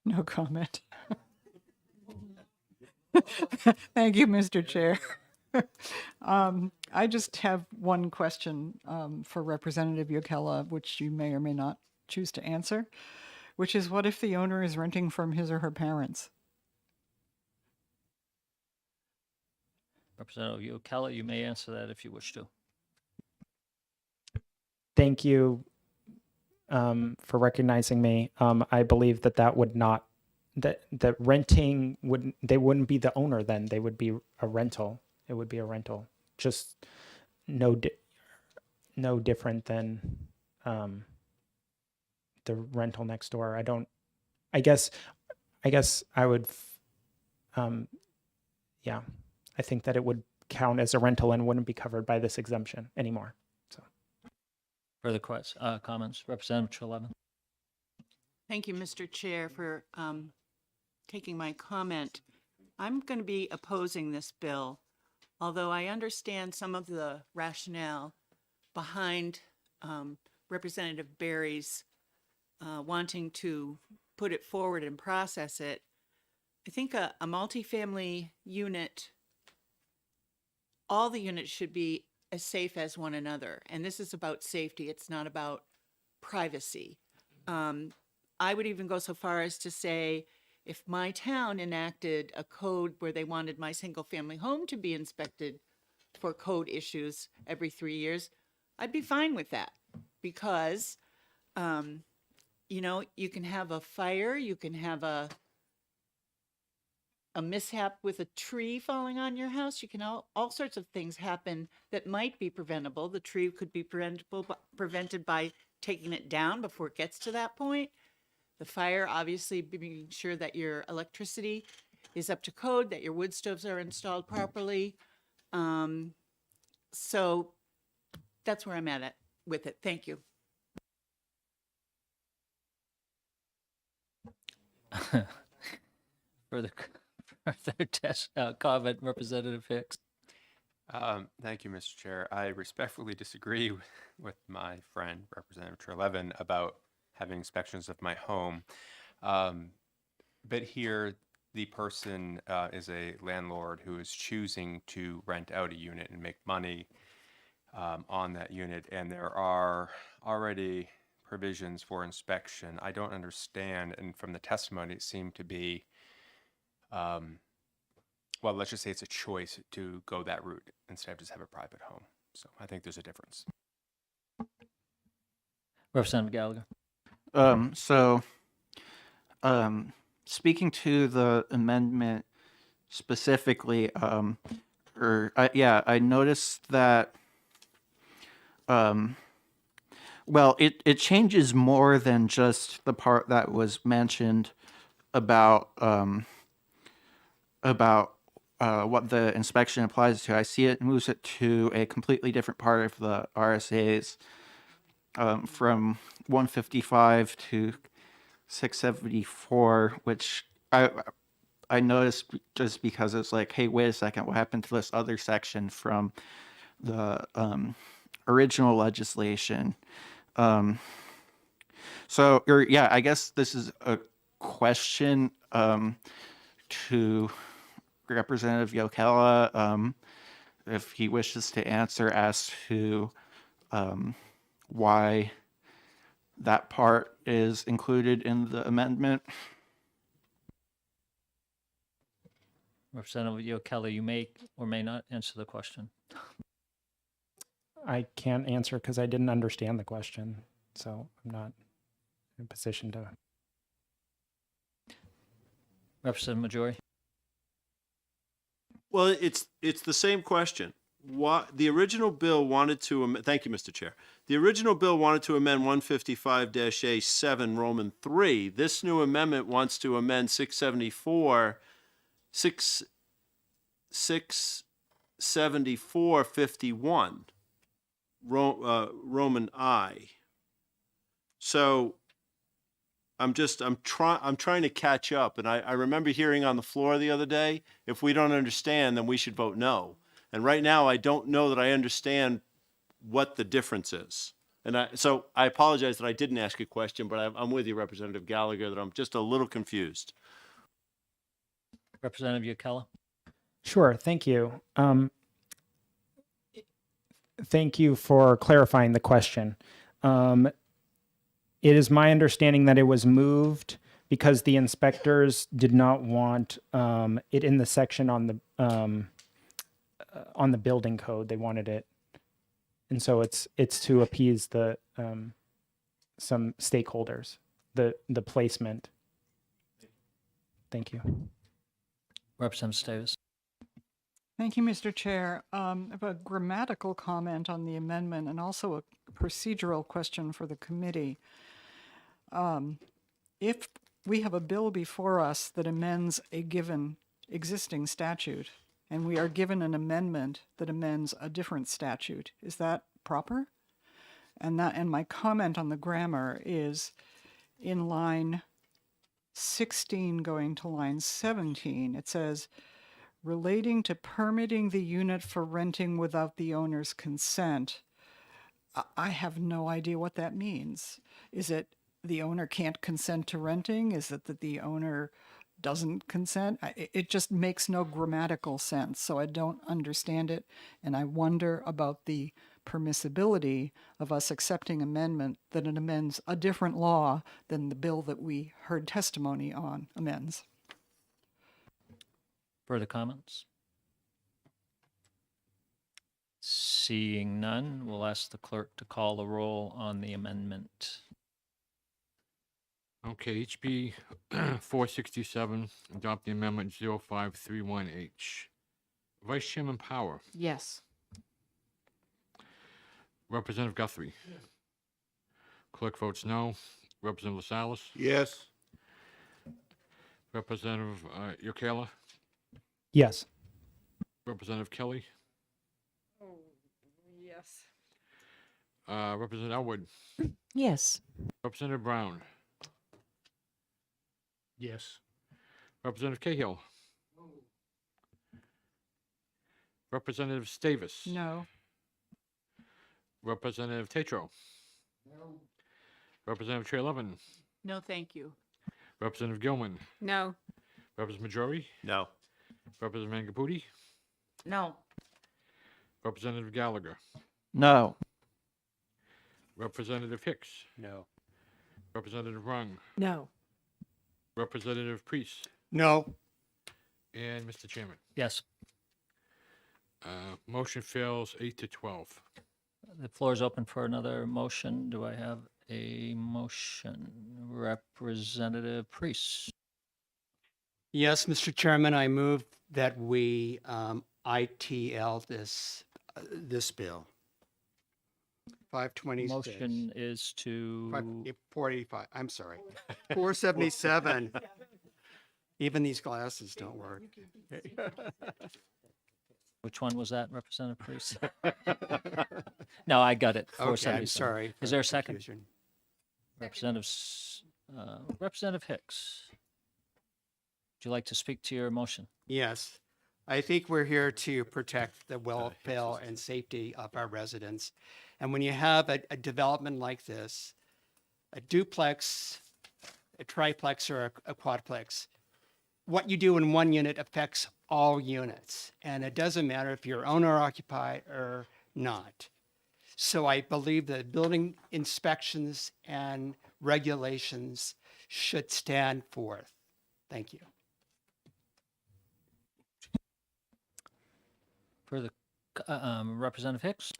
No comment. Thank you, Mr. Chair. I just have one question for Representative Yokella, which you may or may not choose to answer, which is what if the owner is renting from his or her parents? Representative Yokella, you may answer that if you wish to. Thank you for recognizing me. I believe that would not, that renting they wouldn't be the owner then. They would be a rental. It would be a rental. Just no different than the rental next door. I guess I would, yeah, I think that it would count as a rental and wouldn't be covered by this exemption anymore. So. Further comments? Representative Treleaven. Thank you, Mr. Chair, for taking my comment. I'm going to be opposing this bill, although I understand some of the rationale behind Representative Berry's wanting to put it forward and process it. I think a multifamily unit, all the units should be as safe as one another. And this is about safety. It's not about privacy. I would even go so far as to say, if my town enacted a code where they wanted my single-family home to be inspected for code issues every 3 years, I'd be fine with that, because, you know, you can have a fire, you can have a mishap with a tree falling on your house. You can all sorts of things happen that might be preventable. The tree could be prevented by taking it down before it gets to that point. The fire, obviously, being sure that your electricity is up to code, that your wood stoves are installed properly. So that's where I'm at with it. Thank you. Further comment, Representative Hicks. Thank you, Mr. Chair. I respectfully disagree with my friend, Representative Trelevin, about having inspections of my home. But here, the person is a landlord who is choosing to rent out a unit and make money on that unit, and there are already provisions for inspection. I don't understand, and from the testimony, it seemed to be, well, let's just say it's a choice to go that route instead of just have a private home. So I think there's a difference. Representative Gallagher. Speaking to the amendment specifically, I noticed that, well, it changes more than just the part that was mentioned about what the inspection applies to. I see it moves it to a completely different part of the RSAs, from 155 to 674, which I noticed just because it's like, hey, wait a second, what happened to this other section from the original legislation? I guess this is a question to Representative Yokela, if he wishes to answer, as to why that part is included in the amendment. Representative Yokela, you may or may not answer the question. I can't answer because I didn't understand the question, so I'm not in a position to. Representative Majori. Well, it's the same question. What the original bill wanted to thank you, Mr. Chair. The original bill wanted to amend 155-A7 Roman 3. This new amendment wants to amend 674-51 Roman I. So I'm trying to catch up, and I remember hearing on the floor the other day, if we don't understand, then we should vote no. And right now, I don't know that I understand what the difference is. And so I apologize that I didn't ask a question, but I'm with you, Representative Gallagher, that I'm just a little confused. Representative Yokela. Sure, thank you. Thank you for clarifying the question. It is my understanding that it was moved because the inspectors did not want it in the section on the building code. They wanted it, and so it's to appease the some stakeholders, the placement. Thank you. Representative Davis. Thank you, Mr. Chair. I have a grammatical comment on the amendment and also a procedural question for the committee. If we have a bill before us that amends a given existing statute, and we are given an amendment that amends a different statute, is that proper? And my comment on the grammar is in line 16 going to line 17, it says, relating to permitting the unit for renting without the owner's consent. I have no idea what that means. Is it the owner can't consent to renting? Is it that the owner doesn't consent? It just makes no grammatical sense, so I don't understand it, and I wonder about the permissibility of us accepting amendment that it amends a different law than the bill that we heard testimony on amends. Further comments? Seeing none, we'll ask the clerk to call the roll on the amendment. Okay, HB 467, adopt the amendment 0531H. Vice Chairman Power, Yes. Representative Guthrie. Clerk votes no. Representative LaSalle, Yes. Representative Yokela, Yes. Representative Kelly, Yes. Representative Elwood, Yes. Representative Brown, Yes. Representative Cahill, Representative Stavis, No. Representative Tatro, Representative Trey Levin, No, thank you. Representative Gilman, No. Representative Majori, No. Representative Mangapudi, No. Representative Gallagher, No. Representative Hicks, No. Representative Rung, No. Representative Priest, No. and Mr. Chairman. Yes, Motion fails 8-12. the floor is open for another motion. Do I have a motion? Representative Priest. Yes, Mr. Chairman, I move that we ITL this bill. 526. Motion is to, 485, I'm sorry. 477. Even these glasses don't work. which one was that, Representative Priest? No, I got it. Okay, 477. I'm sorry. Is for there a second? confusion. Representative Hicks. Would you like to speak to your motion? Yes, I think we're here to protect the welfare and safety of our residents. And when you have a development like this, a duplex, a triplex, or a quadplex, what you do in one unit affects all units. And it doesn't matter if you're owner occupied or not. So I believe that building inspections and regulations should stand forth. Thank you. Further, Representative Hicks?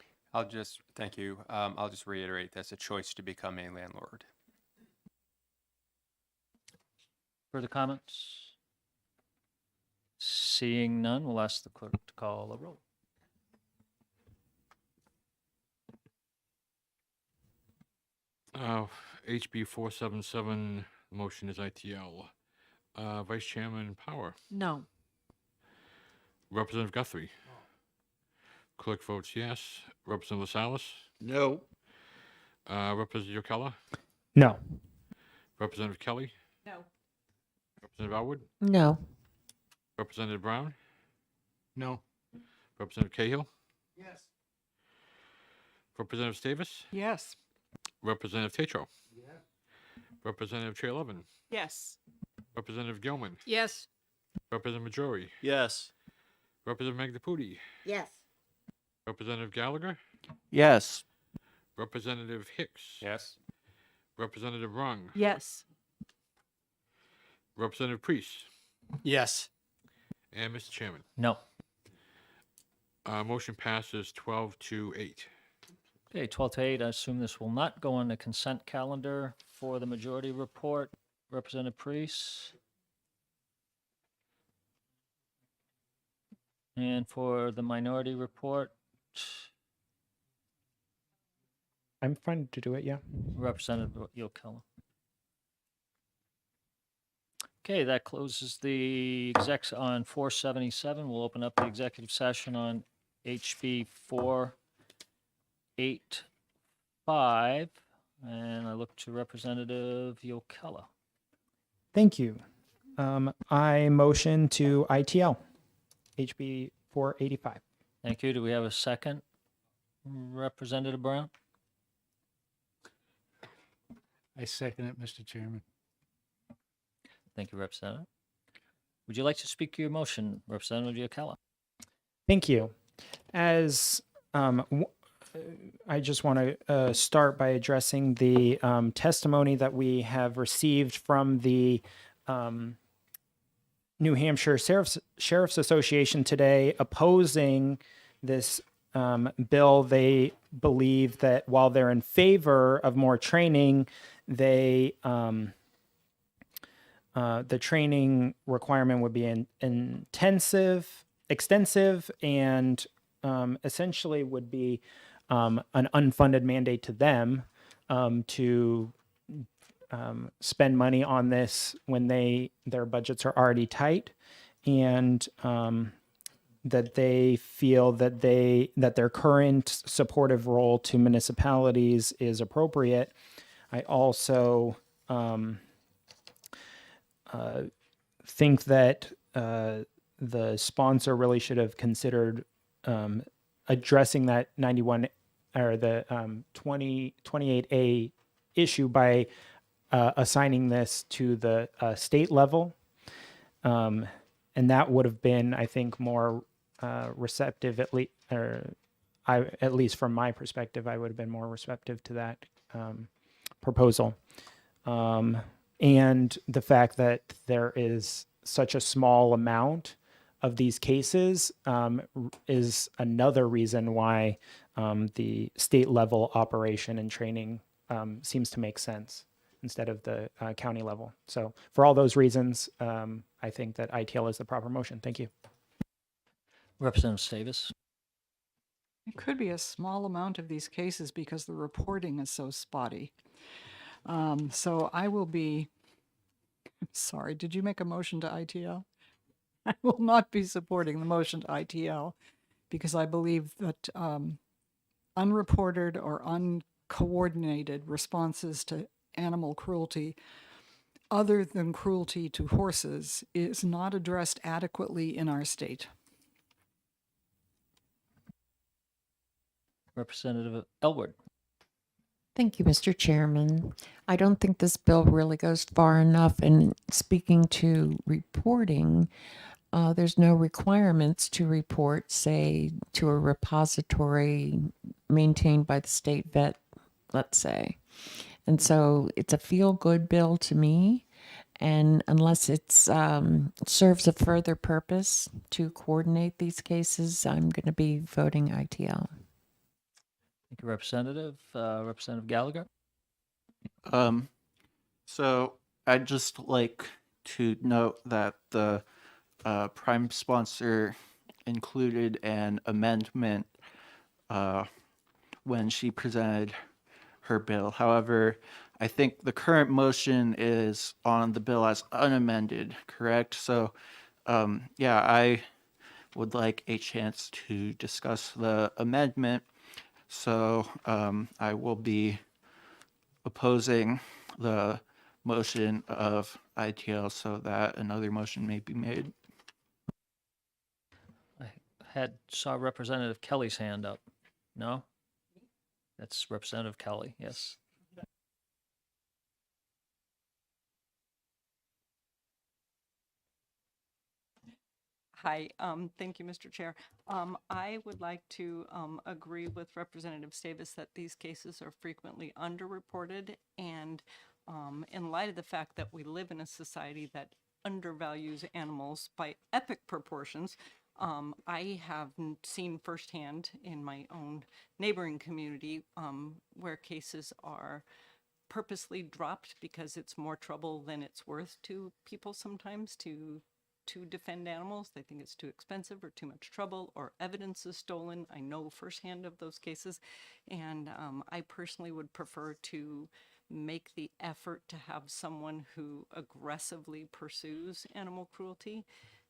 Thank you. I'll just reiterate, that's a choice to become a landlord. Further comments? Seeing none, we'll ask the clerk to call the roll. HB 477, motion is ITL. Vice Chairman Power, No. Representative Guthrie. Clerk votes yes. Representative LaSalle, No. Representative Yokela, No. Representative Kelly, No. Representative Elwood, No. Representative Brown, No. Representative Cahill, Yes. Representative Stavis, Yes. Representative Tatro, Representative Trey Levin, Yes. Representative Gilman, Yes. Representative Majori, Yes. Representative Magdapudi, Yes. Representative Gallagher, Yes. Representative Hicks, Yes. Representative Rung, Yes. Representative Priest, Yes. and Mr. Chairman. No. Motion passes 12-8. Okay, 12-8, I assume this will not go on the consent calendar for the majority report. Representative Priest? And for the minority report, I'm fine to do it, yeah. Representative Yokela. Okay, that closes the execs on 477. We'll open up the executive session on HB 485. And I look to Representative Yokela. Thank you. I motion to ITL, HB 485. Thank you. Do we have a second? Representative Brown? I second it, Mr. Chairman. Thank you, Representative. Would you like to speak to your motion, Representative Yokela? Thank you. As I just want to start by addressing the testimony that we have received from the New Hampshire Sheriff's Association today opposing this bill. They believe that while they're in favor of more training, they the training requirement would be extensive, and essentially would be an unfunded mandate to them to spend money on this when their budgets are already tight, and that they feel that their current supportive role to municipalities is appropriate. I also think that the sponsor really should have considered addressing that 91 or the 28A issue by assigning this to the state level. And that would have been, I think, more receptive, at least from my perspective, I would have been more receptive to that proposal. And the fact that there is such a small amount of these cases is another reason why the state level operation and training seems to make sense instead of the county level. So for all those reasons, I think that ITL is the proper motion. Thank you. Representative Davis. It could be a small amount of these cases because the reporting is so spotty. So I will be, sorry, did you make a motion to ITL? I will not be supporting the motion to ITL because I believe that unreported or uncoordinated responses to animal cruelty, other than cruelty to horses, is not addressed adequately in our state. Representative Elward. Thank you, Mr. Chairman. I don't think this bill really goes far enough in speaking to reporting. There's no requirements to report, say, to a repository maintained by the state vet, let's say. And so it's a feel-good bill to me. And unless it serves a further purpose to coordinate these cases, I'm going to be voting ITL. Thank you, Representative. Representative Gallagher. So I'd just like to note that the prime sponsor included an amendment when she presented her bill. However, I think the current motion is on the bill as unamended, correct? So, yeah, I would like a chance to discuss the amendment. So I will be opposing the motion of ITL so that another motion may be made. I saw Representative Kelly's hand up. No? That's Representative Kelly, yes. Hi, thank you, Mr. Chair. I would like to agree with Representative Davis that these cases are frequently underreported, and in light of the fact that we live in a society that undervalues animals by epic proportions, I have seen firsthand in my own neighboring community where cases are purposely dropped because it's more trouble than it's worth to people sometimes to defend animals. They think it's too expensive or too much trouble, or evidence is stolen. I know firsthand of those cases, and I personally would prefer to make the effort to have someone who aggressively pursues animal cruelty.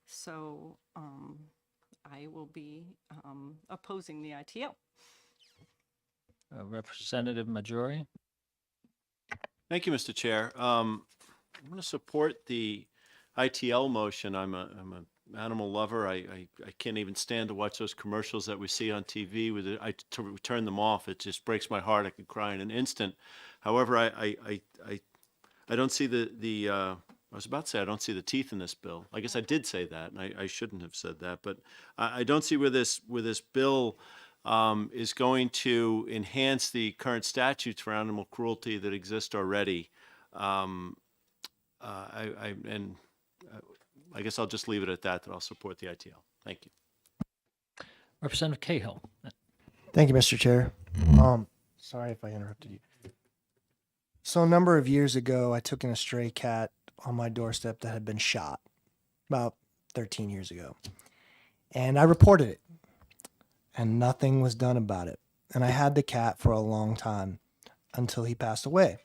So I will be opposing the ITL. Representative Majori. Thank you, Mr. Chair. I'm going to support the ITL motion. I'm an animal lover. I can't even stand to watch those commercials that we see on TV. I turn them off. It just breaks my heart. I could cry in an instant. However, I don't see I was about to say I don't see the teeth in this bill. I guess I did say that, and I shouldn't have said that. But I don't see where this bill is going to enhance the current statutes for animal cruelty that exist already. I guess I'll just leave it at that I'll support the ITL. Thank you. Representative Cahill. Thank you, Mr. Chair. Sorry if I interrupted you. So a number of years ago, I took in a stray cat on my doorstep that had been shot about 13 years ago. And I reported it, and nothing was done about it. And I had the cat for a long time until he passed away.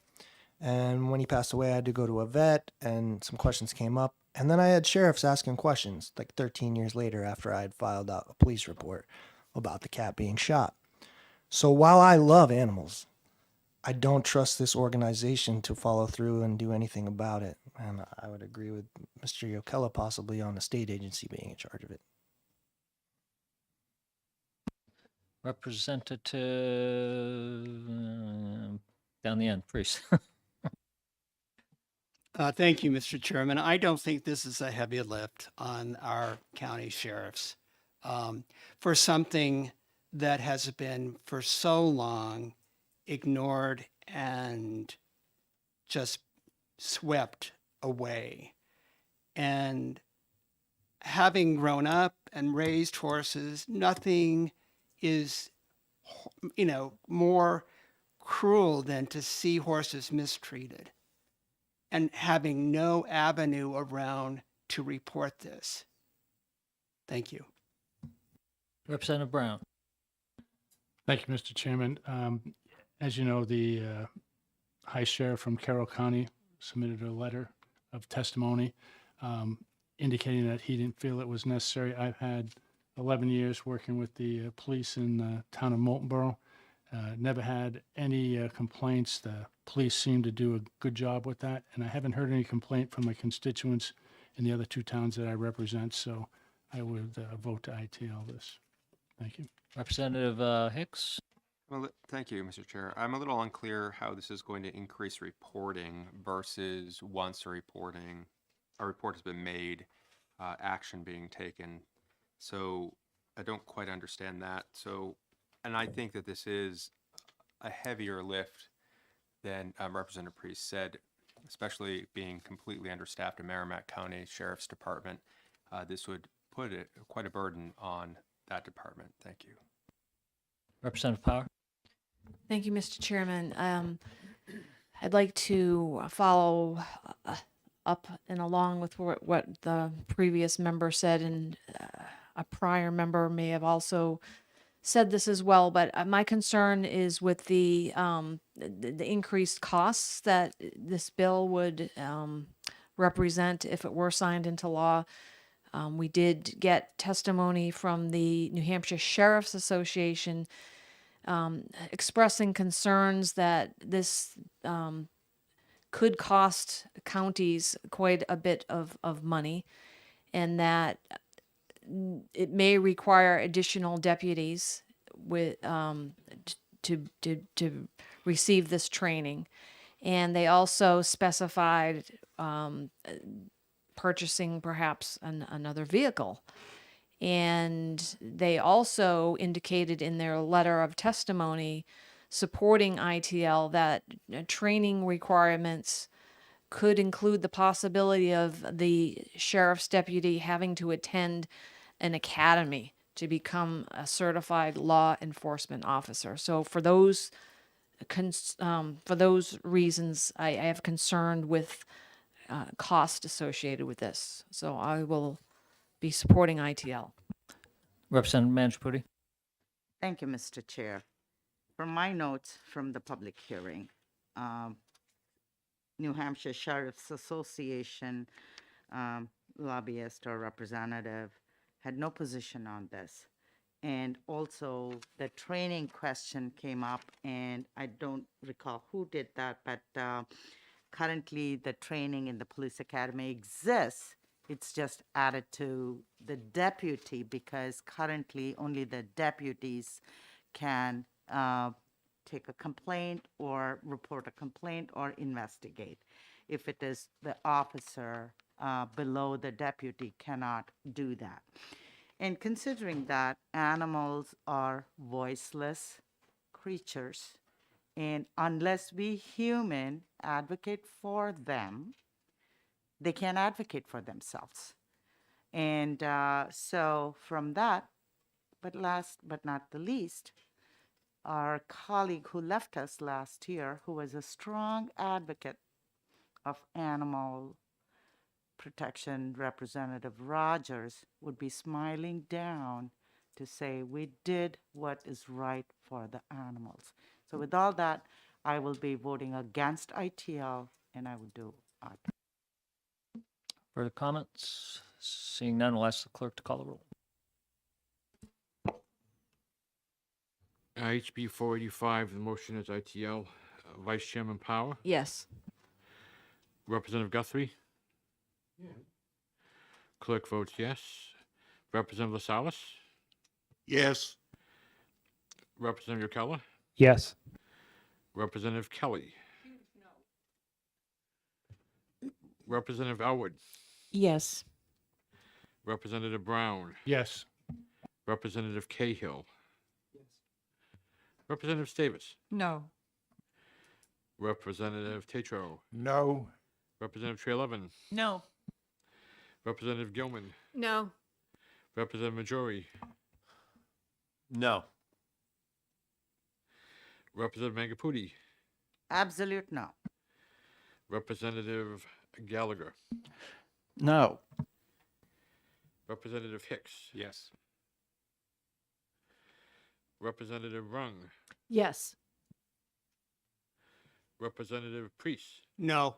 And when he passed away, I had to go to a vet, and some questions came up. And then I had sheriffs asking questions like 13 years later after I had filed out a police report about the cat being shot. So while I love animals, I don't trust this organization to follow through and do anything about it. And I would agree with Mr. Yokella possibly on the state agency being in charge of it. Representative down the end, please. Thank you, Mr. Chairman. I don't think this is a heavy lift on our county sheriffs for something that has been for so long ignored and just swept away. And having grown up and raised horses, nothing is, more cruel than to see horses mistreated and having no avenue around to report this. Thank you. Representative Brown. Thank you, Mr. Chairman. As you know, the High Sheriff from Carroll County submitted a letter of testimony indicating that he didn't feel it was necessary. I've had 11 years working with the police in the town of Moultonborough. Never had any complaints. The police seem to do a good job with that, and I haven't heard any complaint from my constituents in the other two towns that I represent, so I would vote to ITL this. Thank you. Representative Hicks. Well, thank you, Mr. Chair. I'm a little unclear how this is going to increase reporting versus once a report has been made, action being taken. So I don't quite understand that. And I think that this is a heavier lift than Representative Priest said, especially being completely understaffed in Merrimack County Sheriff's Department. This would put quite a burden on that department. Thank you. Representative Power. Thank you, Mr. Chairman. I'd like to follow up and along with what the previous member said, and a prior member may have also said this as well, but my concern is with the increased costs that this bill would represent if it were signed into law. We did get testimony from the New Hampshire Sheriff's Association expressing concerns that this could cost counties quite a bit of money, and that it may require additional deputies with to receive this training. And they also specified purchasing perhaps another vehicle. And they also indicated in their letter of testimony supporting ITL that training requirements could include the possibility of the sheriff's deputy having to attend an academy to become a certified law enforcement officer. So for those reasons, I have concern with cost associated with this. So I will be supporting ITL. Representative Mangiapudi. Thank you, Mr. Chair. From my notes from the public hearing, New Hampshire Sheriff's Association lobbyist or representative had no position on this. And also the training question came up, and I don't recall who did that, but currently the training in the police academy exists. It's just added to the deputy, because currently only the deputies can take a complaint or report a complaint or investigate. If it is the officer below the deputy, cannot do that. And considering that animals are voiceless creatures, and unless we human advocate for them, they can't advocate for themselves. And so from that, but last but not the least, our colleague who left us last year, who was a strong advocate of animal protection, Representative Rogers, would be smiling down to say, we did what is right for the animals. So with all that, I will be voting against ITL, and I will do aye. Further comments? Seeing none, we'll ask the clerk to call the roll. HB 485, the motion is ITL. Vice Chairman Power, Yes. Representative Guthrie. Clerk votes yes. Representative Lasalas, Yes. Representative Keller, Yes. Representative Kelly. Representative Elwood, Yes. Representative Brown, Yes. Representative Cahill. Representative Davis, No. Representative Tatro, No. Representative Trelevin, No. Representative Gilman, No. Representative Majori, No. Representative Mangaputi, Absolute no. Representative Gallagher, No. Representative Hicks, Yes. Representative Rung, Yes. Representative Priest, No.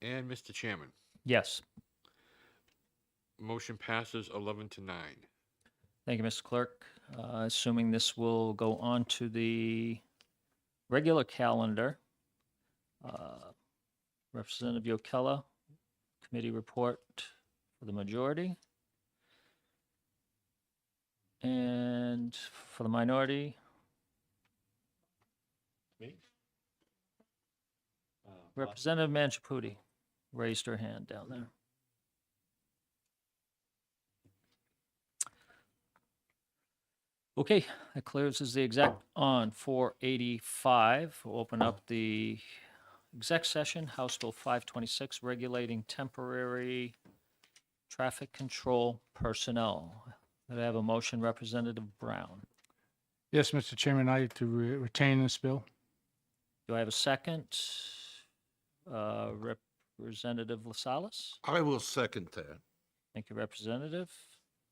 and Mr. Chairman. Yes. Motion passes 11 to 9. Thank you, Mr. Clerk. Assuming this will go on to the regular calendar, Representative Yokella, committee report for the majority. And for the minority, Me? Representative Manchaputi raised her hand down there. Okay, that clears the exec on 485. We'll open up the exec session, House Bill 526, regulating temporary traffic control personnel. Did I have a motion, Representative Brown? Yes, Mr. Chairman, I to retain this bill. Do I have a second? Representative Lasalas? I will second that. Thank you, Representative.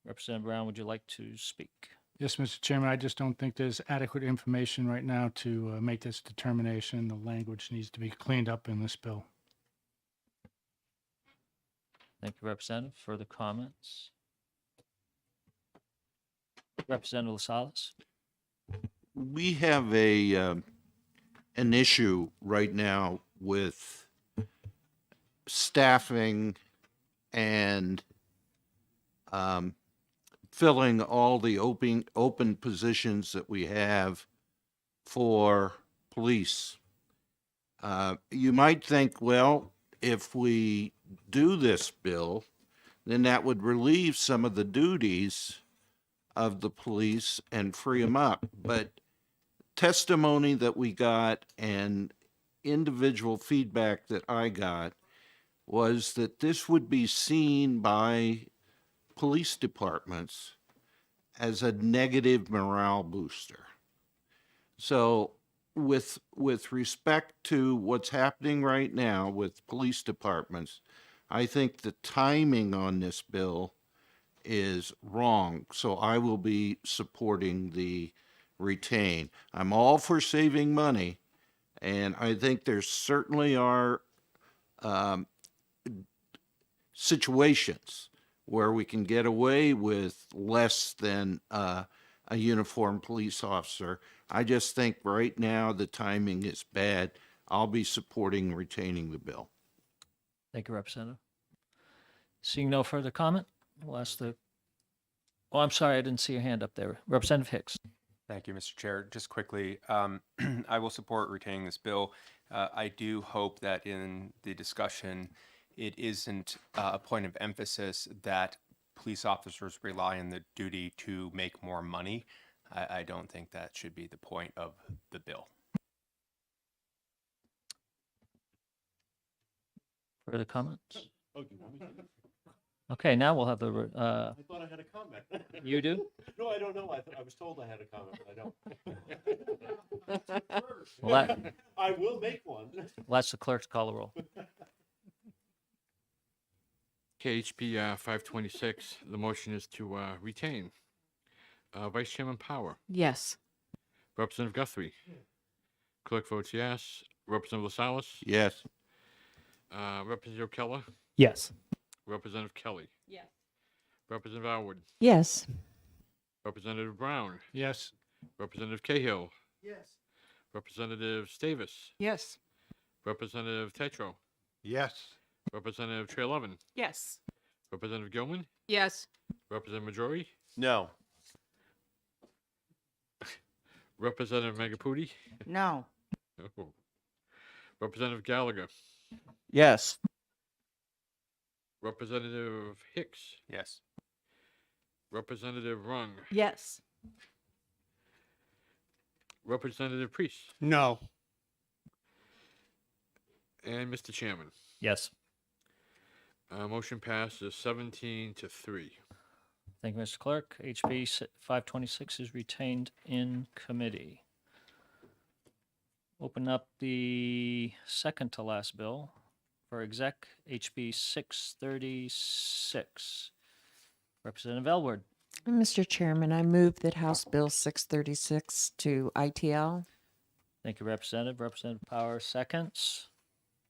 Representative Brown, would you like to speak? Yes, Mr. Chairman, I just don't think there's adequate information right now to make this determination. The language needs to be cleaned up in this bill. Thank you, Representative. Further comments? Representative Lasalas? We have an issue right now with staffing and filling all the open positions that we have for police. You might think, well, if we do this bill, then that would relieve some of the duties of the police and free them up. But testimony that we got and individual feedback that I got was that this would be seen by police departments as a negative morale booster. So with respect to what's happening right now with police departments, I think the timing on this bill is wrong. So I will be supporting the retain. I'm all for saving money, and I think there certainly are situations where we can get away with less than a uniformed police officer. I just think right now the timing is bad. I'll be supporting retaining the bill. Thank you, Representative. Seeing no further comment, we'll ask the, oh, I'm sorry, I didn't see your hand up there. Representative Hicks. Thank you, Mr. Chair. Just quickly, I will support retaining this bill. I do hope that in the discussion, it isn't a point of emphasis that police officers rely on the duty to make more money. I don't think that should be the point of the bill. Further comments? Okay, now we'll have the, I thought I had a comment. You do? No, I don't know. I was told I had a comment, but I don't. Well, that- I will make one. well, that's the clerk to call the roll. Okay, HB 526, the motion is to retain. Vice Chairman Power, Yes. Representative Guthrie. Clerk votes yes. Representative LaSalle. Yes. Representative Keller. Yes. Representative Kelly. Yes. Representative Howard. Yes. Representative Brown. Yes. Representative Cahill. Yes. Representative Stavis. Yes. Representative Tetro. Yes. Representative Trelevin. Yes. Representative Gilman. Yes. Representative Majori. No. Representative Megapudi. No. Oh. Representative Gallagher. Yes. Representative Hicks. Yes. Representative Rung. Yes. Representative Priest. No. And Mr. Chairman. Yes. Motion passes 17-3. Thank you, Mr. Clerk. HB 526 is retained in committee. Open up the second to last bill for exec, HB 636. Representative Elward. Mr. Chairman, I move that House Bill 636 to ITL. Thank you, Representative. Representative Power seconds.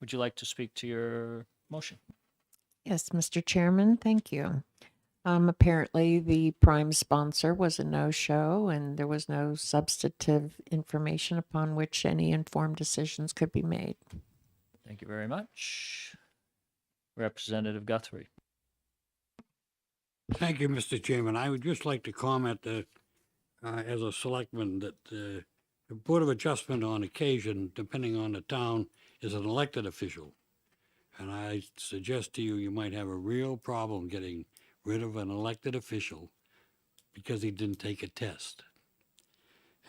Would you like to speak to your motion? Yes, Mr. Chairman, thank you. Apparently, the prime sponsor was a no-show, and there was no substantive information upon which any informed decisions could be made. Thank you very much. Representative Guthrie. Thank you, Mr. Chairman. I would just like to comment that, as a selectman, that the Board of Adjustment on occasion, depending on the town, is an elected official. And I suggest to you, you might have a real problem getting rid of an elected official because he didn't take a test.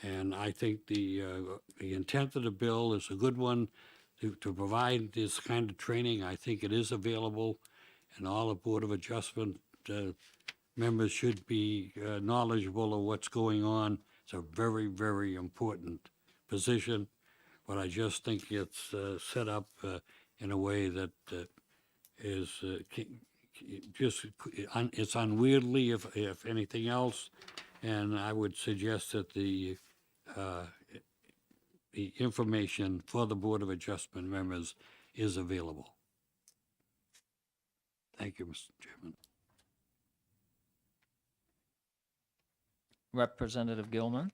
And I think the intent of the bill is a good one to provide this kind of training. I think it is available, and all the Board of Adjustment members should be knowledgeable of what's going on. It's a very, very important position, but I just think it's set up in a way that is it's unwieldy, if anything else, and I would suggest that the information for the Board of Adjustment members is available. Thank you, Mr. Chairman. Representative Gilman.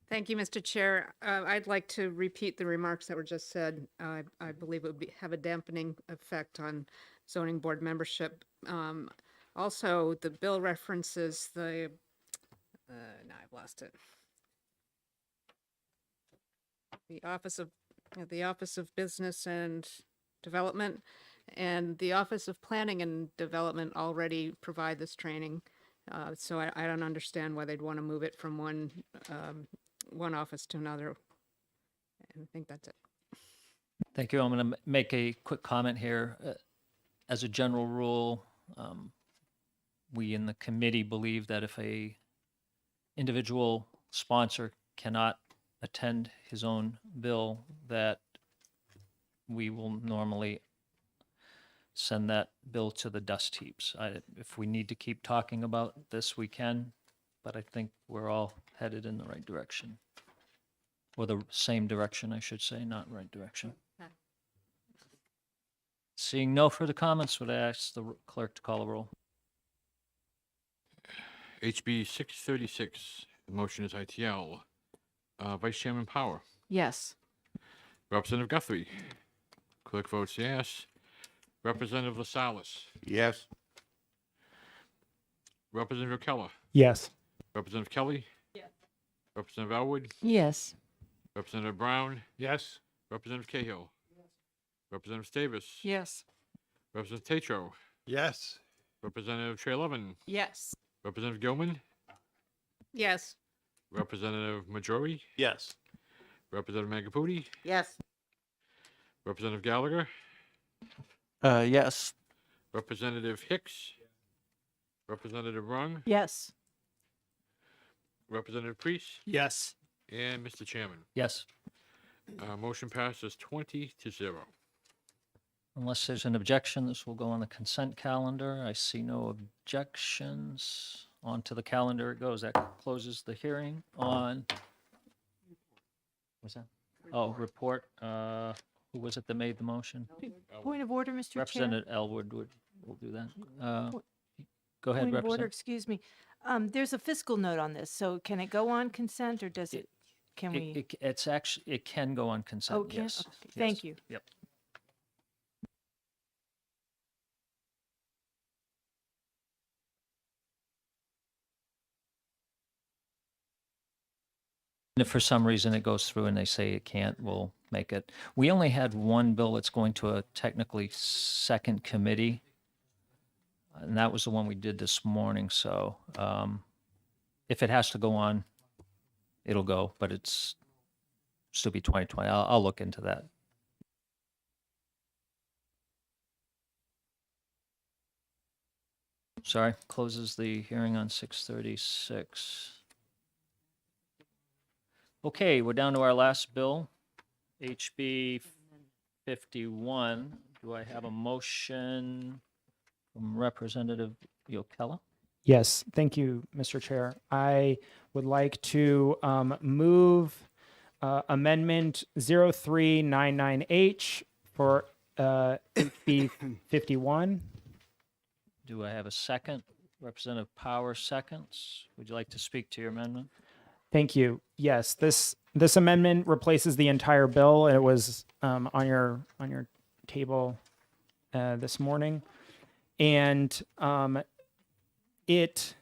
Thank you, Mr. Chair. I'd like to repeat the remarks that were just said. I believe it would have a dampening effect on zoning board membership. Also, the bill references the, now I've lost it. The Office of Business and Development and the Office of Planning and Development already provide this training. So I don't understand why they'd want to move it from one office to another. And I think that's it. Thank you. I'm going to make a quick comment here. As a general rule, we in the committee believe that if a individual sponsor cannot attend his own bill, that we will normally send that bill to the dust heaps. If we need to keep talking about this, we can, but I think we're all headed in the right direction. Or the same direction, I should say, not right direction. Okay. Seeing no further comments, would I ask the clerk to call a roll? HB 636, the motion is ITL. Vice Chairman Power. Yes. Representative Guthrie. Clerk votes yes. Representative LaSalle. Yes. Representative Keller. Yes. Representative Kelly. Yes. Representative Elwood. Yes. Representative Brown. Yes. Representative Cahill. Representative Stavis. Yes. Representative Tatro. Yes. Representative Trelevin, Yes. Representative Gilman, Yes. Representative Majori, Yes. Representative Magapudi, Yes. Representative Gallagher, Yes. Representative Hicks, Representative Rung, Yes. Representative Priest, Yes. and Mr. Chairman. Yes. Motion passes 20-0. Unless there's an objection, this will go on the consent calendar. I see no objections. Onto the calendar it goes. That closes the hearing on. What's that? Oh, report. Who was it that made the motion? Point of order, Mr. Chair. Representative Elwood will do that. Po- Go ahead, Point of order, Representative. excuse me. There's a fiscal note on this, so can it go on consent or does it, can we? It's actually, it can go on consent, Oh, it can? yes. Okay, thank Yes. you. Yep. And if for some reason it goes through and they say it can't, we'll make it. We only had one bill that's going to a technically second committee. And that was the one we did this morning, so if it has to go on, it'll go, but it's still be 2020. I'll look into that. Sorry, closes the hearing on 6:36. Okay, we're down to our last bill, HB 51. Do I have a motion from Representative Yokella? Yes, thank you, Mr. Chair. I would like to move Amendment 0399H for HB 51. Do I have a second? Representative Power seconds. Would you like to speak to your amendment? Thank you. Yes, this amendment replaces the entire bill. It was on your table this morning, and it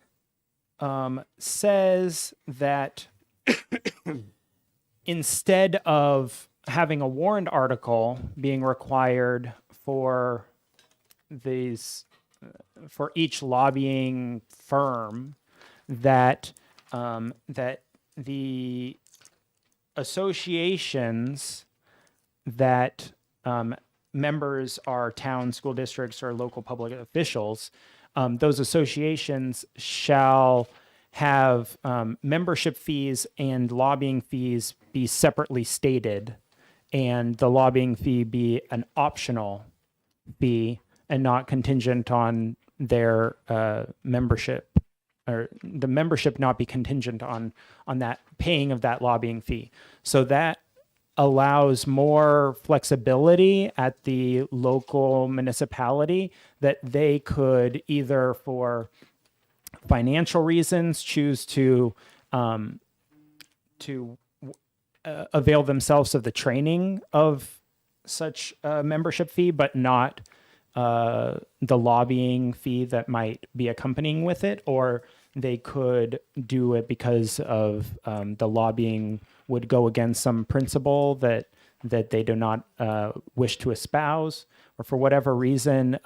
says that instead of having a warrant article being required for these for each lobbying firm, that that the associations that members are town, school districts, or local public officials, those associations shall have membership fees and lobbying fees be separately stated, and the lobbying fee be an optional fee and not contingent on their membership, or the membership not be contingent on that paying of that lobbying fee. So that allows more flexibility at the local municipality, that they could either for financial reasons choose to avail themselves of the training of such a membership fee, but not the lobbying fee that might be accompanying with it, or they could do it because of the lobbying would go against some principle that they do not wish to espouse, or for whatever reason,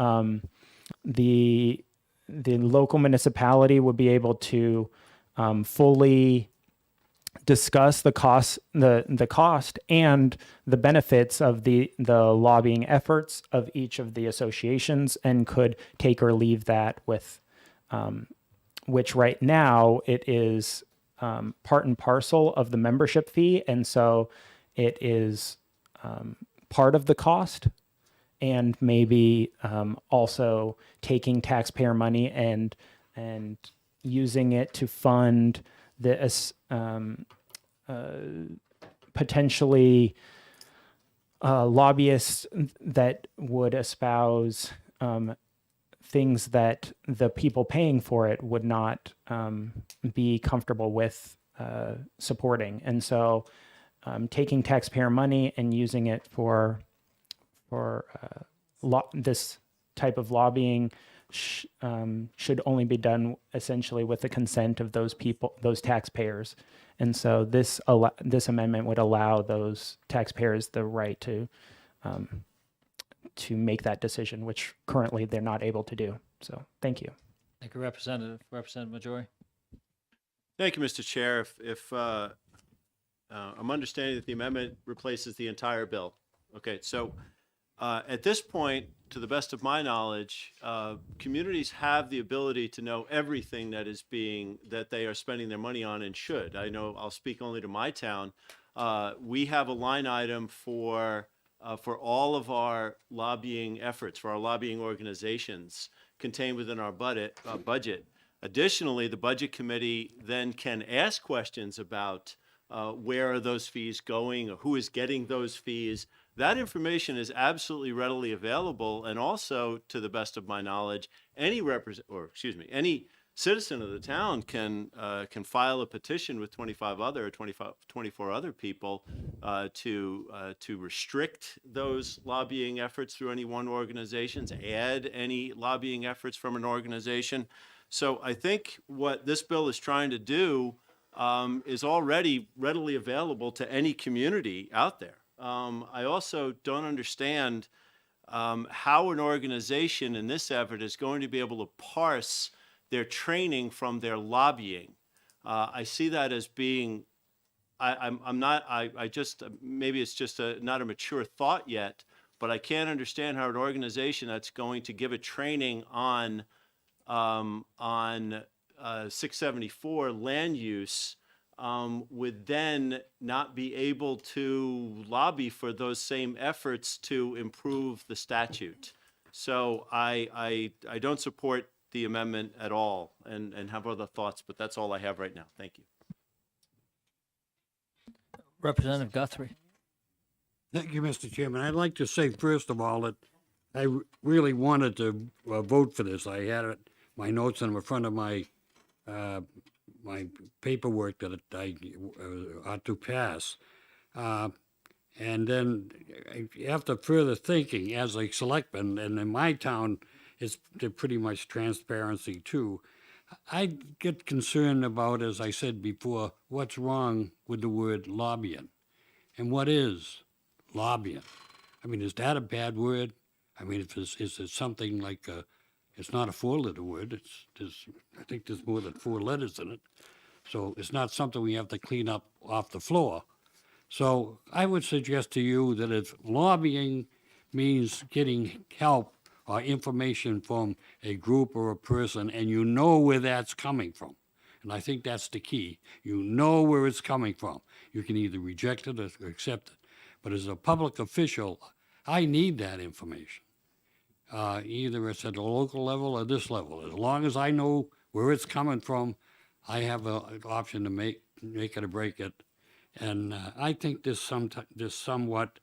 the local municipality would be able to fully discuss the cost and the benefits of the lobbying efforts of each of the associations, and could take or leave that with which right now it is part and parcel of the membership fee, and so it is part of the cost, and maybe also taking taxpayer money and using it to fund this potentially lobbyists that would espouse things that the people paying for it would not be comfortable with supporting. And so taking taxpayer money and using it for this type of lobbying should only be done essentially with the consent of those people, those taxpayers. And so this amendment would allow those taxpayers the right to make that decision, which currently they're not able to do. So thank you. Thank you, Representative. Representative Majori. Thank you, Mr. Chair. If I'm understanding that the amendment replaces the entire bill. Okay, so at this point, to the best of my knowledge, communities have the ability to know everything that they are spending their money on and should. I know, I'll speak only to my town. We have a line item for all of our lobbying efforts, for our lobbying organizations contained within our budget. Additionally, the Budget Committee then can ask questions about where are those fees going, or who is getting those fees. That information is absolutely readily available, and also, to the best of my knowledge, any citizen of the town can file a petition with 24 other people to restrict those lobbying efforts through any one organization, add any lobbying efforts from an organization. So I think what this bill is trying to do is already readily available to any community out there. I also don't understand how an organization in this effort is going to be able to parse their training from their lobbying. I see that as being, maybe it's just not a mature thought yet, but I can't understand how an organization that's going to give a training on 674 land use would then not be able to lobby for those same efforts to improve the statute. So I don't support the amendment at all, and have other thoughts, but that's all I have right now. Thank you. Representative Guthrie. Thank you, Mr. Chairman. I'd like to say, first of all, that I really wanted to vote for this. I had my notes in the front of my my paperwork that I ought to pass. And then after further thinking, as a selectman, and in my town, it's pretty much transparency too, I get concerned about, as I said before, what's wrong with the word lobbying. And what is lobbying? I mean, is that a bad word? I mean, is it something like it's not a 4-letter word. I think there's more than 4 letters in it. So it's not something we have to clean up off the floor. So I would suggest to you that if lobbying means getting help or information from a group or a person, and you know where that's coming from, and I think that's the key. You know where it's coming from. You can either reject it or accept it. But as a public official, I need that information. Either it's at the local level or this level. As long as I know where it's coming from, I have an option to make it or break it. And I think this somewhat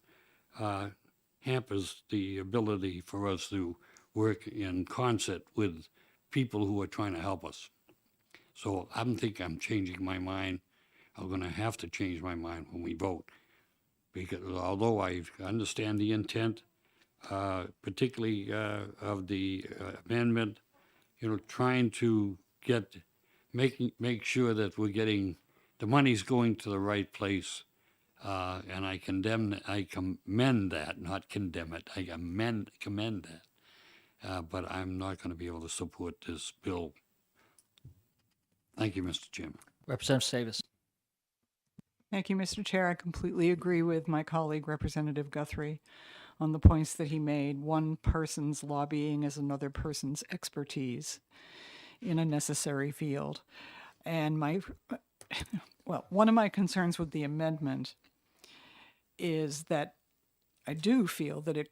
hampers the ability for us to work in concert with people who are trying to help us. So I think I'm changing my mind. I'm going to have to change my mind when we vote, because although I understand the intent, particularly of the amendment, trying to make sure that we're getting the money's going to the right place, and I commend that, not condemn it. I commend that, but I'm not going to be able to support this bill. Thank you, Mr. Chairman. Representative Savis. Thank you, Mr. Chair. I completely agree with my colleague, Representative Guthrie, on the points that he made. One person's lobbying is another person's expertise in a necessary field. And one of my concerns with the amendment is that I do feel that it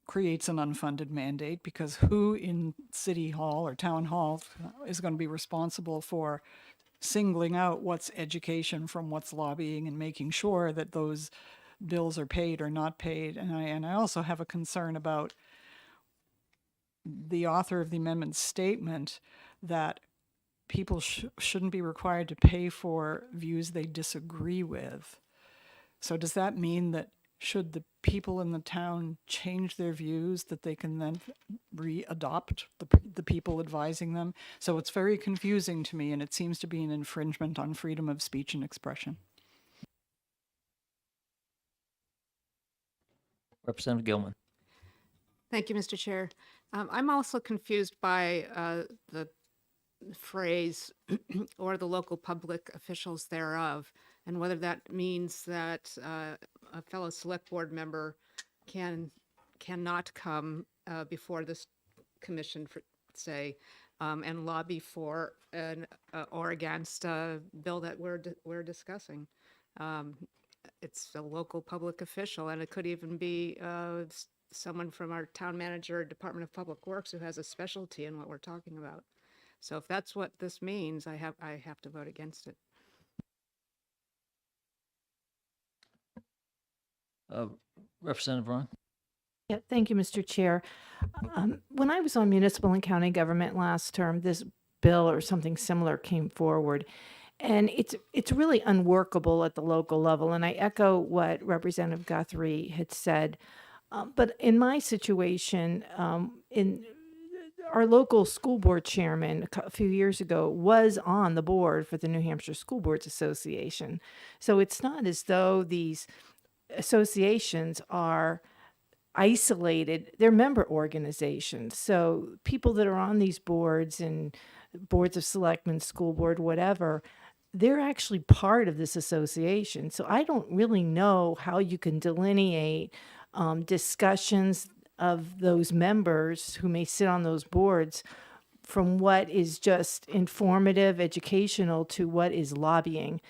creates an unfunded mandate, because who in City Hall or Town Hall is going to be responsible for singling out what's education from what's lobbying and making sure that those bills are paid or not paid? And I also have a concern about the author of the amendment statement that people shouldn't be required to pay for views they disagree with. So does that mean that should the people in the town change their views, that they can then re-adopt the people advising them? So it's very confusing to me, and it seems to be an infringement on freedom of speech and expression. Representative Gilman. Thank you, Mr. Chair. I'm also confused by the phrase or the local public officials thereof, and whether that means that a fellow select board member cannot come before this commission, for, say, and lobby for an or against a bill that we're discussing. Um, it's a local public official, and it could even be someone from our town manager or Department of Public Works who has a specialty in what we're talking about. So if that's what this means, I have to vote against it. Representative Ron? Yeah, thank you, Mr. Chair. When I was on municipal and county government last term, this bill or something similar came forward. And it's really unworkable at the local level. And I echo what Representative Guthrie had said. But in my situation, in our local school board chairman a few years ago was on the board for the New Hampshire School Boards Association. So it's not as though these associations are isolated. They're member organizations. So people that are on these boards and boards of selectmen, school board, whatever, they're actually part of this association. So I don't really know how you can delineate discussions of those members who may sit on those boards from what is just informative, educational to what is lobbying.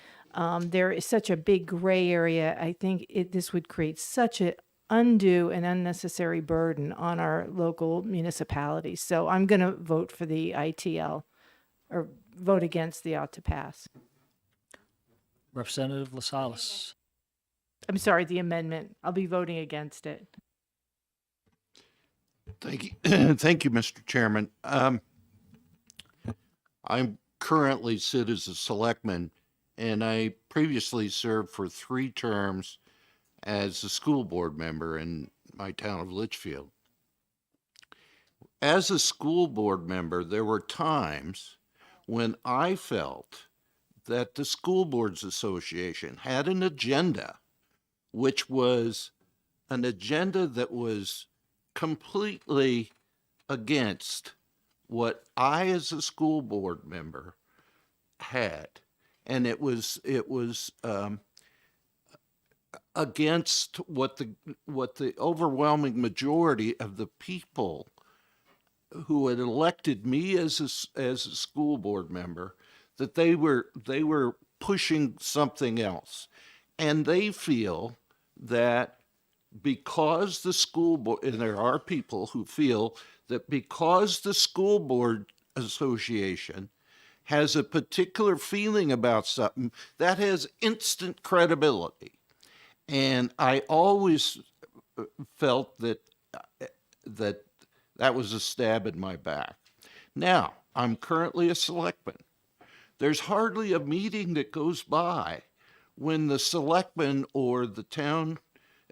There is such a big gray area. I think this would create such an undue and unnecessary burden on our local municipalities. So I'm going to vote for the ITL or vote against the ought to pass. Representative LaSalle. I'm sorry, the amendment. I'll be voting against it. Thank you. Thank you, Mr. Chairman. I currently sit as a selectman, and I previously served for 3 terms as a school board member in my town of Litchfield. As a school board member, there were times when I felt that the School Boards Association had an agenda, which was an agenda that was completely against what I, as a school board member, had, and it was against what the overwhelming majority of the people who had elected me as a school board member, that they were pushing something else, and they feel that because the school board, and there are people who feel that because the school board association has a particular feeling about something, that has instant credibility. And I always felt that that was a stab in my back. Now, I'm currently a selectman. There's hardly a meeting that goes by when the selectman or the town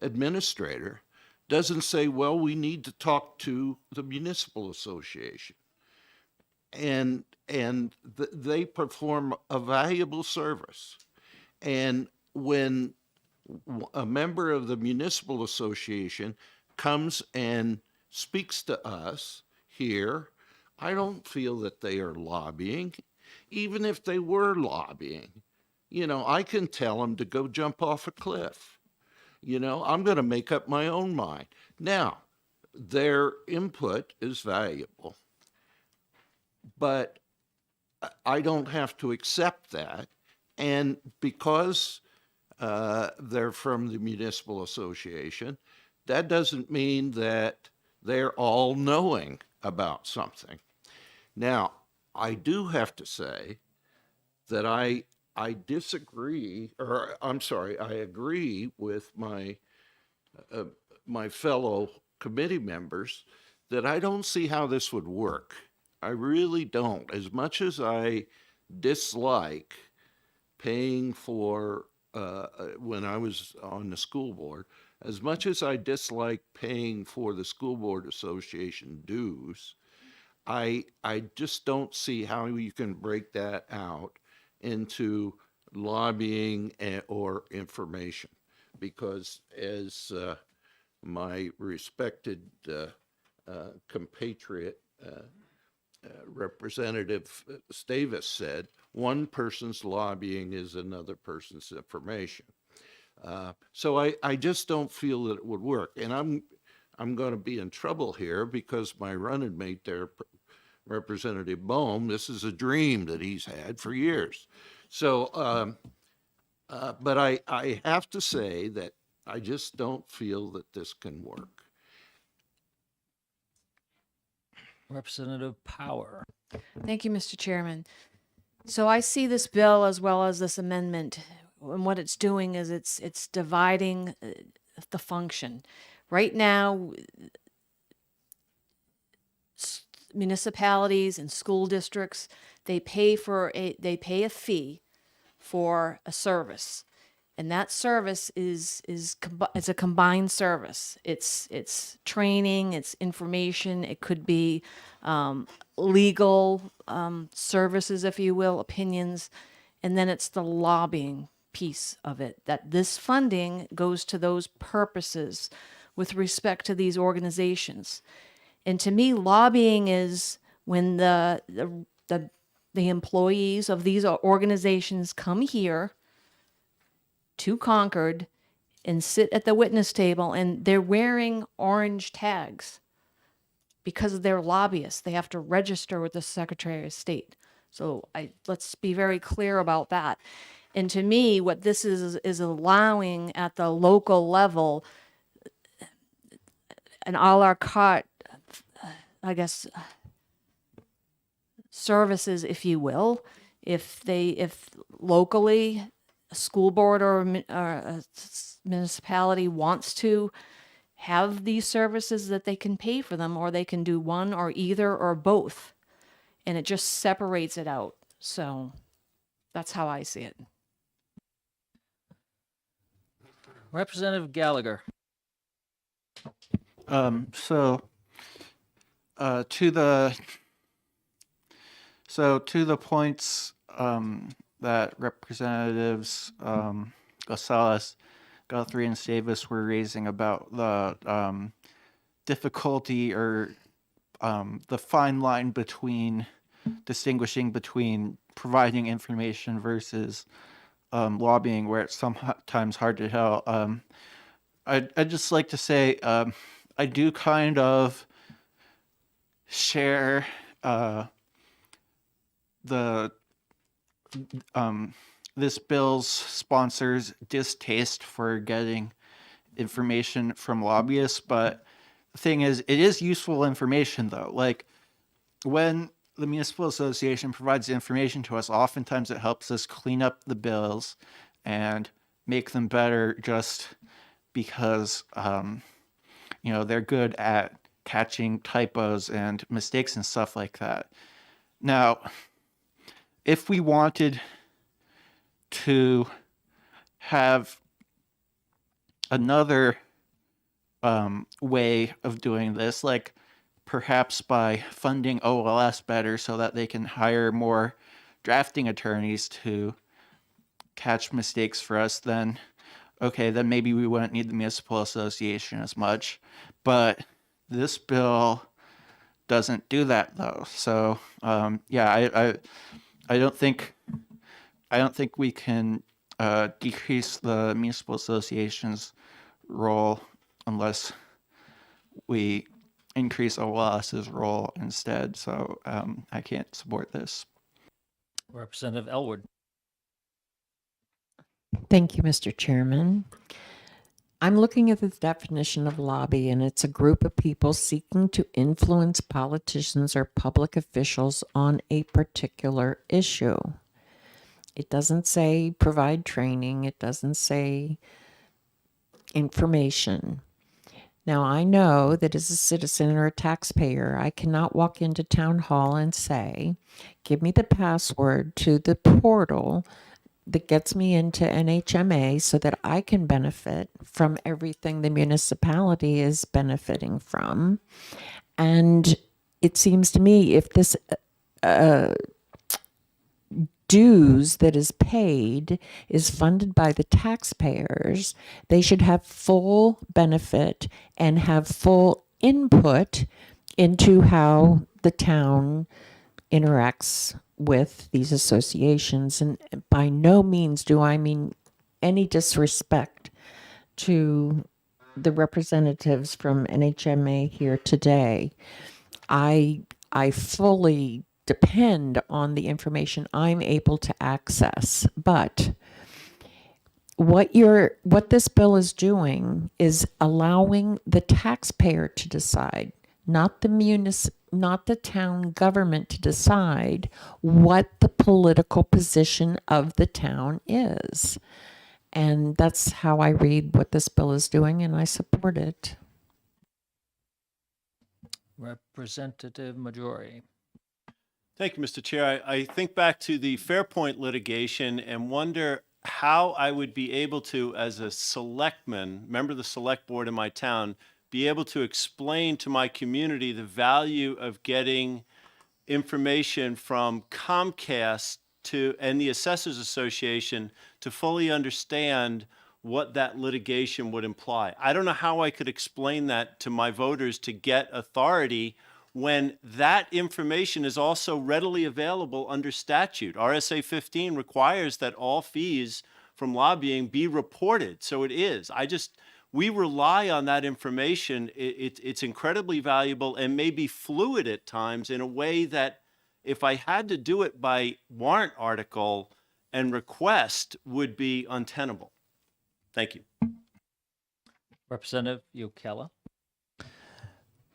administrator doesn't say, well, we need to talk to the municipal association. And they perform a valuable service. And when a member of the municipal association comes and speaks to us here, I don't feel that they are lobbying. Even if they were lobbying, I can tell them to go jump off a cliff. I'm going to make up my own mind. Now, their input is valuable, but I don't have to accept that. And because they're from the municipal association, that doesn't mean that they're all knowing about something. Now, I do have to say that I disagree, or I'm sorry, I agree with my fellow committee members that I don't see how this would work. I really don't. As much as I dislike paying for, when I was on the school board, as much as I dislike paying for the school board association dues, I just don't see how you can break that out into lobbying or information, because as my respected compatriot Representative Stavis said, one person's lobbying is another person's information. So I just don't feel that it would work. And I'm going to be in trouble here because my running mate there, Representative Bohm, this is a dream that he's had for years. So, but I have to say that I just don't feel that this can work. Representative Power. Thank you, Mr. Chairman. So I see this bill as well as this amendment, and what it's doing is it's dividing the function. Right now, municipalities and school districts, they pay a fee for a service. And that service is it's a combined service. It's training, it's information. It could be legal services, if you will, opinions, and then it's the lobbying piece of it. That this funding goes to those purposes with respect to these organizations. And to me, lobbying is when the employees of these organizations come here to Concord and sit at the witness table, and they're wearing orange tags because they're lobbyists. They have to register with the Secretary of State. So let's be very clear about that. And to me, what this is allowing at the local level an a la carte, I guess, services, if you will. If locally a school board or a municipality wants to have these services, that they can pay for them, or they can do one or either or both, and it just separates it out. So that's how I see it. Representative Gallagher. To the points that Representatives Gonzalez, Guthrie, and Davis were raising about the difficulty or the fine line between distinguishing between providing information versus lobbying, where it's sometimes hard to tell. I'd just like to say I do kind of share this bill's sponsors' distaste for getting information from lobbyists, but the thing is, it is useful information though. Like when the Municipal Association provides information to us, oftentimes it helps us clean up the bills and make them better just because, they're good at catching typos and mistakes and stuff like that. Now, if we wanted to have another way of doing this, like perhaps by funding OLS better so that they can hire more drafting attorneys to catch mistakes for us, then maybe we wouldn't need the Municipal Association as much. But this bill doesn't do that though. So I don't think we can decrease the Municipal Association's role unless we increase OLS's role instead. So I can't support this. Representative Elwood. Thank you, Mr. Chairman. I'm looking at the definition of lobby, and it's a group of people seeking to influence politicians or public officials on a particular issue. It doesn't say provide training. It doesn't say information. Now, I know that as a citizen or a taxpayer, I cannot walk into town hall and say, give me the password to the portal that gets me into NHMA so that I can benefit from everything the municipality is benefiting from. And it seems to me if this dues that is paid is funded by the taxpayers, they should have full benefit and have full input into how the town interacts with these associations. And by no means do I mean any disrespect to the representatives from NHMA here today. I fully depend on the information I'm able to access, but what this bill is doing is allowing the taxpayer to decide, not the town government to decide what the political position of the town is. And that's how I read what this bill is doing, and I support it. Representative Majori. Thank you, Mr. Chair. I think back to the Fairpoint litigation and wonder how I would be able to, as a selectman, member of the select board in my town, be able to explain to my community the value of getting information from Comcast and the Assessors Association to fully understand what that litigation would imply. I don't know how I could explain that to my voters to get authority when that information is also readily available under statute. RSA 15 requires that all fees from lobbying be reported, so it is. We rely on that information. It's incredibly valuable and may be fluid at times in a way that if I had to do it by warrant article and request would be untenable. Thank you. Representative Yokela.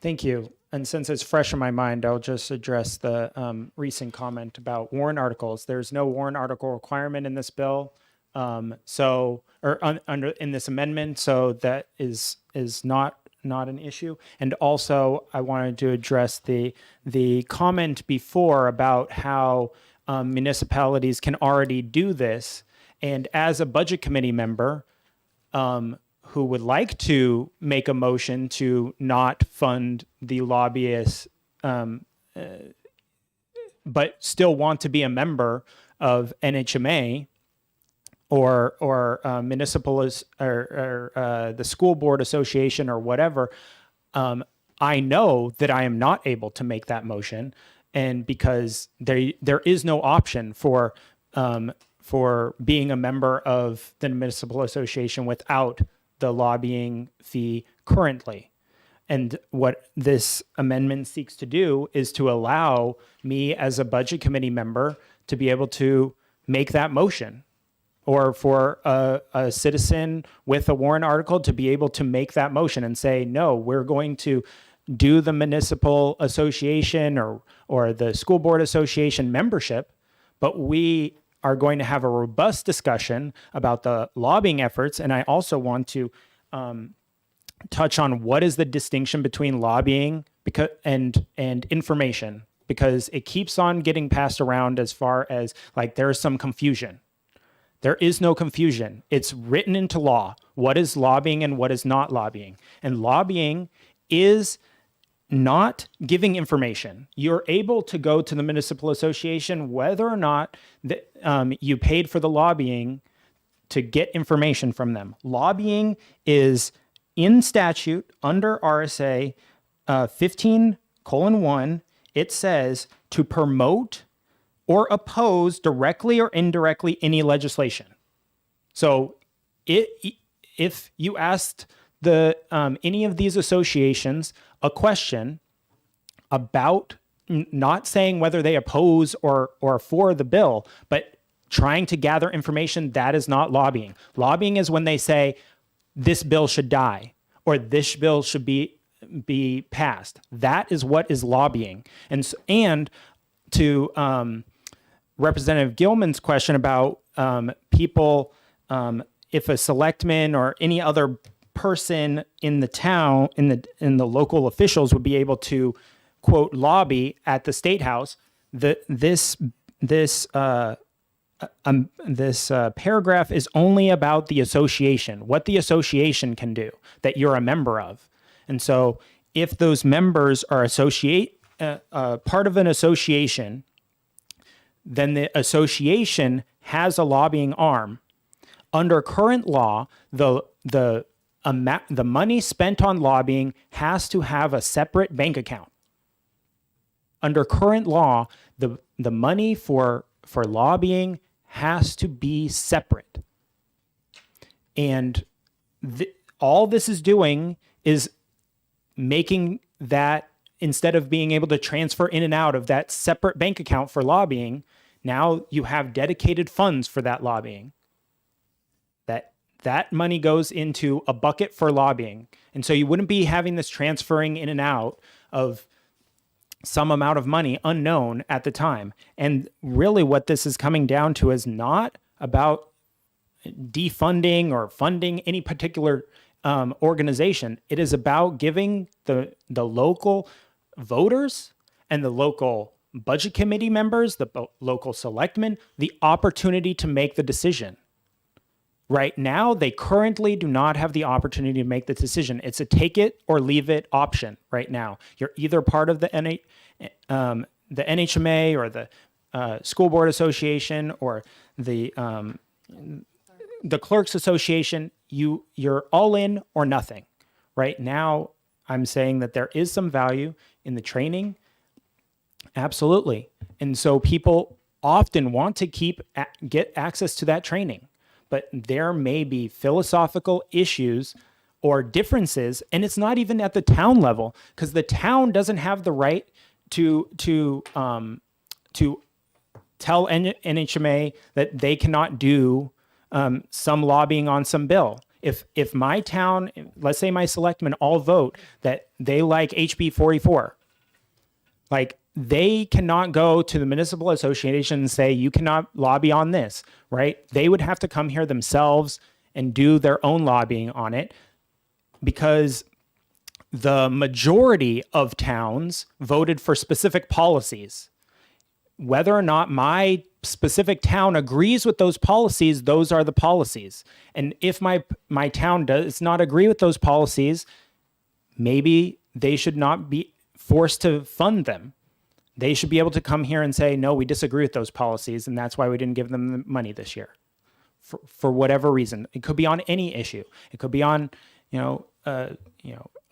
Thank you. And since it's fresh in my mind, I'll just address the recent comment about warrant articles. There's no warrant article requirement in this bill, under in this amendment, so that is not an issue. And also, I wanted to address the comment before about how municipalities can already do this. And as a budget committee member, who would like to make a motion to not fund the lobbyists, but still want to be a member of NHMA or municipal or the school board association or whatever, I know that I am not able to make that motion, and because there is no option for being a member of the municipal association without the lobbying fee currently. And what this amendment seeks to do is to allow me as a budget committee member to be able to make that motion, or for a citizen with a warrant article to be able to make that motion and say, no, we're going to do the municipal association or the school board association membership, but we are going to have a robust discussion about the lobbying efforts. And I also want to touch on what is the distinction between lobbying and information, because it keeps on getting passed around as far as like there is some confusion. There is no confusion. It's written into law what is lobbying and what is not lobbying. And lobbying is not giving information. You're able to go to the municipal association whether or not you paid for the lobbying to get information from them. Lobbying is in statute under RSA 15:1. It says to promote or oppose directly or indirectly any legislation. So if you asked any of these associations a question about not saying whether they oppose or for the bill, but trying to gather information, that is not lobbying. Lobbying is when they say this bill should die or this bill should be passed. That is what is lobbying. And to Representative Gilman's question about people, if a selectman or any other person in the town, in the local officials would be able to quote lobby at the State House, this paragraph is only about the association, what the association can do that you're a member of. And so if those members are part of an association, then the association has a lobbying arm. Under current law, the money spent on lobbying has to have a separate bank account. under current law, the money for lobbying has to be separate. And all this is doing is making that, instead of being able to transfer in and out of that separate bank account for lobbying, now you have dedicated funds for that lobbying. That money goes into a bucket for lobbying. And so you wouldn't be having this transferring in and out of some amount of money unknown at the time. And really what this is coming down to is not about defunding or funding any particular organization. It is about giving the local voters and the local budget committee members, the local selectmen, the opportunity to make the decision. Right now, they currently do not have the opportunity to make the decision. It's a take it or leave it option right now. You're either part of the NHMA or the School Board Association or the Clerks Association. You're all in or nothing. Right now, I'm saying that there is some value in the training. Absolutely. And so people often want to get access to that training. But there may be philosophical issues or differences, and it's not even at the town level, because the town doesn't have the right to tell NHMA that they cannot do some lobbying on some bill. If my town, let's say my selectmen all vote that they like HB 44, like they cannot go to the municipal association and say, you cannot lobby on this, right? They would have to come here themselves and do their own lobbying on it, because the majority of towns voted for specific policies. Whether or not my specific town agrees with those policies, those are the policies. And if my town does not agree with those policies, maybe they should not be forced to fund them. They should be able to come here and say, no, we disagree with those policies, and that's why we didn't give them the money this year. For whatever reason. It could be on any issue. It could be on,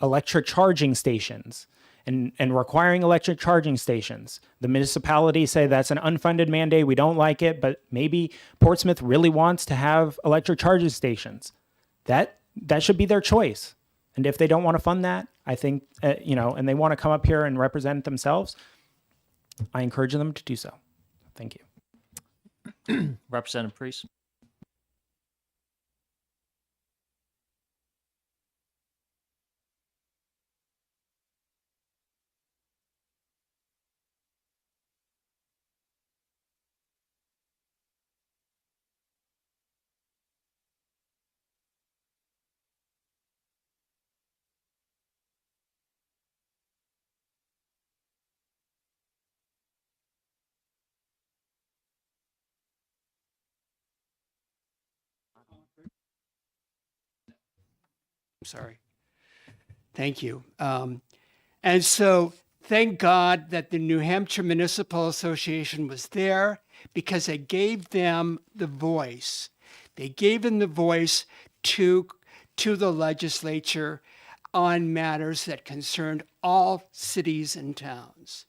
electric charging stations and requiring electric charging stations. The municipalities say that's an unfunded mandate. We don't like it, but maybe Portsmouth really wants to have electric charging stations. That should be their choice. And if they don't want to fund that, I think, and they want to come up here and represent themselves, I encourage them to do so. Thank you. Representative Priest. Sorry. Thank you. And so thank God that the New Hampshire Municipal Association was there, because it gave them the voice. They gave them the voice to the legislature on matters that concerned all cities and towns.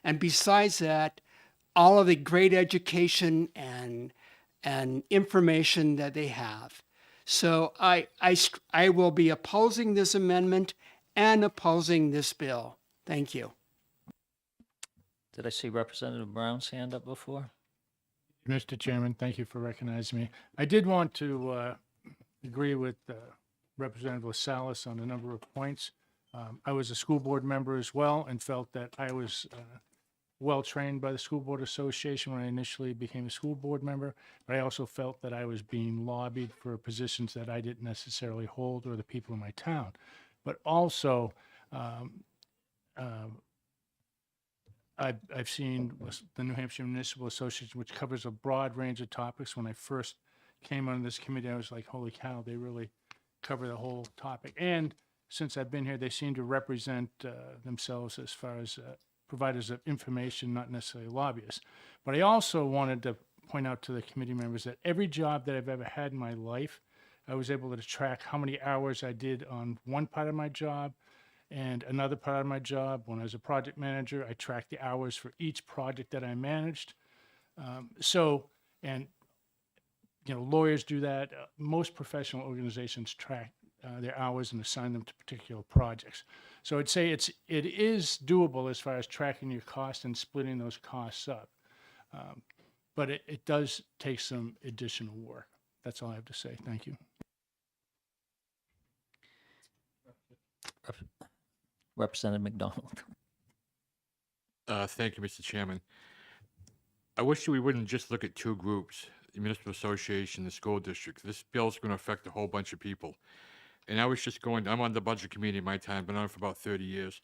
And besides that, all of the great education and information that they have. So I will be opposing this amendment and opposing this bill. Thank you. Did I see Representative Brown's hand up before? Mr. Chairman, thank you for recognizing me. I did want to agree with Representative LaSalle on a number of points. I was a school board member as well and felt that I was well trained by the School Board Association when I initially became a school board member, but I also felt that I was being lobbied for positions that I didn't necessarily hold, or the people in my town. But also, I've seen the New Hampshire Municipal Association, which covers a broad range of topics. When I first came on this committee, I was like, holy cow, they really cover the whole topic. And since I've been here, they seem to represent themselves as far as providers of information, not necessarily lobbyists. But I also wanted to point out to the committee members that every job that I've ever had in my life, I was able to track how many hours I did on one part of my job, And another part of my job, when I was a project manager, I tracked the hours for each project that I managed. And lawyers do that. Most professional organizations track their hours and assign them to particular projects. So I'd say it is doable as far as tracking your costs and splitting those costs up. But it does take some additional work. That's all I have to say. Thank you. Representative McDonald. Thank you, Mr. Chairman. I wish we wouldn't just look at two groups, the municipal association, the school district. This bill's going to affect a whole bunch of people. And I'm on the budget committee in my time, been on it for about 30 years.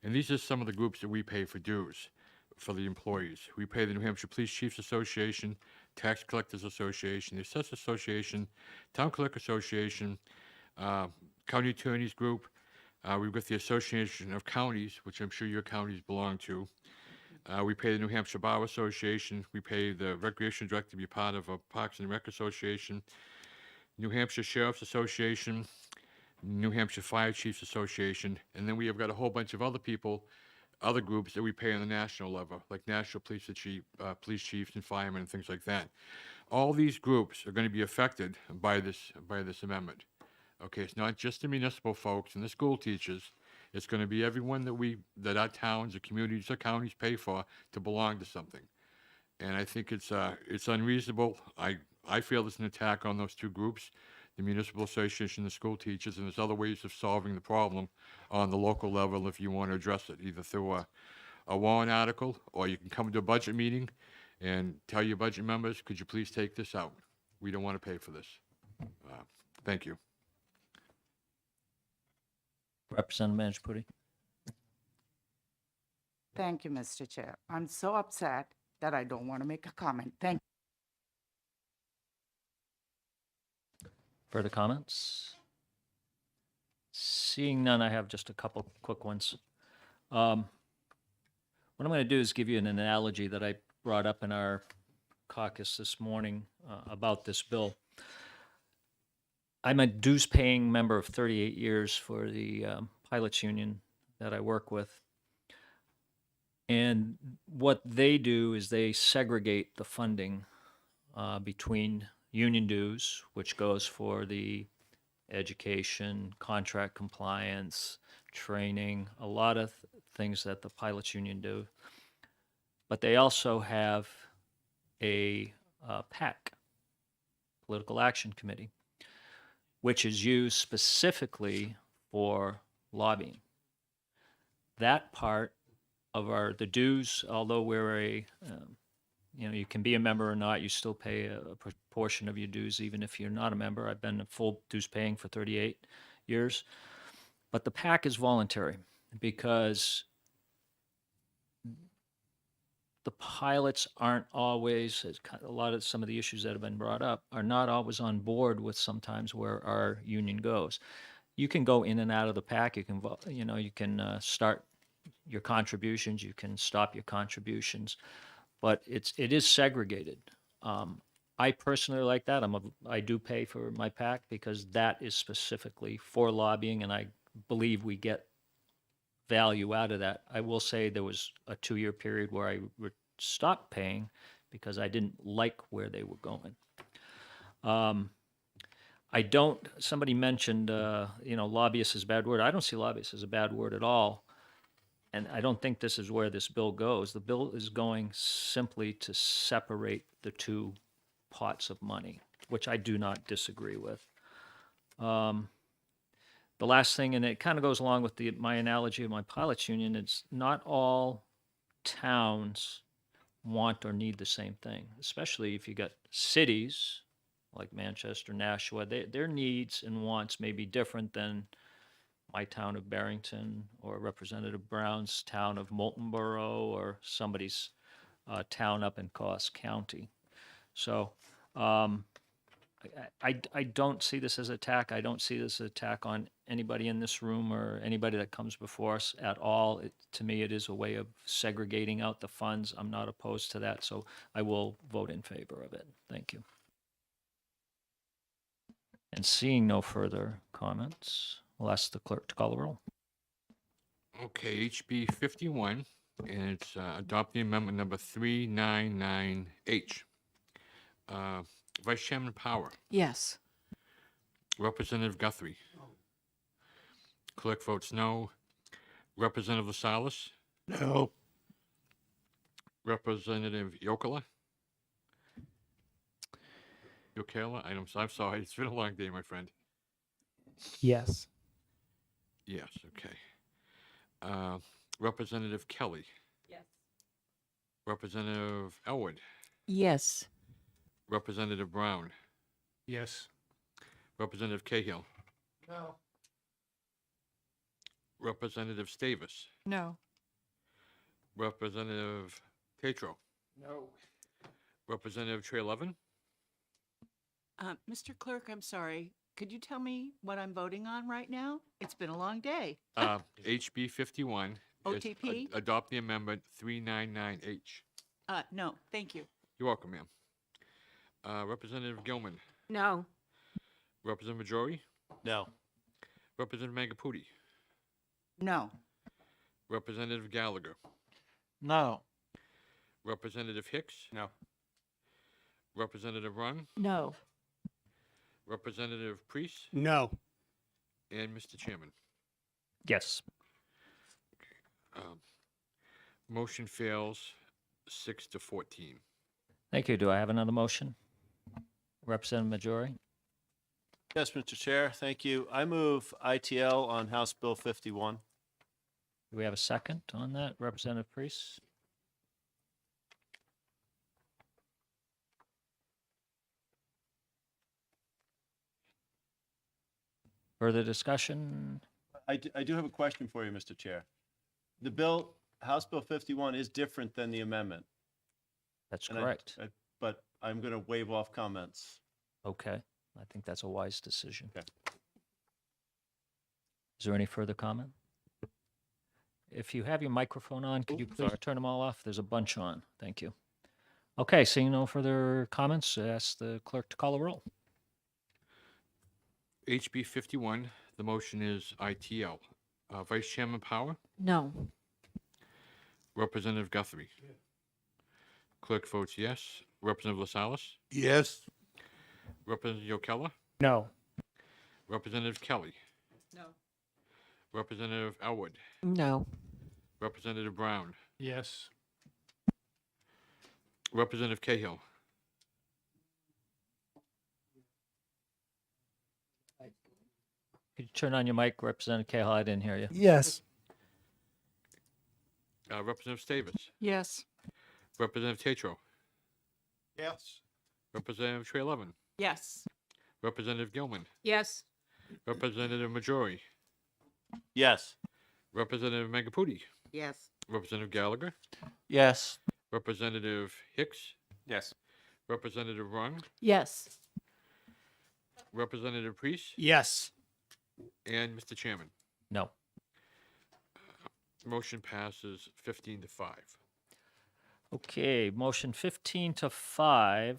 And these are some of the groups that we pay for dues for the employees. We pay the New Hampshire Police Chiefs Association, Tax Collectors Association, the Assessors Association, Town Clerk Association, County Attorneys Group. We've got the Association of Counties, which I'm sure your counties belong to. We pay the New Hampshire Bar Association. We pay the Recreation Director to be part of a Parks and Rec Association, New Hampshire Sheriff's Association, New Hampshire Fire Chiefs Association, and then we have got a whole bunch of other people, other groups that we pay on the national level, like National Police Chiefs and firemen and things like that. All these groups are going to be affected by this amendment. Okay, it's not just the municipal folks and the school teachers. It's going to be everyone that our towns, or communities, or counties pay for to belong to something. And I think it's unreasonable. I feel it's an attack on those two groups, the municipal association, the school teachers, and there's other ways of solving the problem on the local level if you want to address it, either through a warrant article, or you can come to a budget meeting and tell your budget members, could you please take this out? We don't want to pay for this. Thank you. Representative Manjapudi. Thank you, Mr. Chair. I'm so upset that I don't want to make a comment. Thank Further comments? Seeing none, I have just a couple quick ones. What I'm going to do is give you an analogy that I brought up in our caucus this morning about this bill. I'm a dues-paying member of 38 years for the pilots union that I work with. And what they do is they segregate the funding between union dues, which goes for the education, contract compliance, training, a lot of things that the pilots union do. But they also have a PAC, Political Action Committee, which is used specifically for lobbying. That part of the dues, although we're you can be a member or not, you still pay a proportion of your dues even if you're not a member. I've been full dues paying for 38 years. But the PAC is voluntary because the pilots aren't always, some of the issues that have been brought up, are not always on board with sometimes where our union goes. You can go in and out of the PAC. You can start your contributions. You can stop your contributions. But it is segregated. I personally like that. I do pay for my PAC because that is specifically for lobbying, and I believe we get value out of that. I will say there was a 2-year period where I stopped paying because I didn't like where they were going. Somebody mentioned, lobbyist is a bad word. I don't see lobbyist as a bad word at all. And I don't think this is where this bill goes. The bill is going simply to separate the two pots of money, which I do not disagree with. The last thing, and it kind of goes along with my analogy of my pilots union, it's not all towns want or need the same thing, especially if you got cities like Manchester, Nashua. Their needs and wants may be different than my town of Barrington or Representative Brown's town of Moulton Borough or somebody's town up in Cass County. So I don't see this as an attack. I don't see this as an attack on anybody in this room or anybody that comes before us at all. To me, it is a way of segregating out the funds. I'm not opposed to that, so I will vote in favor of it. Thank you. And seeing no further comments, I'll ask the clerk to call the roll. Okay, HB 51, and it's adopting amendment number 399H. Vice Chairman Power, Yes. Representative Guthrie. Clerk votes no. Representative Lasalas, No. Representative Yokela. Yokela, I'm sorry, it's been a long day, my friend. Yes. Yes, okay. Representative Kelly. Yes. Representative Elwood. Yes. Representative Brown. Yes. Representative Cahill. No. Representative Stavis. No. Representative Tatro. No. Representative Trey Levin. Mr. Clerk, I'm sorry. Could you tell me what I'm voting on right now? It's been a long day. HB 51. is OTP? Adopt the amendment 399H. No, thank you. You're welcome, ma'am. Representative Gilman. No. Representative Majori. No. Representative Magaputi. No. Representative Gallagher. No. Representative Hicks. No. Representative Run. No. Representative Priest. No. And Mr. Chairman. Yes. Motion fails 6-14. Thank you. Do I have another motion? Representative Majori? Yes, Mr. Chair, thank you. I move ITL on House Bill 51. Do we have a second on that? Representative Priest? Further discussion? I do have a question for you, Mr. Chair. The bill, House Bill 51 is different than the amendment. That's and correct. But I'm going to waive off comments. Okay. I think that's a wise decision. Okay. Is there any further comment? If you have your microphone on, could you please turn them all off? There's a bunch on. Thank you. Okay, seeing no further comments, ask the clerk to call a roll. HB 51, the motion is ITL. Vice Chairman Power. No. Representative Guthrie. Clerk votes yes. Representative Lasalas. Yes. Representative Yokela. No. Representative Kelly. No. Representative Elwood. No. Representative Brown. Yes. Representative Cahill. Could you turn on your mic, Representative Cahill? I didn't hear you. Yes. Representative Stavis. Yes. Representative Tatro. Yes. Representative Trey Levin. Yes. Representative Gilman. Yes. Representative Majori. Yes. Representative Magaputi. Yes. Representative Gallagher. Yes. Representative Hicks. Yes. Representative Run. Yes. Representative Priest. Yes. And Mr. Chairman. No. Motion passes 15-5. Okay, motion 15-5.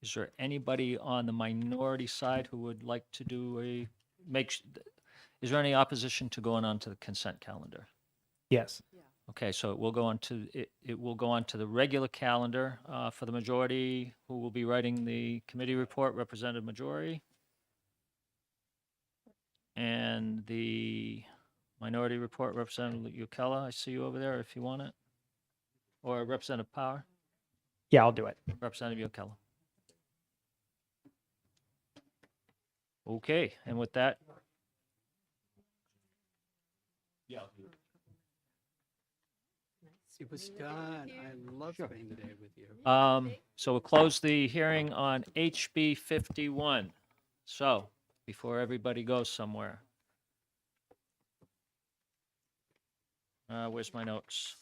Is there anybody on the minority side who would like to do is there any opposition to going on to the consent calendar? Yes. Okay, so it will go on to, it will go on to the regular calendar for the majority, who will be writing the committee report, Representative Majori. And the minority report, Representative Yukela, I see you over there if you want it. Or Representative Power, Yeah, I'll do it. Representative Yukela. Okay, and with that, It was done. I love spending the day with you. so we'll close the hearing on HB 51. So, before everybody goes somewhere. Where's my notes?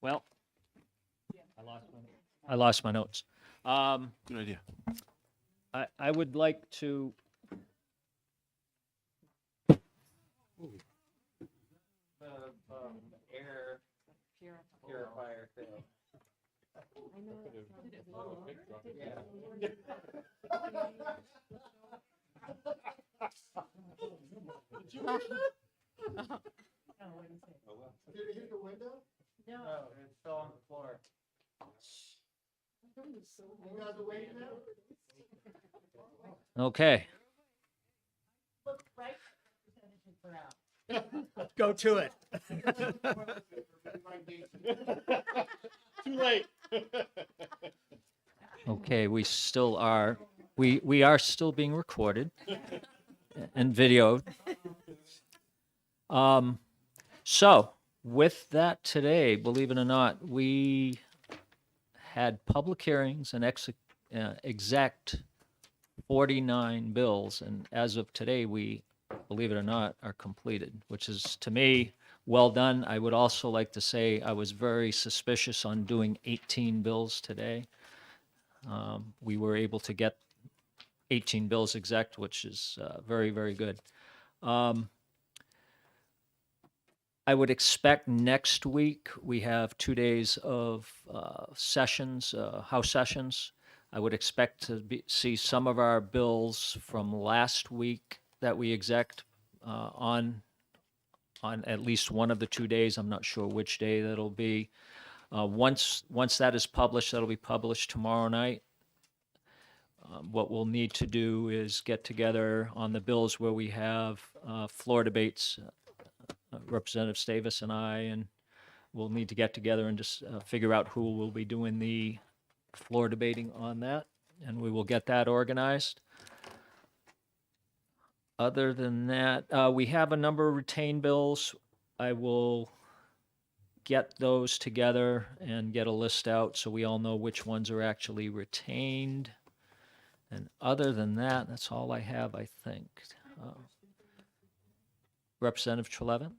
Well, I lost my notes. Good idea. I would like to. Air purifier thing. Okay. Go to it. Too late. Okay, we still are, we are still being recorded and videoed. So with that today, believe it or not, we had public hearings and exact 49 bills, and as of today, we, believe it or not, are completed, which is, to me, well done. I would also like to say I was very suspicious on doing 18 bills today. We were able to get 18 bills exact, which is very, very good. I would expect next week, we have 2 days of sessions, House sessions. I would expect to see some of our bills from last week that we exec on at least one of the 2 days. I'm not sure which day that'll be. Once that is published, that'll be published tomorrow night. What we'll need to do is get together on the bills where we have floor debates, Representative Stavis and I, and we'll need to get together and just figure out who will be doing the floor debating on that, and we will get that organized. Other than that, we have a number of retained bills. I will get those together and get a list out so we all know which ones are actually retained. And other than that, that's all I have, I think. Representative Trelevin?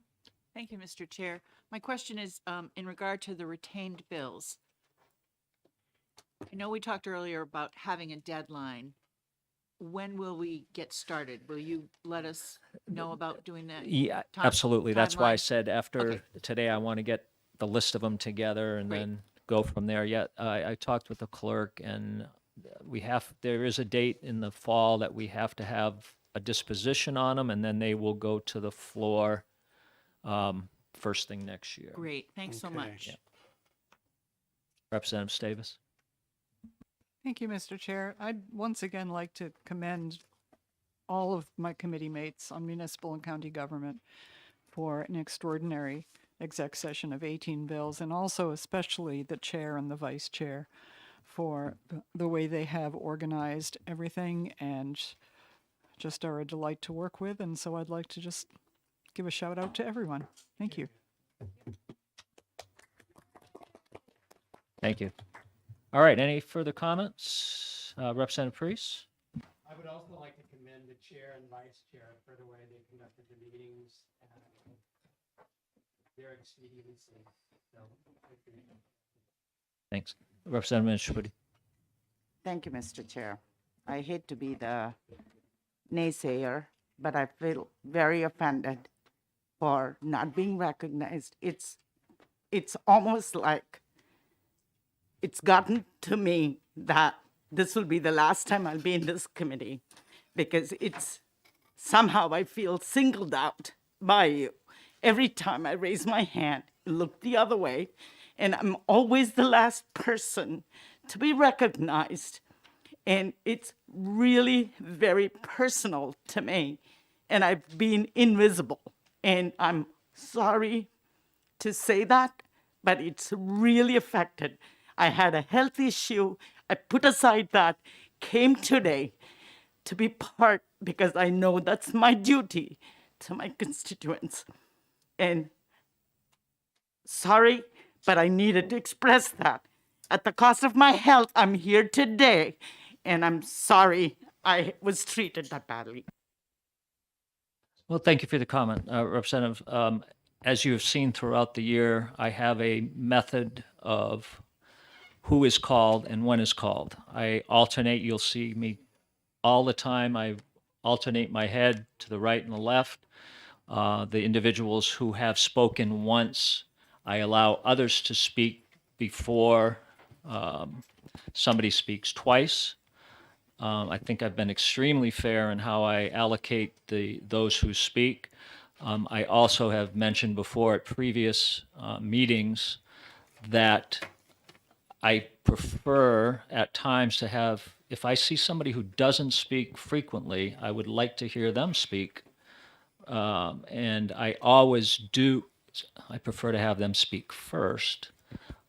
Thank you, Mr. Chair. My question is in regard to the retained bills. I know we talked earlier about having a deadline. When will we get started? Will you let us know about doing that? Yeah, absolutely. That's why I timeline? said after Okay. today, I want to get the list of them together and Great. then go from there. Yeah, I talked with the clerk, and there is a date in the fall that we have to have a disposition on them, and then they will go to the floor first thing next year. Great, thanks so Okay. much. Yeah. Representative Stavis? Thank you, Mr. Chair. I'd once again like to commend all of my committee mates on municipal and county government for an extraordinary exec session of 18 bills, and also especially the chair and the vice chair for the way they have organized everything and just are a delight to work with. And so I'd like to just give a shout out to everyone. Thank you. Thank you. All right, any further comments? Representative Priest? I would also like to commend the chair and vice chair for the way they conducted the meetings and their expediency. So, Thanks. Representative Minishpudi? Thank you, Mr. Chair. I hate to be the naysayer, but I feel very offended for not being recognized. It's almost like it's gotten to me that this will be the last time I'll be in this committee, because it's somehow I feel singled out by you. Every time I raise my hand, look the other way, and I'm always the last person to be recognized. And it's really very personal to me. And I've been invisible. And I'm sorry to say that, but it's really affected. I had a health issue. I put aside that, came today to be part, because I know that's my duty to my constituents. And sorry, but I needed to express that. At the cost of my health, I'm here today, and I'm sorry I was treated that badly. Well, thank you for the comment, Representative. As you have seen throughout the year, I have a method of who is called and when is called. I alternate. You'll see me all the time. I alternate my head to the right and the left. The individuals who have spoken once, I allow others to speak before somebody speaks twice. I think I've been extremely fair in how I allocate those who speak. I also have mentioned before at previous meetings that I prefer at times to have, if I see somebody who doesn't speak frequently, I would like to hear them speak. And I always do, I prefer to have them speak first.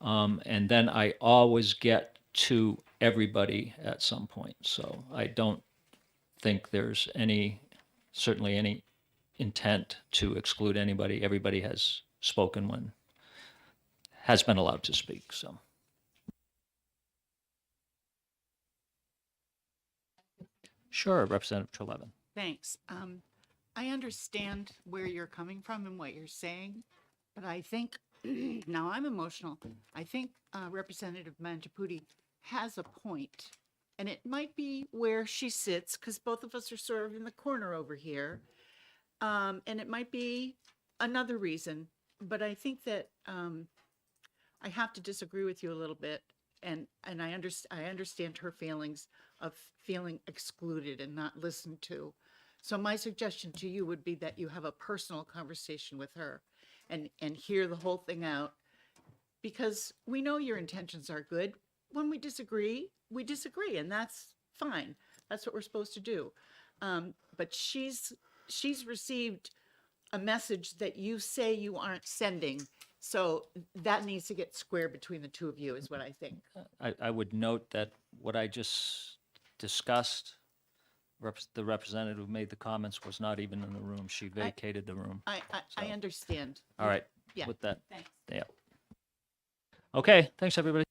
And then I always get to everybody at some point. So I don't think there's certainly any intent to exclude anybody. Everybody has spoken has been allowed to speak, so. Sure, Representative Trelevin. Thanks. I understand where you're coming from and what you're saying, but I think, now I'm emotional. I think Representative Manjaputi has a point, and it might be where she sits, because both of us are sort of in the corner over here. And it might be another reason, but I think that I have to disagree with you a little bit, and I understand her feelings of feeling excluded and not listened to. So my suggestion to you would be that you have a personal conversation with her and hear the whole thing out, because we know your intentions are good. When we disagree, and that's fine. That's what we're supposed to do. But she's received a message that you say you aren't sending. So that needs to get square between the two of you, is what I think. I would note that what I just discussed, the representative who made the comments was not even in the room. She vacated the room. I So. understand. All right, Yeah. with that. Thanks. Yeah. Okay, thanks, everybody.